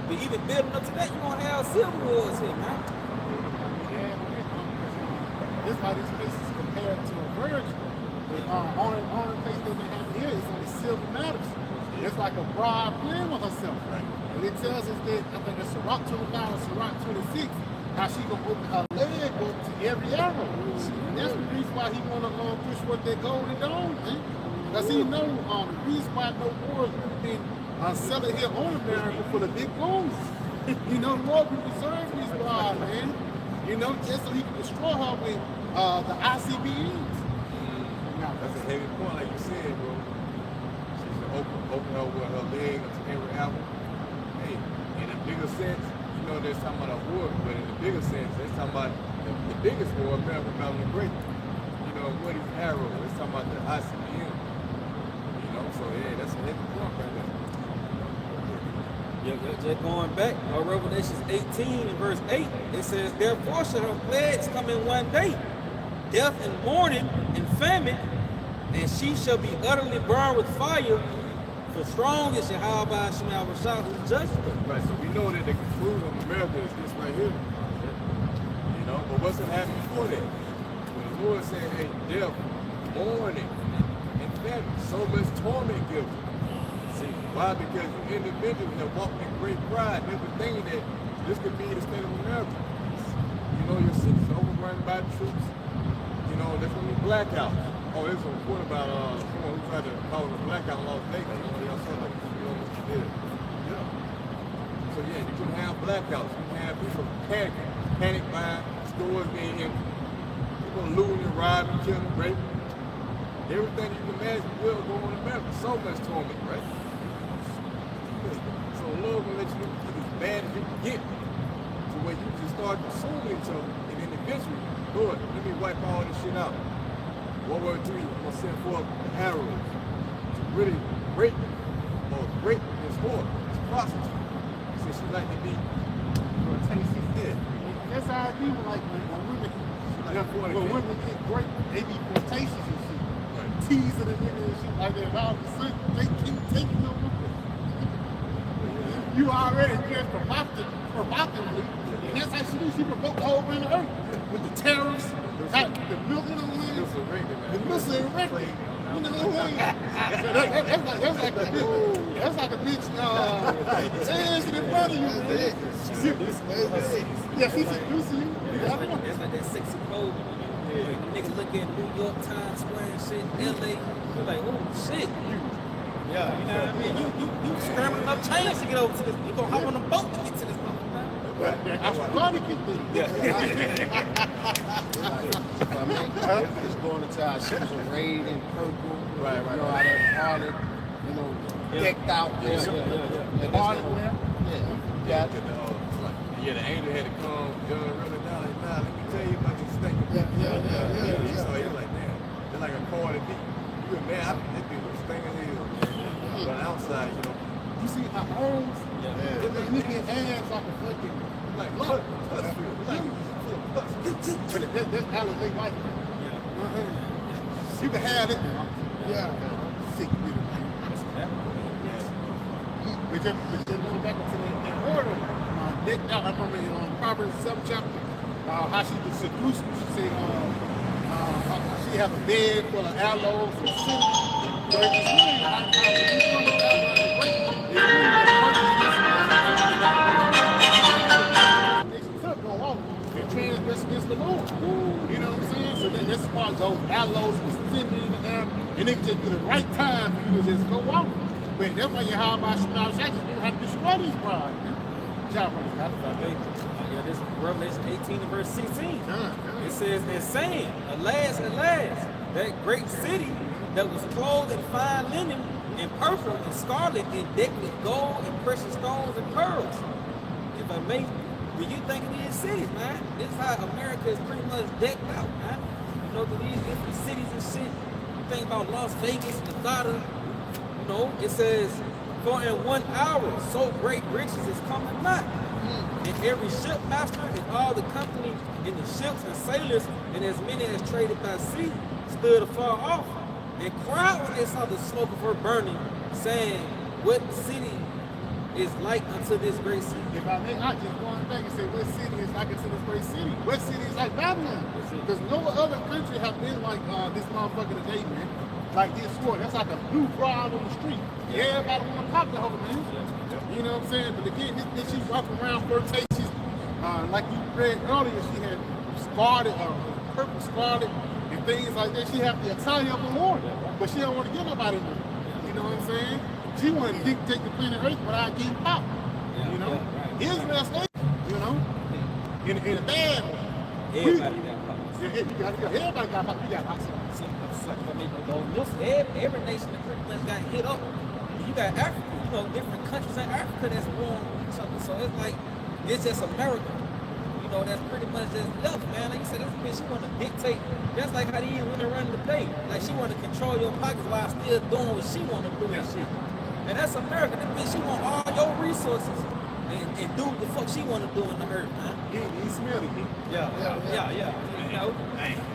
But even building up to that, you're gonna have civil wars here, man. This is why this place is compared to a virgin. The only place that they have here is on the civil matters. It's like a bride playing with herself. And it tells us that, I think it's Sirach 25 or Sirach 26, how she gonna open her leg up to every arrow. And that's the reason why he wanna push what that golden dome, man. Because he know the reason why no wars been selling here on America for the big guns. You know, the Lord will preserve his bride, man. You know, just so he can destroy her with the ICBMs. That's a heavy point, like you said, bro. She should open her with her leg up to every album. Hey, in a bigger sense, you know, they're talking about a war, but in the bigger sense, they're talking about the biggest war, America Mountain the Great. You know, what is arrow? They're talking about the ICBM. You know, so yeah, that's a heavy point right there. Just going back, Revelations 18 and verse 8, it says, therefore shall her plagues come in one day, death and mourning and famine, and she shall be utterly burned with fire, for strong is Yahawah Sham Rawchaa who judges her. Right, so we know that the conclusion of America is this right here. You know, but what's going to happen before that? When the Lord said, hey, death, mourning, and famine, so much torment gives you. See, why? Because you individuals have walked in great pride, never thinking that this could be the state of America. You know, your city's overrun by the troops. You know, there's gonna be blackouts. Oh, there's a report about someone who tried to call it a blackout in Las Vegas. You know, y'all saw that. You know what she did. Yeah. So yeah, you can have blackouts. You can have people panic buying, stores being empty, people looting and robbing, killing, raping. Everything you can imagine will go on in America. So much torment, right? So the Lord will let you get as bad as you can get to where you can start consuming each other, and then eventually, Lord, let me wipe all this shit out. What word to you? I'm gonna send forth arrows to really break this whore, this prostitute. Since she like to be tasty dead. That's how I do like when women get great, they be flirtatious and shit. Teasing the nigga and shit like that. And all of a sudden, they keep taking them with them. You already dressed provocatively. And that's how she do. She provoked the whole run of earth. With the terrorists, the milking of the land, the missile irregular. You know what I mean? That's like a bitch dancing in front of you. Yeah, she's seducing you. It's like that sexy code. Niggas look at New York, Times Square and shit, LA, you're like, oh shit. Yeah, you know what I mean? You scrambling up chains to get over to this. You gonna hop on a boat to get to this motherfucker. I was going to get there. Just going into our shoes arrayed in purple, Right. You know, out of harlot, you know, decked out. Harlot wear? Yeah. Yeah, the angel had to come, John running down like, nah, let me tell you about this thing. Yeah. So he was like, man, they're like a Cardi B. You were mad, I think this dude was stinging hell. But outside, you know. You see her arms? They look at hands like a fucking, Like, look. that's That's Halalyam wife. You can have it. Yeah. Sick bitch. But just going back to the order, decked out, I remember in Proverbs 7th chapter, how she was seduced. She said she have a bed full of aloes and cinnamon. So it's really how you come about great. It could go off and transgress against the Lord. You know what I'm saying? So that's why those aloes was cinnamon in the air, and it just be the right time for you to just go off. But that's why Yahawah Sham Rawchaa just don't have to destroy these brides. Yeah, this is Revelation 18 and verse 16. It says, and saying, alas, that great city that was clothed in fine linen and purple and scarlet and decked with gold and precious stones and pearls. If I may, when you think of these cities, man, this is how America is pretty much decked out, man. You know, these different cities and shit. You think about Las Vegas, Nevada. You know, it says, For in 1 hour, so great riches is coming not. And every shipmaster and all the company in the ships and sailors and as many as traded by sea stood afar off and cried when they saw the smoke of her burning, saying, what city is like unto this great city? If I may, I just one thing and say, what city is like unto this great city? What city is like Babylon? Because no other country have been like this motherfucker today, man. Like this war. That's like a blue crowd on the street. Everybody want to pop the whole man. You know what I'm saying? But again, this she walking around flirtatious. Like you read earlier, she had scarred purple scarred and things like that. She have the attire of a Lord, but she don't want to get nobody with it. You know what I'm saying? She want to dictate the planet Earth without getting popped. You know? Israel state, you know? In a bad way. Everybody got popped. Everybody got popped. You got popped. Every nation that pretty much got hit up. You got Africa, you know, different countries in Africa that's warring with each other. So it's like, it's just America. You know, that's pretty much just left, man. Like you said, this bitch, she want to dictate. That's like how they want to run the day. Like she want to control your pockets while still doing what she want to do and shit. And that's America. This bitch, she want all your resources and do what the fuck she want to do in the earth, man. He smelly. Yeah. You know,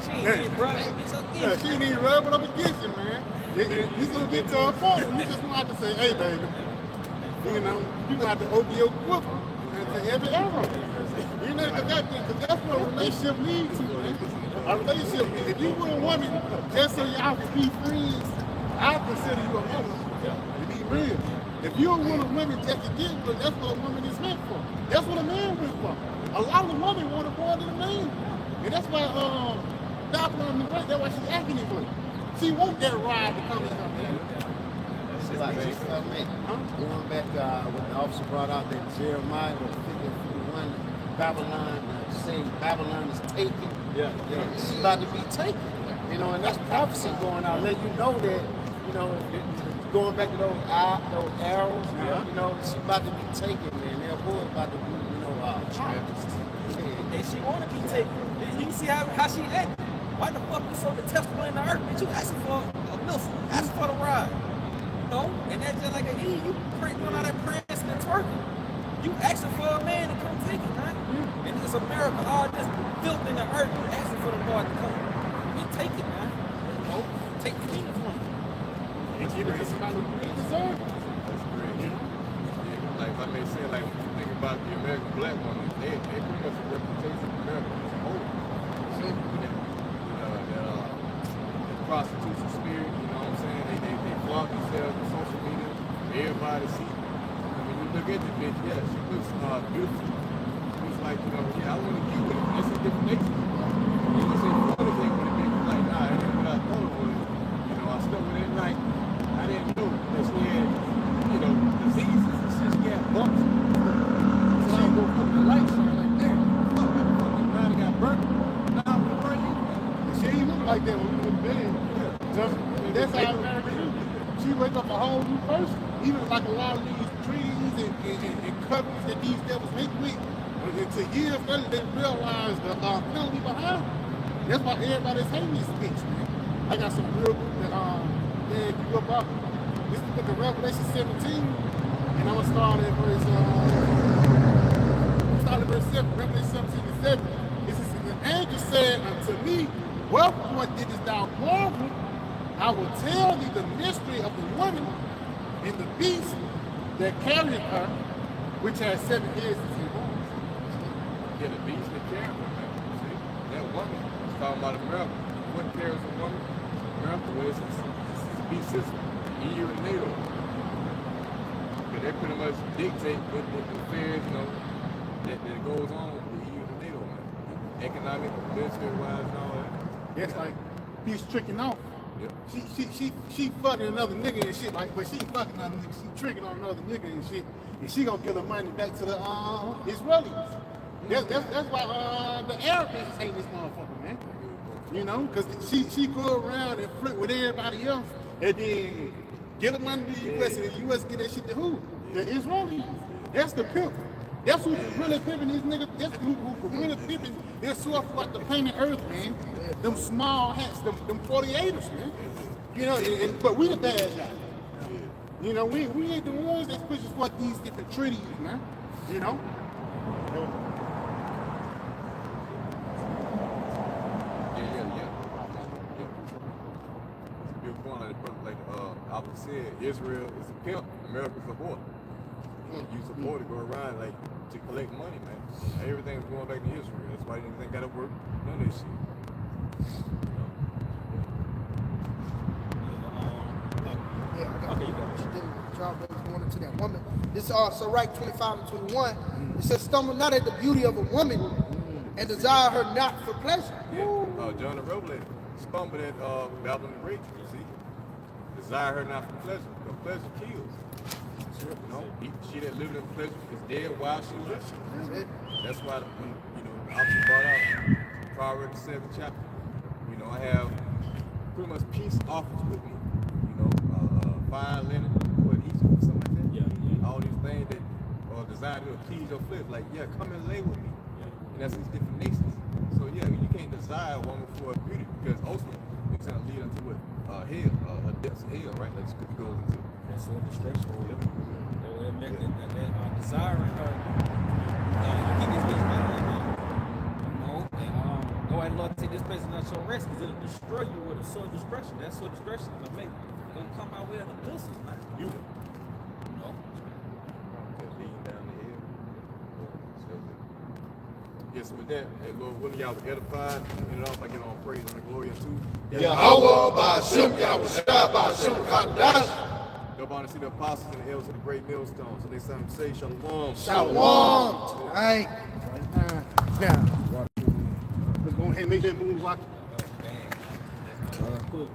she ain't even rubbing bitch up against She ain't even rubbing up against you, man. He's gonna get to a point where you just gonna have to say, hey, baby, you know, you gonna have to open your grip and say every arrow. You know, because that's what a relationship leads to, man. A relationship, if you with a woman just so y'all can be friends, I consider you a woman. To be real. If you're with a woman just to get with, that's what a woman is meant for. That's what a man went for. A lot of the women want to more than a man. And that's why Babylon the Great, that's why she's acting it with. She want that ride to come in her, man. It's like, going back when the officer brought out that Jeremiah was 51, Babylon, saying Babylon is taken. It's about to be taken. You know, and that's prophecy going out, letting you know that, you know, going back to those arrows, you know, it's about to be taken, man. Their boy about to be, you know, and she want to be taken. You can see how she act. Why the fuck you so detestable in the earth? Bitch, you asking for a milf, asking for the ride. You know? And that's just like you doing all that prancing and twerking. You asking for a man to come take it, man. And it's America, all this filth in the earth, asking for the Lord to come and take it, man. You know? Take the kingdom from it. And give it to somebody who really deserves it. That's great. Yeah. Like I may say, like when you think about the American black woman, they pretty much a reputation of America as a whole. So, the prostitution spirit, you know what I'm saying? They flaunt themselves on social media for everybody to see. I mean, you look at the bitch, yeah, she looks beautiful. It's like, you know, yeah, I want to get with it. That's a different nature. You know, say, what if they would have been like, nah, it ain't what I thought it was. You know, I slept with it at night. I didn't know that she had, you know, diseases and shit. She had bumps. So I go put the lights on like, damn, fuck, that fucking body got burnt. Now I'm gonna burn you. She ain't look like that when we went to bed. That's how America do. She wake up a whole new person. Even like a lot of these trees and covers that these devils make with. Until years later, they realize the penalty behind them. That's why everybody's hating this bitch, man. I got some real good that grew up off. This is the book of Revelation 17, and I'm gonna start at verse 7. Revelation 17 and 7. It says, the angel said unto me, wherefore didst thou marvel? I will tell thee the mystery of the woman and the beast that carried her, which has 7 heads and 10 horns. Yeah, the beast that carries her, man. See? That woman is talking about America. What carries a woman? America, well, it's a beast system. EU and NATO. Because they pretty much dictate what the affairs, you know, that goes on with the EU and NATO, man. Economic, military-wise, and all that. That's like beast tricking off. Yep. She fucking another nigga and shit, like, but she fucking another nigga, she tricking on another nigga and shit, and she gonna give the money back to the Israelis. That's why the Arab bitches hate this motherfucker, man. You know, because she go around and flirt with everybody else, and then give the money to the US, and the US get that shit to who? The Israelis. That's the pimp. That's who's really pimping these niggas. That's who really pimping. They're so like the planet Earth, man. Them small hats, them 48ers, man. You know, but we the bad guys. You know, we ain't the ones that's pushing for these different treaties, man. You know? Yeah. You're going like Alpha said, Israel is a pimp, America's a whore. You support it, go around like to collect money, man. Everything's going back to Israel. That's why anything gotta work. None of this shit. Okay, you got it. John Brothers going into that woman. This so right 25 and 21. It says, stumble not at the beauty of a woman and desire her not for pleasure. Yeah. John the Revelator stumbled at Babylon the Great, you see. Desire her not for pleasure, because pleasure kills. You know, she that lived in pleasure is dead while she lives. That's why when Alpha brought out Proverbs 7th chapter, I have pretty much peace offers with me. Fine linen, something like that. Yeah. All these things that are designed to appease your flesh. Like, come and lay with me. And that's these different nations. So you can't desire a woman for her beauty because ultimately it's gonna lead unto what? Hell, a depths of hell, right? Like scripture goes into. That's so destruction. Desiring her. Keep this bitch down, go ahead, Lord, take this place and not your rest, because it'll destroy you with a sword of destruction. That sword of destruction is gonna make gonna come out with the missiles, man. You know. Leading down the hill. Yes, with that, hey Lord willing, y'all was edified. And it off by getting on praise and the glory too. Yahawah, Ba'ashim, Yahawashi, Ba'ashim, Qadash. Go on and see the apostles and the elders of the great millstone. So they say shalom. Shalom. Tonight. Now. Let's go ahead and make that move, Rocky. Cool.